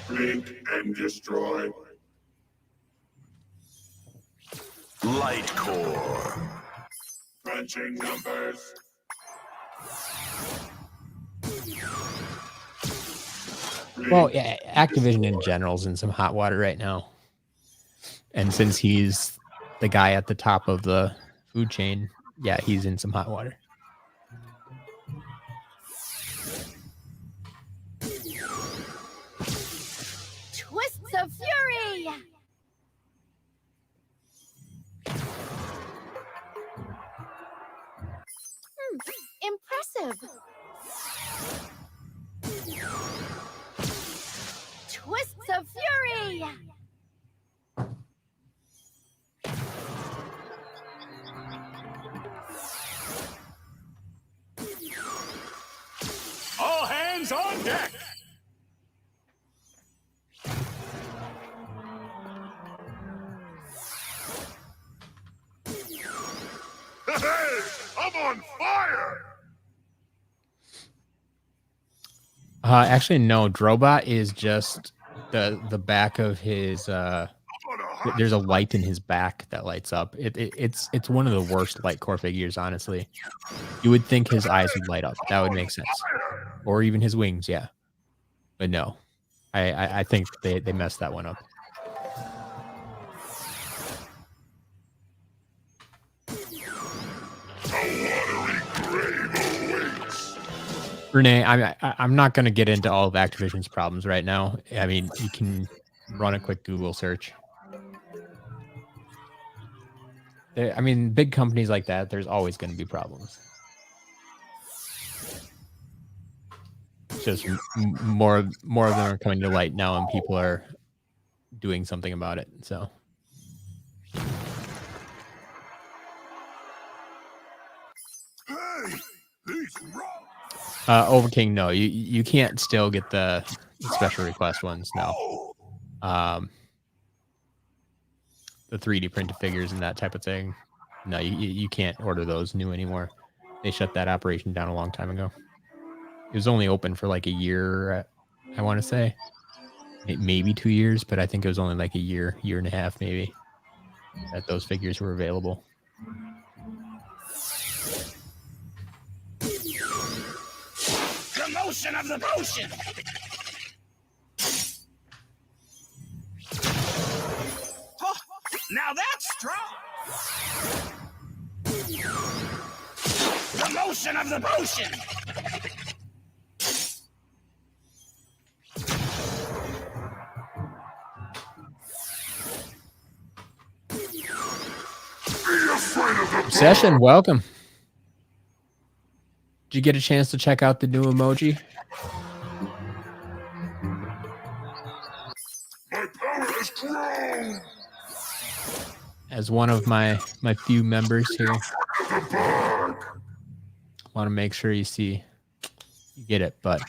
Blink and destroy. Light core. Punching numbers. Well, yeah, Activision in general is in some hot water right now. And since he's the guy at the top of the food chain, yeah, he's in some hot water. Twists of fury. impressive. Twists of fury. All hands on deck! Hey, I'm on fire! Actually, no. Drobot is just the back of his. There's a light in his back that lights up. It's one of the worst light core figures, honestly. You would think his eyes would light up. That would make sense, or even his wings. Yeah, but no. I think they messed that one up. Renee, I'm not going to get into all of Activision's problems right now. I mean, you can run a quick Google search. I mean, big companies like that, there's always going to be problems. It's just more of them are coming to light now, and people are doing something about it. So. Hey, these rock! Overking, no, you can't still get the special request ones. No, the 3D printed figures and that type of thing. No, you can't order those new anymore. They shut that operation down a long time ago. It was only open for like a year, I want to say, maybe 2 years, but I think it was only like a year and a half, maybe, that those figures were available. Motion of the potion. Oh, now that's strong. The motion of the potion. Session, welcome. Did you get a chance to check out the new emoji? My power has grown! As one of my few members here, want to make sure you get it. But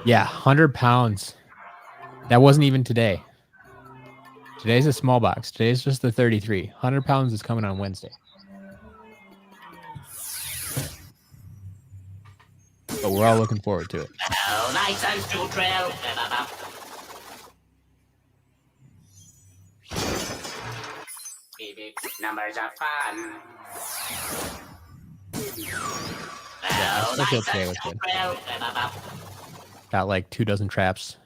yeah, 100 pounds. That wasn't even today. Today's a small box. Today's just the 33. 100 pounds is coming on Wednesday. But we're all looking forward to it. Oh, nice and to trail. Numbers are fun. Yeah, I still today was good. Got like 24 traps,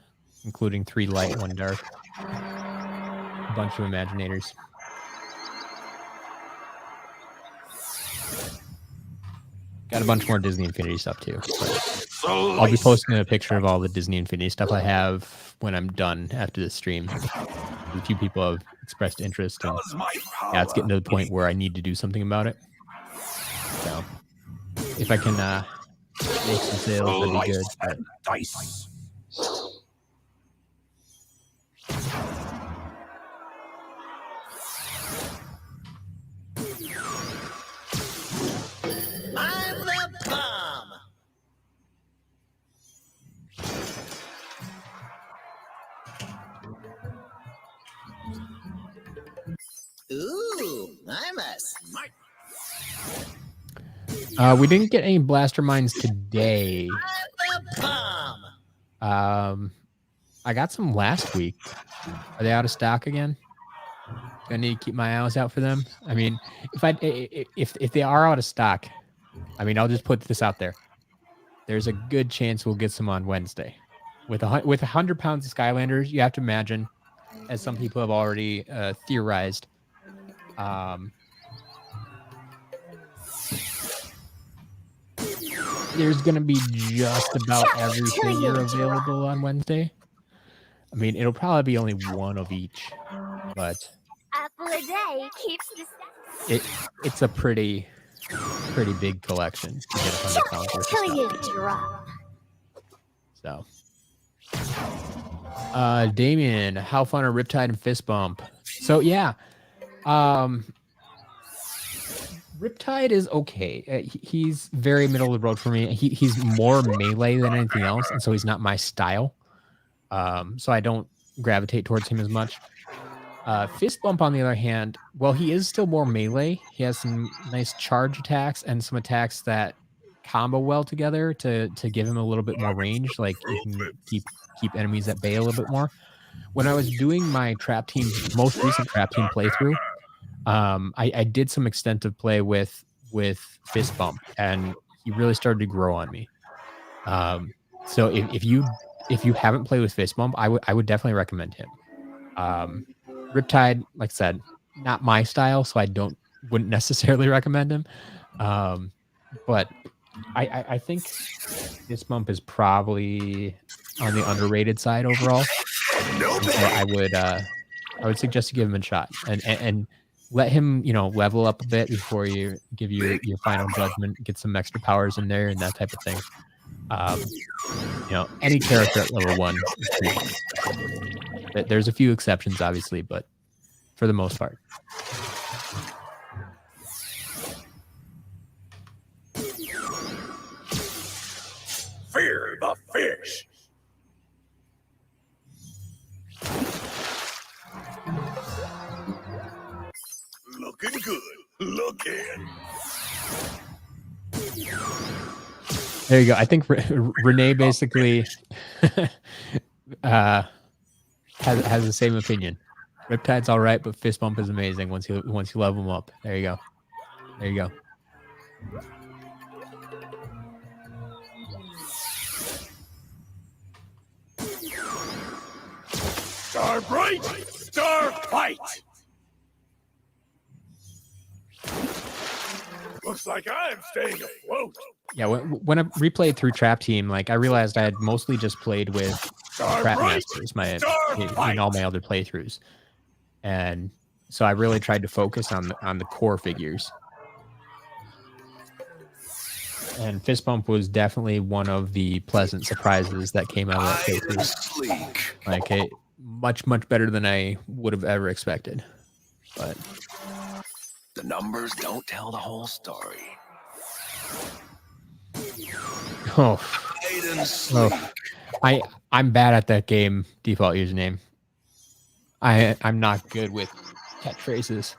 including 3 light, 1 dark. A bunch of Imaginators. Got a bunch more Disney Infinity stuff too. So I'll be posting a picture of all the Disney Infinity stuff I have when I'm done after this stream. A few people have expressed interest, and yeah, it's getting to the point where I need to do something about it. So if I can make some sales, that'd be good. But Dice. I'm the bomb. Ooh, I'm a smart. we didn't get any blaster mines today. I'm the bomb. I got some last week. Are they out of stock again? I need to keep my eyes out for them. I mean, if they are out of stock, I mean, I'll just put this out there. There's a good chance we'll get some on Wednesday. With 100 pounds of Skylanders, you have to imagine, as some people have already theorized, there's going to be just about every figure available on Wednesday. I mean, it'll probably be only one of each, but Apple a day keeps the it's a pretty pretty big collection to get 100 pounds worth of Till you stuff. drop. So, Damien, how fun are Riptide and Fist Bump? So yeah, Riptide is okay. He's very middle of the road for me. He's more melee than anything else, and so he's not my style. So I don't gravitate towards him as much. Fist Bump, on the other hand, well, he is still more melee. He has some nice charge attacks and some attacks that combo well together to give him a little bit more range. Like you can keep enemies at bay a little bit more. When I was doing my trap team, most recent trap team playthrough, I did some extensive play with Fist Bump, and he really started to grow on me. So if you haven't played with Fist Bump, I would definitely recommend him. Riptide, like I said, not my style, so wouldn't necessarily recommend him. But I think Fist Bump is probably on the underrated side overall. So I would suggest you give him a shot and let him, level up a bit before you give your final judgment, get some extra powers in there and that type of thing. Any character at level 1 is pretty fun. There's a few exceptions, obviously, but for the most part. Fear the fish. Looking good. Looking. There you go. I think Renee basically has the same opinion. Riptide's all right, but Fist Bump is amazing once you level him up. There you go. There you go. Star bright. Star fight. Looks like I'm staying afloat. Yeah, when I replayed through Trap Team, like I realized I had mostly just played with Trap Masters in all my other playthroughs, and so I really tried to focus on the core figures. And Fist Bump was definitely one of the pleasant surprises that came out of that playthrough. Like it, much better than I would have ever expected. But the numbers don't tell the whole story. oh, I'm bad at that game default username. I'm not good with catchphrases.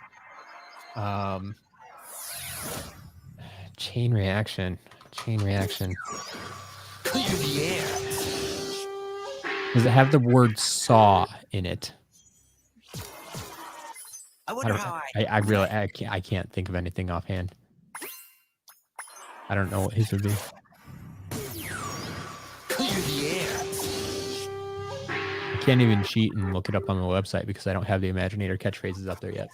Chain reaction. Clear the air. Does it have the word saw in it? I can't think of anything offhand. I don't know what his would be. Clear the air. I can't even cheat and look it up on the website because I don't have the Imaginator catchphrases up there yet.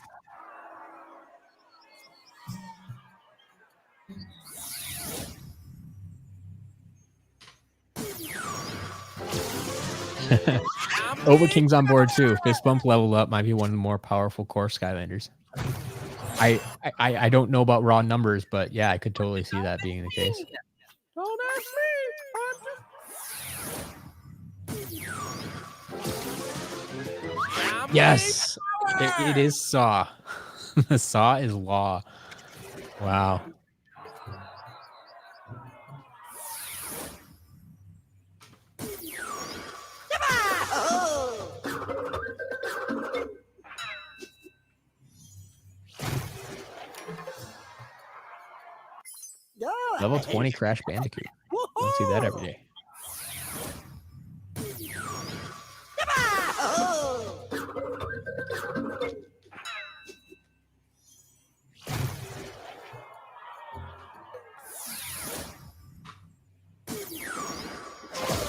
Overking's on board too. Fist Bump leveled up might be one of the more powerful core Skylanders. I don't know about raw numbers, but yeah, I could totally see that being the case. Don't ask me. Yes, it is Saw. The Saw is law. Wow. Level 20 Crash Bandicoot. Don't see that every day.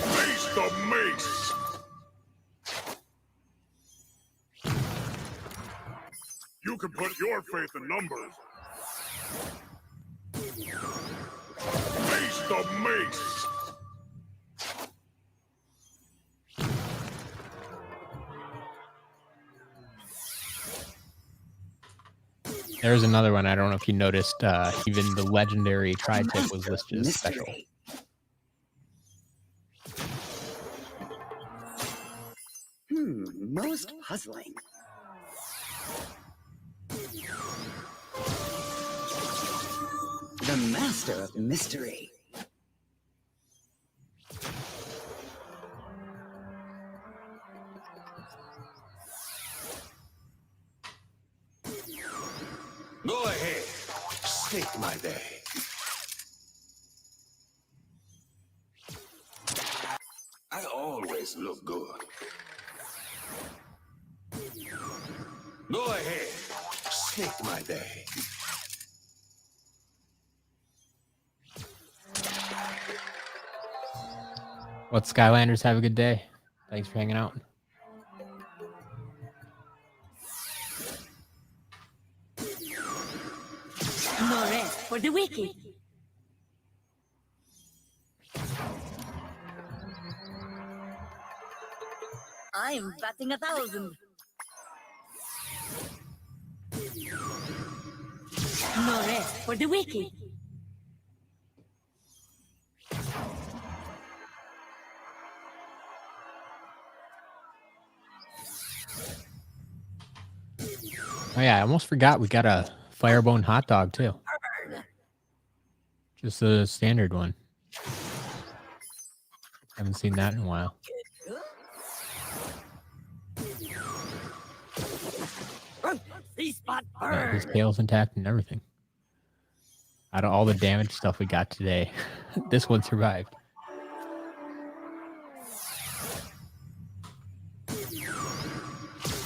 Face the mace. You can put your faith in numbers. Face the mace. There's another one. I don't know if you noticed. Even the legendary tri-tip was listed as special. Mystery. Most puzzling. The master of mystery. Go ahead. Take my day. I always look good. Go ahead. Take my day. What, Skylanders? Have a good day. Thanks for hanging out. No rest for the wicked. I'm batting 1,000. No rest for the wicked. Oh yeah, I almost forgot we got a Firebone hot dog too. Just the standard one. Haven't seen that in a while. Yeah, his tail's intact and everything. Out of all the damage stuff we got today, this one survived.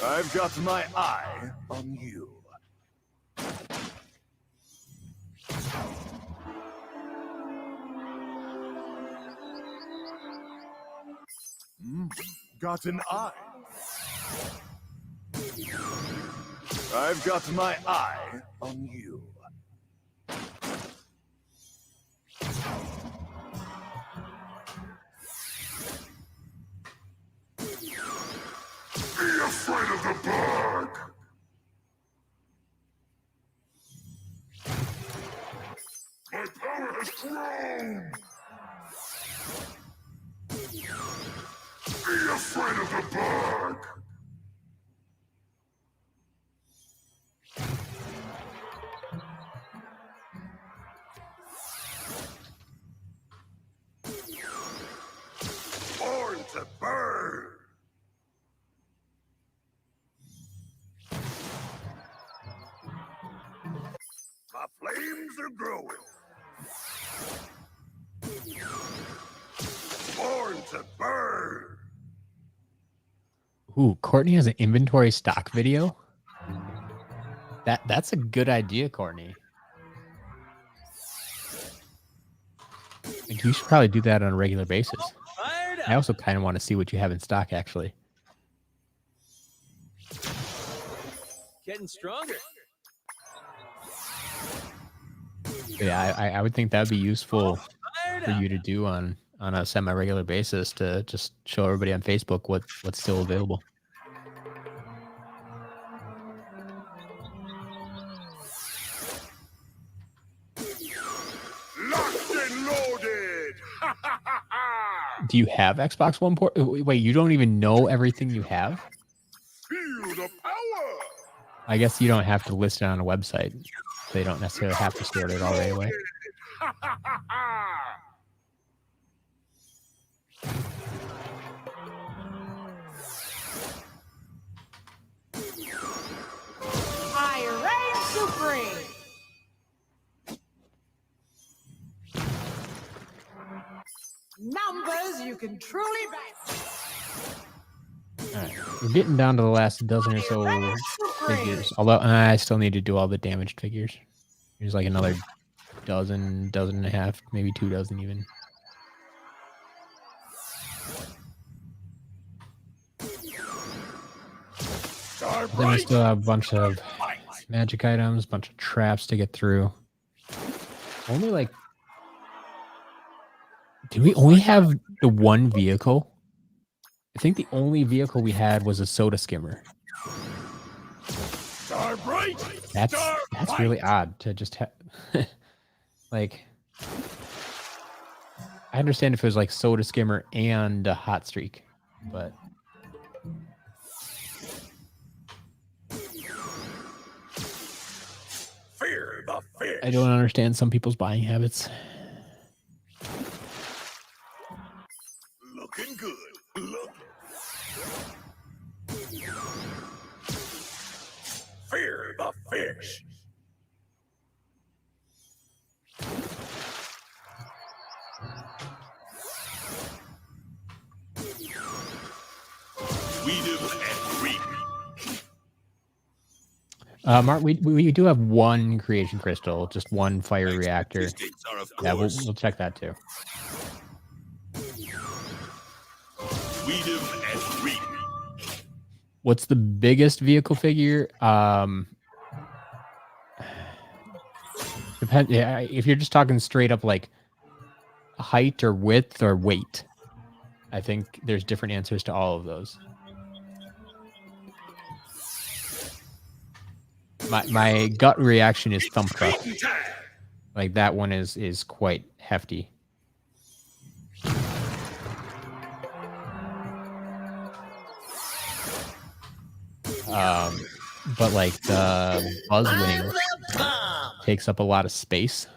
I've got my eye on you. Got an eye. I've got my eye on you. Be afraid of the bug! My power has grown! Be afraid of the bug! Born to burn! My flames are growing. Born to burn. Ooh, Courtney has an inventory stock video. That's a good idea, Courtney. Like, you should probably do that on a regular basis. I also kind of want to see what you have in stock, actually. Getting stronger. Yeah, I would think that would be useful for you to do on a semi-regular basis to just show everybody on Facebook what's still available. Locked and loaded. Do you have Xbox One port? Wait, you don't even know everything you have? Feel the power. I guess you don't have to list it on a website. They don't necessarily have to sort it all right away. I reign supreme. Numbers you can truly back. Alright, we're getting down to the last dozen or so figures. Although I still need to do all the damaged figures. There's like another dozen and a half, maybe 2 dozen even. Then we still have a bunch of magic items, a bunch of traps to get through. Only like... Did we only have the one vehicle? I think the only vehicle we had was a soda skimmer. Star bright. That's That's really odd to just have. Like, I understand if it was like Soda Skimmer and a Hot Streak, but Fear the fish. I don't understand some people's buying habits. Looking good. Look. Fear the fish. Weedem and reap. Mark, we do have one creation crystal, just one fire reactor. Statistics are, of Yeah, course, we'll check that too. Weedem and reap. What's the biggest vehicle figure? Depend. Yeah, if you're just talking straight up like height or width or weight, I think there's different answers to all of those. My gut reaction is thump truck. Like that one is quite hefty. But like the Buzzwing takes up a lot of space,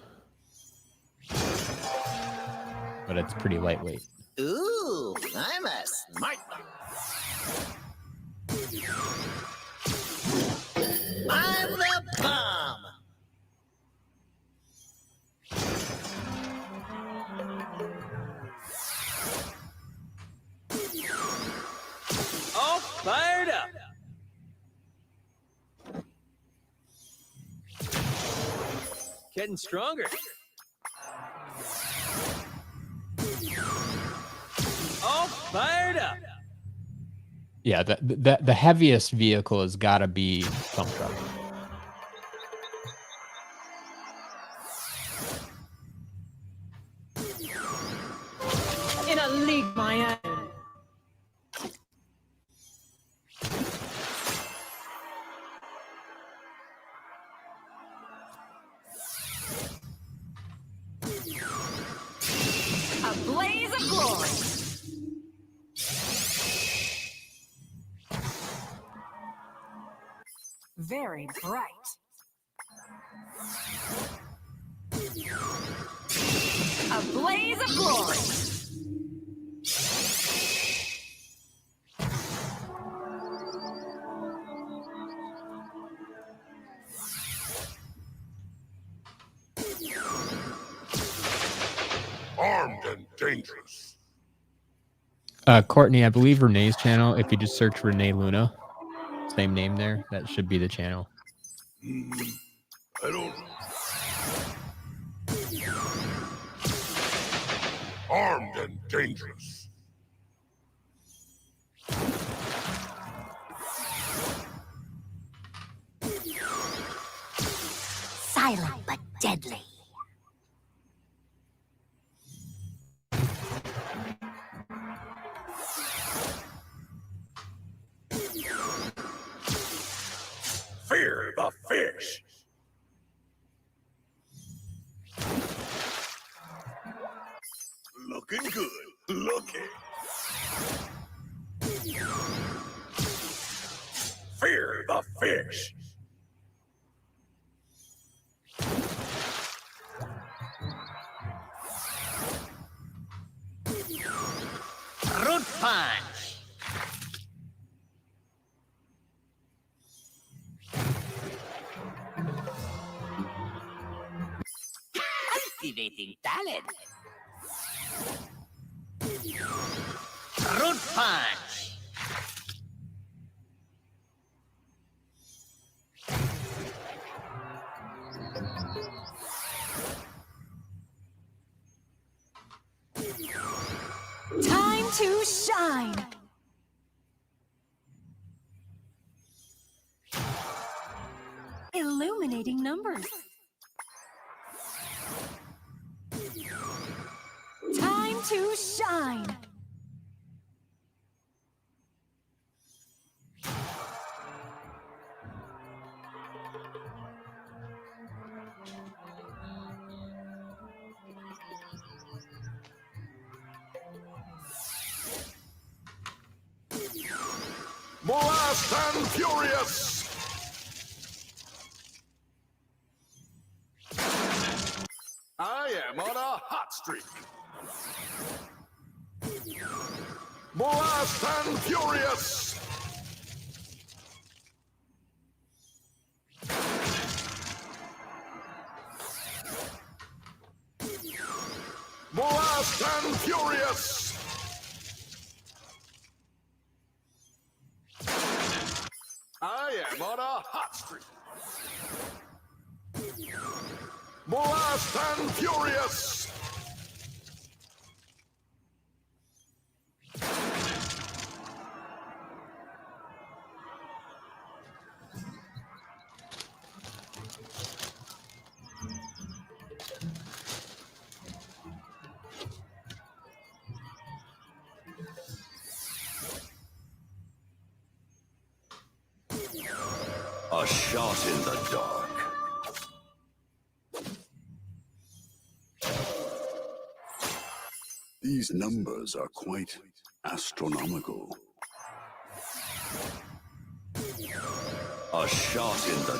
but it's pretty lightweight. Ooh, I'm a smart one. I'm the bomb. All fired up. Getting stronger. All fired up. Yeah, the heaviest vehicle has got to be thump truck. In a league my own. A blaze of glory. Very bright. A blaze of glory. Armed and dangerous. Courtney, I believe Renee's channel, if you just search Renee Luna, same name there, that should be the channel. I don't. Armed and dangerous. Silent but deadly. Fear the fish. Looking good. Looking. Fear the fish. Root punch. Activating talent. Root punch. Time to shine. Illuminating numbers. Time to shine. Blast and Furious! I am on a hot streak! Blast and Furious! Blast and Furious! I am on a hot streak! Blast and Furious! A shot in the dark. These numbers are quite astronomical. A shot in the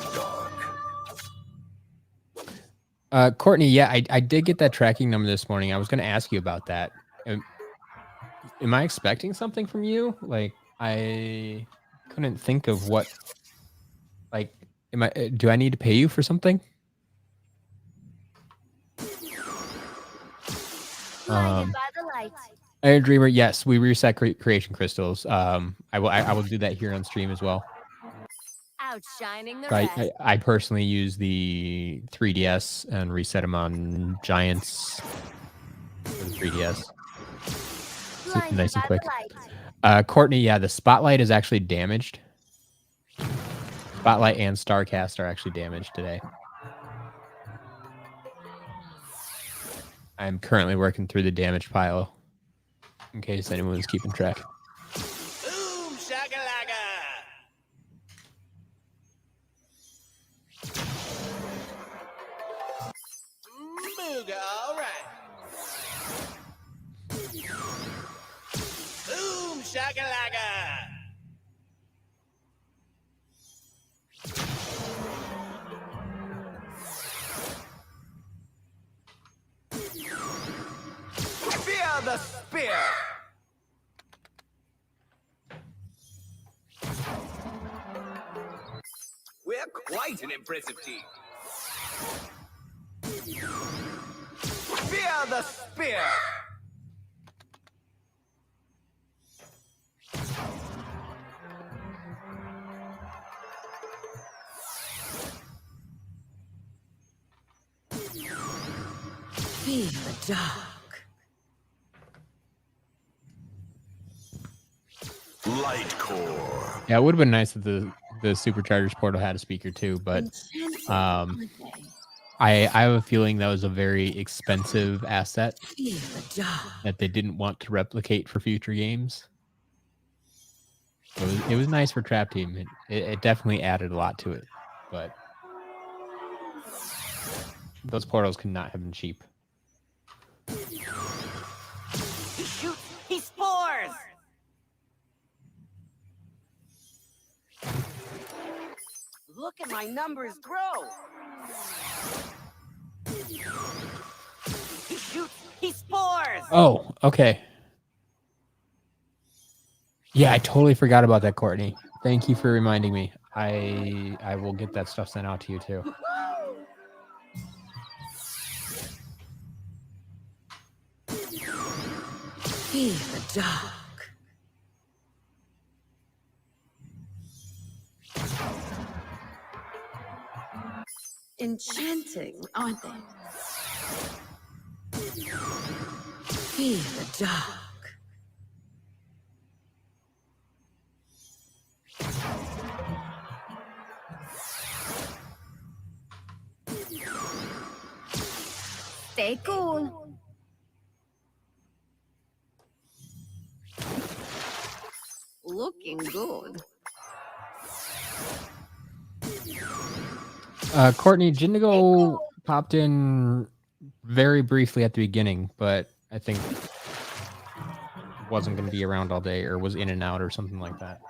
dark. Courtney, yeah, I did get that tracking number this morning. I was going to ask you about that. Am I expecting something from you? Like, I couldn't think of what. Like, do I need to pay you for something? Blinded by the light. Iron Dreamer, yes, we reset creation crystals. I will do that here on stream as well. Outshining the So rest. I personally use the 3DS and reset them on Giants for the 3DS. Blinded Nice and by quick. the light. Courtney, yeah, the spotlight is actually damaged. Spotlight and Starcast are actually damaged today. I'm currently working through the damage pile in case anyone's keeping track. Boom shakalaka. Booga, all right. Boom shakalaka. Fear the spear. We're quite an impressive team. Fear the spear. Fear the dark. Light core. Yeah, it would have been nice if the Superchargers portal had a speaker too, but I have a feeling that was a very expensive asset Fear the dark. that they didn't want to replicate for future games. It was nice for Trap Team. It definitely added a lot to it, but those portals could not have been cheap. He shoots, he spores! Look at my numbers grow! He shoots, he spores! Oh, okay. Yeah, I totally forgot about that, Courtney. Thank you for reminding me. I will get that stuff sent out to you too. Fear the dark. Enchanting, aren't they? Fear the dark. Stay cool. Looking good. Courtney, Jindigo popped in very briefly at the beginning, but I think wasn't going to be around all day or was in and out or something like that.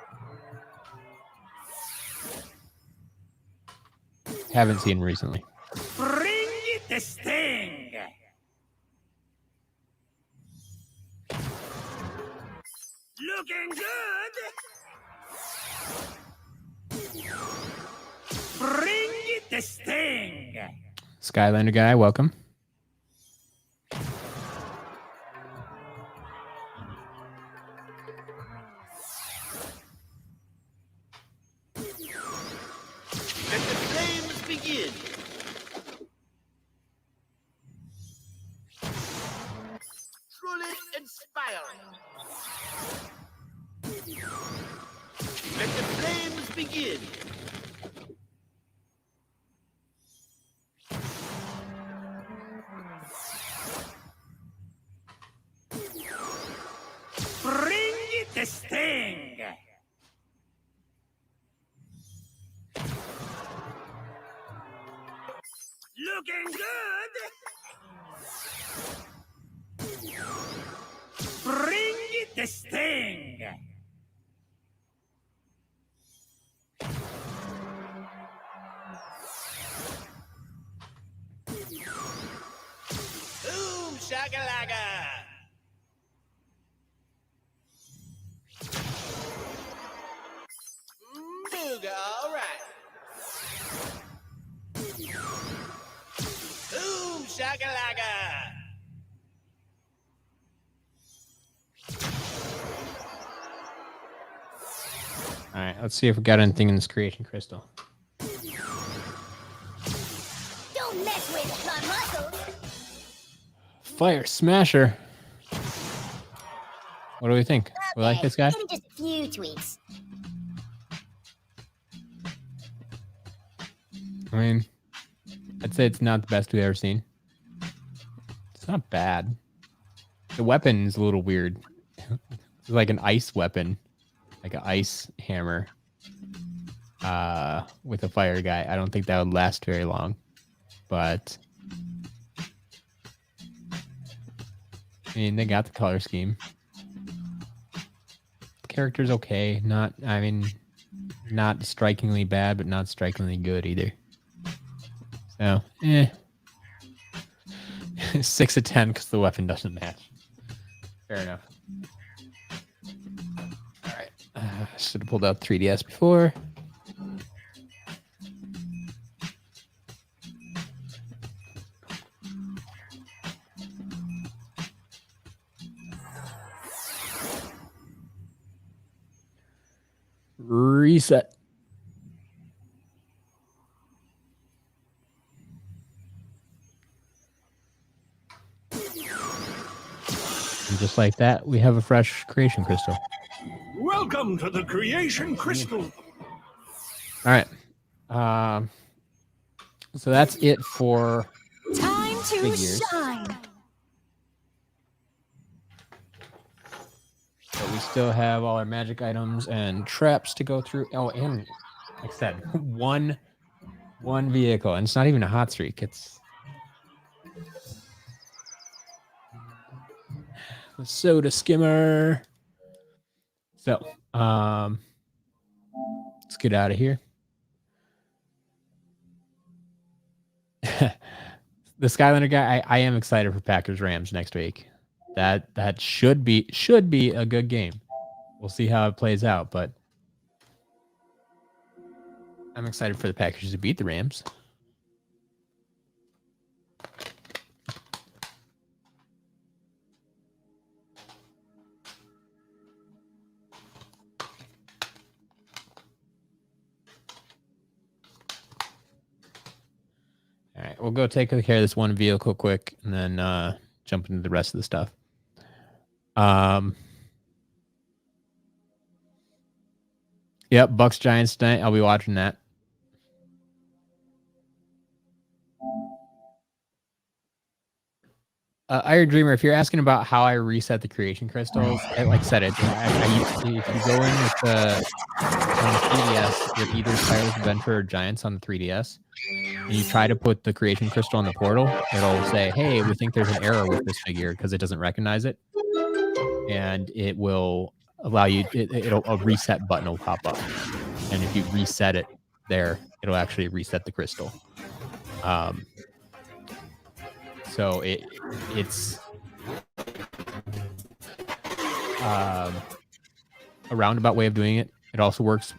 Haven't seen recently. Bring it the sting. Looking good. Bring it the sting. Skylander guy, welcome. Let the flames begin. Roll it and spiral. Let the flames begin. Bring it the sting. Looking good. Bring it the sting. Boom shakalaka. Booga, all right. Boom shakalaka. All right, let's see if we got anything in this creation crystal. Don't mess with my muscles. Fire smasher. What do we think? We like this guy? Maybe just a few tweaks. I mean, I'd say it's not the best we've ever seen. It's not bad. The weapon is a little weird. It's like an ice weapon, like an ice hammer with a fire guy. I don't think that would last very long, but I mean, they got the color scheme. The character's okay. Not strikingly bad, but not strikingly good either. So, 6 of 10 because the weapon doesn't match. Fair enough. All right. Should have pulled out 3DS before. Reset. And just like that, we have a fresh creation crystal. Welcome to the creation crystal. All right. So that's it for Time to figures. shine. So we still have all our magic items and traps to go through. Oh, and like I said, one vehicle, and it's not even a hot streak. It's the soda skimmer. So, let's get out of here. The Skylander guy, I am excited for Packers Rams next week. That should be a good game. We'll see how it plays out, but I'm excited for the Packers to beat the Rams. All right, we'll go take care of this one vehicle quick, and then jump into the rest of the stuff. Yep, Bucks Giants tonight. I'll be watching that. Iron Dreamer, if you're asking about how I reset the creation crystals, like I said, if you go in with the on the 3DS with either Spyro's Adventure or Giants on the 3DS, and you try to put the creation crystal on the portal, it'll say, "Hey, we think there's an error with this figure," because it doesn't recognize it, and it will allow you. A reset button will pop up, and if you reset it, there, it'll actually reset the crystal. So it's a roundabout way of doing it. It also works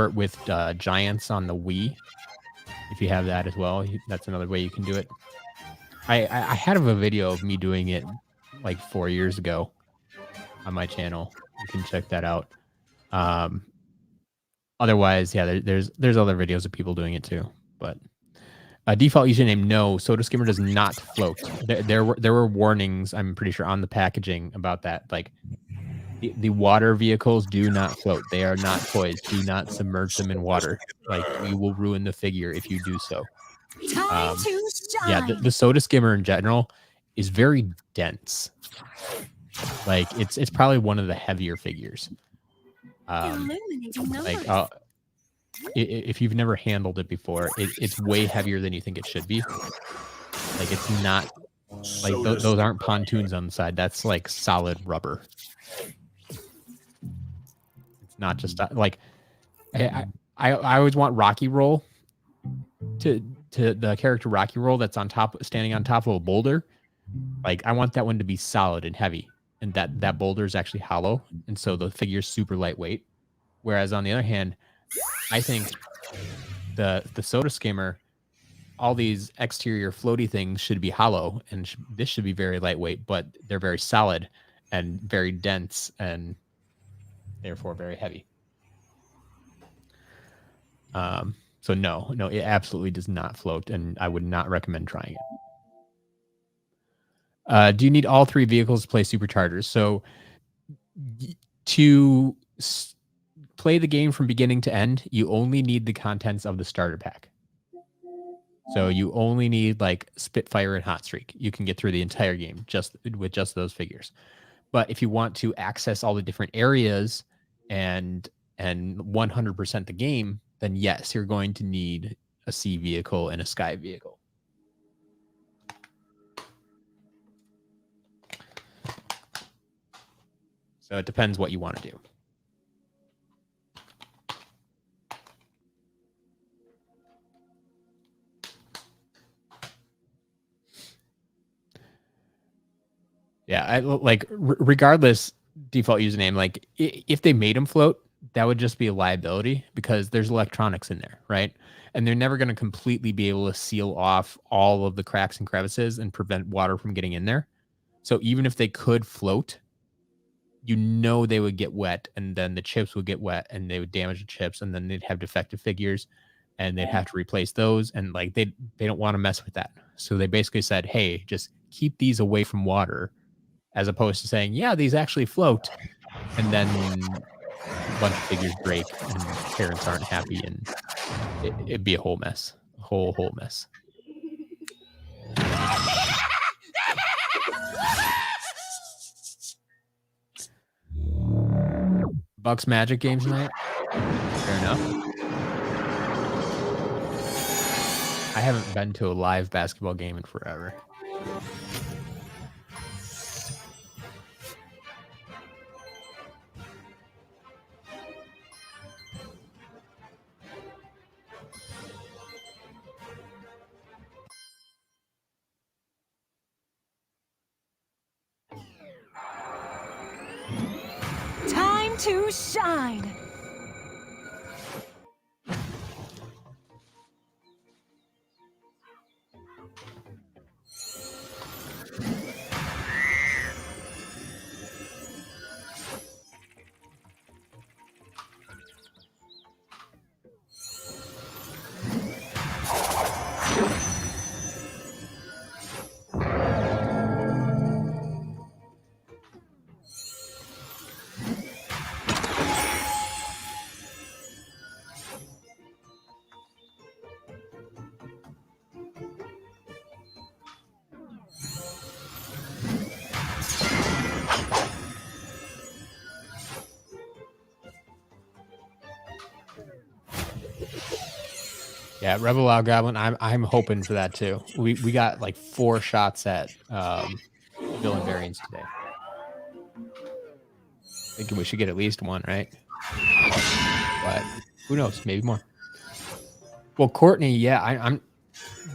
with giants on the Wii. If you have that as well, that's another way you can do it. I had a video of me doing it like 4 years ago on my channel. You can check that out. Otherwise, yeah, there's other videos of people doing it too. But default username, no. Soda Skimmer does not float. There were warnings, I'm pretty sure, on the packaging about that. Like, the water vehicles do not float. They are not toys. Do not submerge them in water. Like, you will ruin the figure if you do so. Time to shine. Yeah, the Soda Skimmer in general is very dense. Like, it's probably one of the heavier figures. Illuminating numbers. Like, if you've never handled it before, it's way heavier than you think it should be. Like, it's not like those aren't pontoons on the side. That's like solid rubber. It's not just like I always want Rocky Roll to the character Rocky Roll that's on top, standing on top of a boulder. Like, I want that one to be solid and heavy, and that boulder is actually hollow, and so the figure's super lightweight. Whereas on the other hand, I think the Soda Skimmer, all these exterior floaty things should be hollow, and this should be very lightweight, but they're very solid and very dense, and therefore very heavy. So no, it absolutely does not float, and I would not recommend trying it. Do you need all 3 vehicles to play Superchargers? So to play the game from beginning to end, you only need the contents of the starter pack. So you only need like Spitfire and Hot Streak. You can get through the entire game with just those figures. But if you want to access all the different areas and 100% the game, then yes, you're going to need a sea vehicle and a sky vehicle. So it depends what you want to do. Yeah, regardless default username, like if they made them float, that would just be a liability because there's electronics in there, right? And they're never going to completely be able to seal off all of the cracks and crevices and prevent water from getting in there. So even if they could float, you know they would get wet, and then the chips would get wet, and they would damage the chips, and then they'd have defective figures, and they'd have to replace those, and like they don't want to mess with that. So they basically said, hey, just keep these away from water, as opposed to saying, yeah, these actually float, and then a bunch of figures break and parents aren't happy, and it'd be a whole mess, a whole mess. Bucks Magic games tonight. Fair enough. I haven't been to a live basketball game in forever. Time to shine. Yeah, Rebel Wild Goblin. I'm hoping for that too. We got like 4 shots at villain variants today. Thinking we should get at least one, right? But who knows? Maybe more. Well, Courtney, yeah, I'm.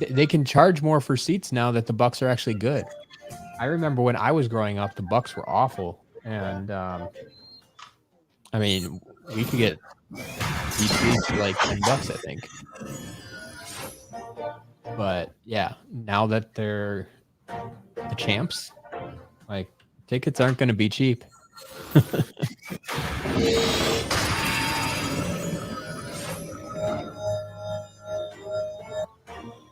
They can charge more for seats now that the Bucks are actually good. I remember when I was growing up, the Bucks were awful, and I mean, we could get seats for like $10, I think. But yeah, now that they're the champs, like tickets aren't going to be cheap.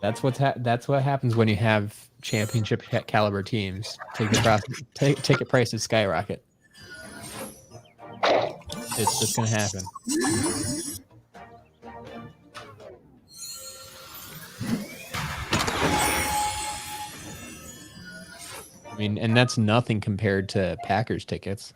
That's what happens when you have championship caliber teams. Ticket prices skyrocket. It's just gonna happen. I mean, and that's nothing compared to Packers tickets.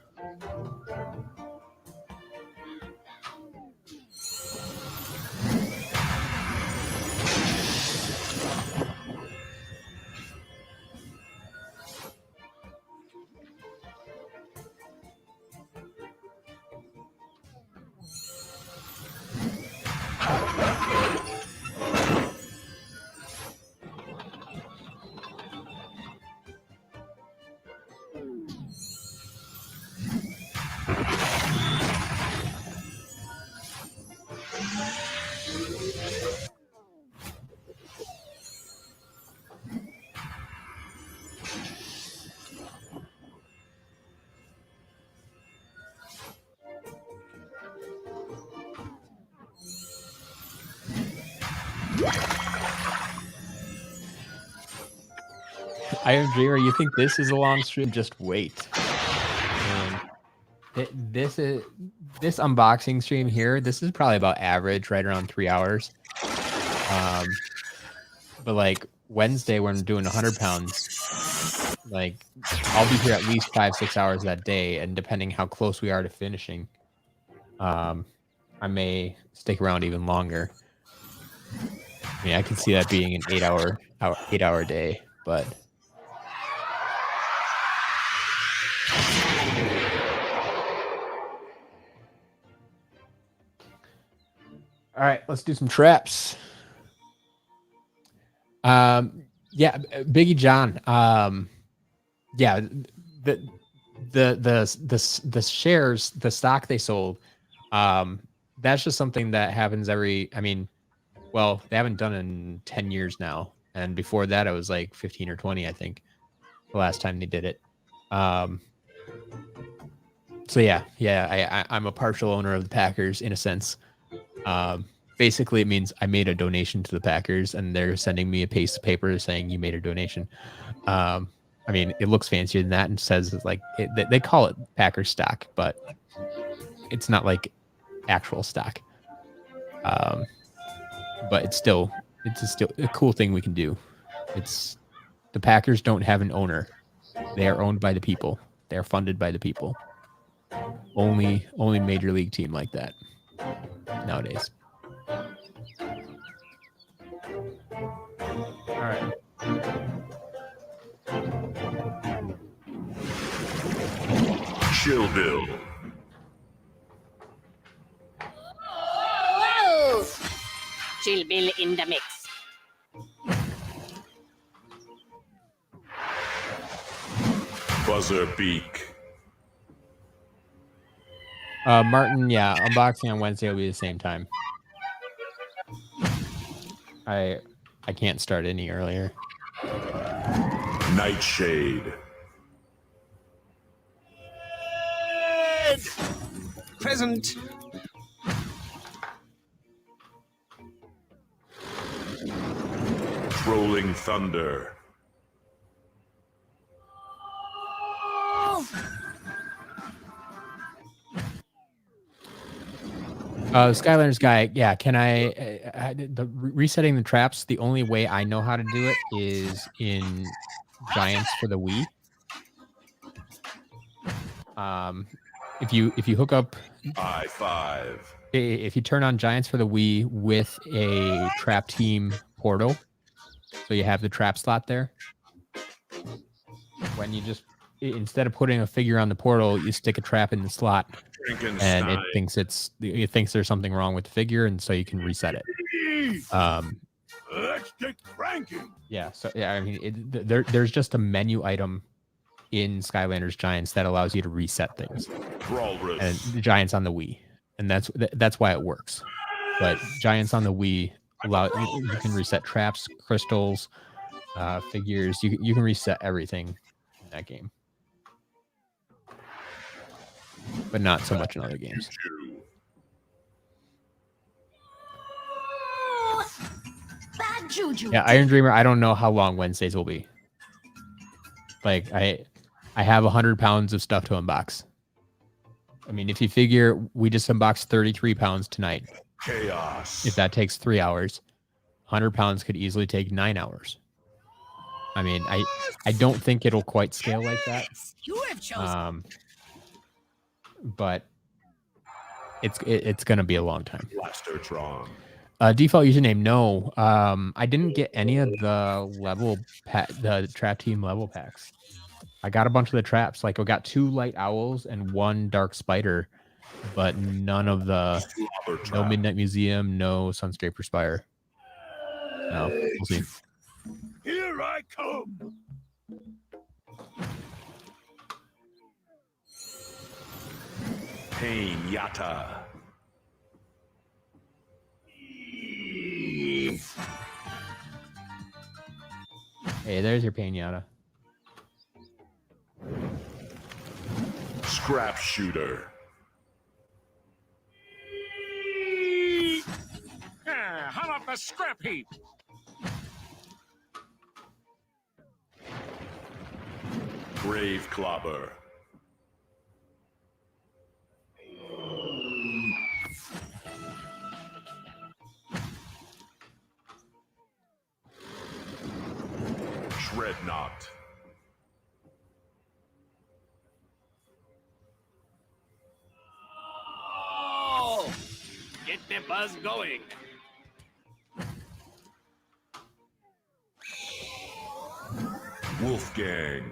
Iron Dreamer, you think this is a long stream? Just wait. This unboxing stream here, this is probably about average, right around 3 hours. But like Wednesday when I'm doing 100 pounds, like I'll be here at least 5-6 hours that day, and depending how close we are to finishing, I may stick around even longer. I mean, I can see that being an 8 hour day, but all right, let's do some traps. Yeah, Biggie John. Yeah, the shares, the stock they sold, that's just something that happens every. I mean, well, they haven't done it in 10 years now, and before that, it was like 15 or 20, I think, the last time they did it. So yeah, I'm a partial owner of the Packers in a sense. Basically, it means I made a donation to the Packers, and they're sending me a piece of paper saying you made a donation. I mean, it looks fancier than that and says like they call it Packers stock, but it's not like actual stock. But it's still a cool thing we can do. It's the Packers don't have an owner; they are owned by the people. They are funded by the people. Only major league team like that nowadays. All right. Chill Bill. Whoa! Chill Bill in the mix. Buzzer Beak. Martin, yeah, unboxing on Wednesday will be the same time. I can't start any earlier. Nightshade. Present. Rolling Thunder. Skylanders guy, yeah. Can resetting the traps? The only way I know how to do it is in Giants for the Wii. If you hook up I-5. If you turn on Giants for the Wii with a trap team portal, so you have the trap slot there. When you just instead of putting a figure on the portal, you stick a trap in the slot. And it thinks there's something wrong with the figure, and so you can reset it. Let's get cranking. Yeah, so yeah, I mean, there's just a menu item in Skylanders Giants that allows you to reset things, and the Giants on the Wii, and that's why it works. But Giants on the Wii you can reset traps, crystals, figures. You can reset everything in that game, but not so much in other games. Bad juju. Yeah, Iron Dreamer. I don't know how long Wednesdays will be. Like I have 100 pounds of stuff to unbox. I mean, if you figure we just unboxed 33 pounds tonight, Chaos. if that takes 3 hours, 100 pounds could easily take 9 hours. I mean, I don't think it'll quite scale like that. You have chosen. But it's gonna be a long time. Blastertron. Default username, no. I didn't get any of the trap team level packs. I got a bunch of the traps. Like I got 2 light owls and 1 dark spider, but none of the no Midnight Museum, no Sunscraper Spire. No, we'll see. Here I come. Pain Yata. Hey, there's your Pinata. Scrap Shooter. How about the scrap heap? Grave Clobber. Dreadnought. Oh! Get the buzz going. Wolfgang.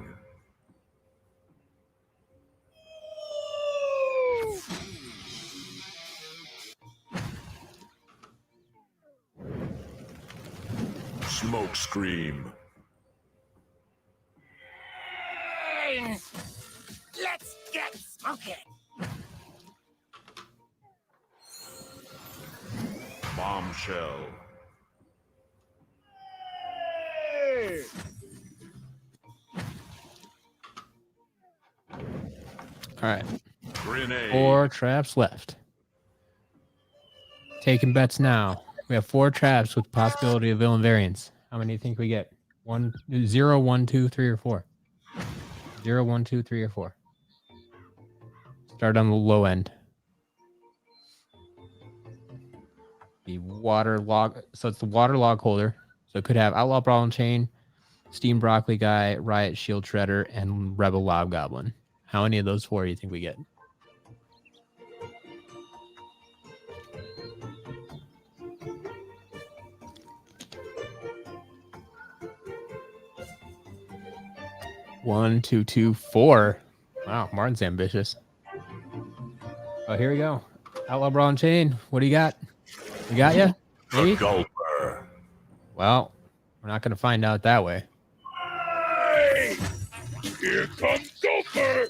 Smoke Scream. Let's get smoking. Bombshell. All right. Grenade. 4 traps left. Taking bets now. We have 4 traps with possibility of villain variants. How many do you think we get? 0, 1, 2, 3, or 4? 0, 1, 2, 3, or 4. Start on the low end. The water log. So it's the water log holder. So it could have Outlaw Brawl and Chain, Steam Broccoli Guy, Riot Shield Shredder, and Rebel Lobgoblin. How many of those 4 do you think we get? One, two, two, 4. Wow, Martin's ambitious. Oh, here we go. Outlaw Brawl and Chain. What do you got? You got ya? Maybe? Gulper. Well, we're not going to find out that way. Hey! Here comes Gulper.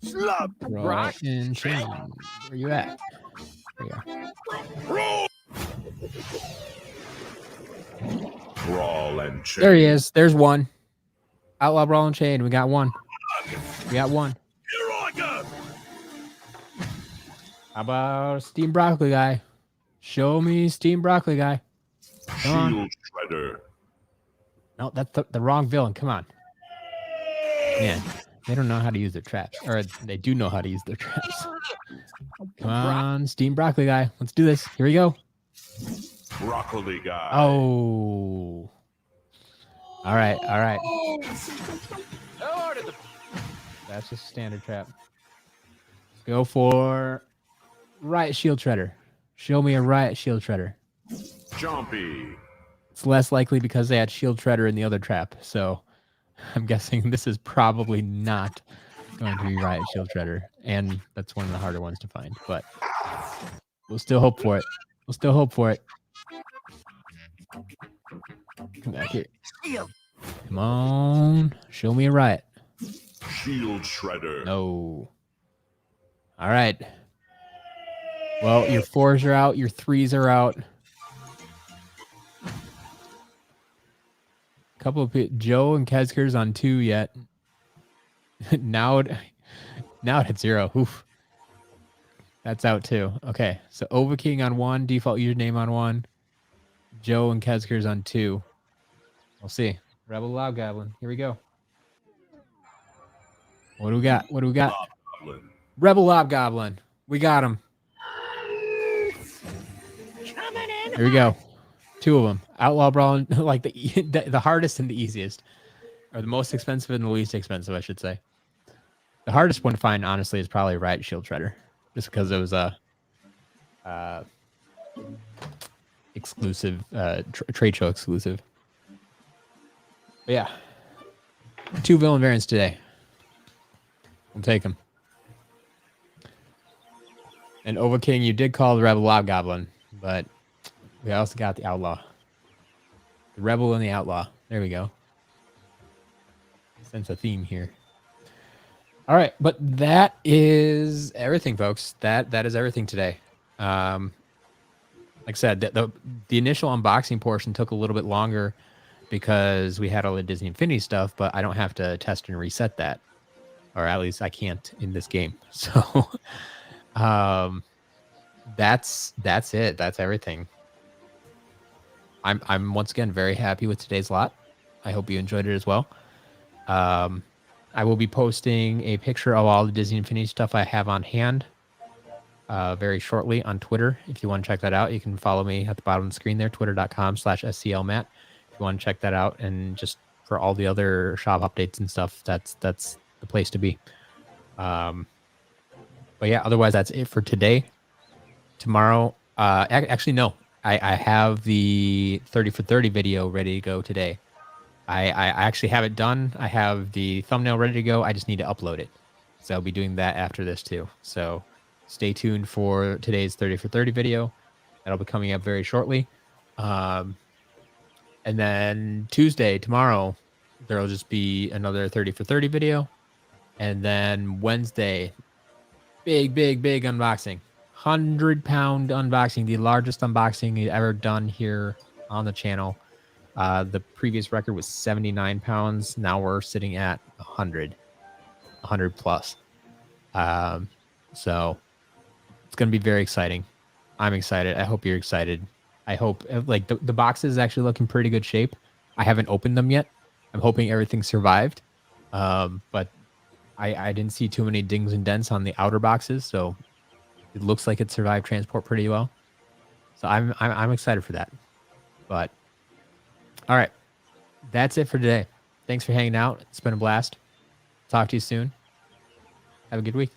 Slap. Brawl and Chain. Where you at? There you are. Roll. Brawl and Chain. There he is. There's one. Outlaw Brawl and Chain. We got one. We got one. Here I go. How about Steam Broccoli Guy? Show me Steam Broccoli Guy. Come on. Shield Shredder. No, that's the wrong villain. Come on. Man, they don't know how to use their traps. Or they do know how to use their traps. Come on, Steam Broccoli Guy. Let's do this. Here we go. Broccoli Guy. Oh. All right, all right. That's just a standard trap. Go for Riot Shield Shredder. Show me a Riot Shield Shredder. Jumpy. It's less likely because they had Shield Shredder in the other trap. So I'm guessing this is probably not going to be Riot Shield Shredder, and that's one of the harder ones to find, but we'll still hope for it. We'll still hope for it. Come back here. Shield. Come on. Show me a Riot. Shield Shredder. No. All right. Well, your 4s are out. Your 3s are out. Couple of Joe and Kezker's on 2 yet. now it hit 0. Oof. That's out too. Okay, so Overking on 1, default username on 1. Joe and Kezker's on 2. We'll see. Rebel Loud Goblin. Here we go. What do we got? What do we got? Goblin. Rebel Lob Goblin. We got him. Here we go. 2 of them. Outlaw Brawl, like the hardest and the easiest. Or the most expensive and the least expensive, I should say. The hardest one to find, honestly, is probably Riot Shield Shredder. Just because it was a exclusive, trade show exclusive. But yeah. 2 villain variants today. We'll take them. And Overking, you did call the Rebel Lob Goblin, but we also got the Outlaw. The Rebel and the Outlaw. There we go. Sense a theme here. All right, but that is everything, folks. That is everything today. Like I said, the initial unboxing portion took a little bit longer because we had all the Disney Infinity stuff, but I don't have to test and reset that. Or at least I can't in this game. So that's it. That's everything. I'm once again very happy with today's lot. I hope you enjoyed it as well. I will be posting a picture of all the Disney Infinity stuff I have on hand very shortly on Twitter. If you want to check that out, you can follow me at the bottom of the screen there, twitter.com/sclmatt. If you want to check that out, and just for all the other shop updates and stuff, that's the place to be. But yeah, otherwise that's it for today. Tomorrow, actually no, I have the 30 for 30 video ready to go today. I actually have it done. I have the thumbnail ready to go. I just need to upload it. So I'll be doing that after this too. So stay tuned for today's 30 for 30 video. That'll be coming up very shortly. And then Tuesday, tomorrow, there'll just be another 30 for 30 video. And then Wednesday, big unboxing. 100-pound unboxing, the largest unboxing ever done here on the channel. The previous record was 79 pounds. Now we're sitting at 100 plus. So it's going to be very exciting. I'm excited. I hope you're excited. I hope like the box is actually looking pretty good shape. I haven't opened them yet. I'm hoping everything survived. But I didn't see too many dings and dents on the outer boxes. So it looks like it survived transport pretty well. So I'm excited for that. But all right, that's it for today. Thanks for hanging out. It's been a blast. Talk to you soon. Have a good week.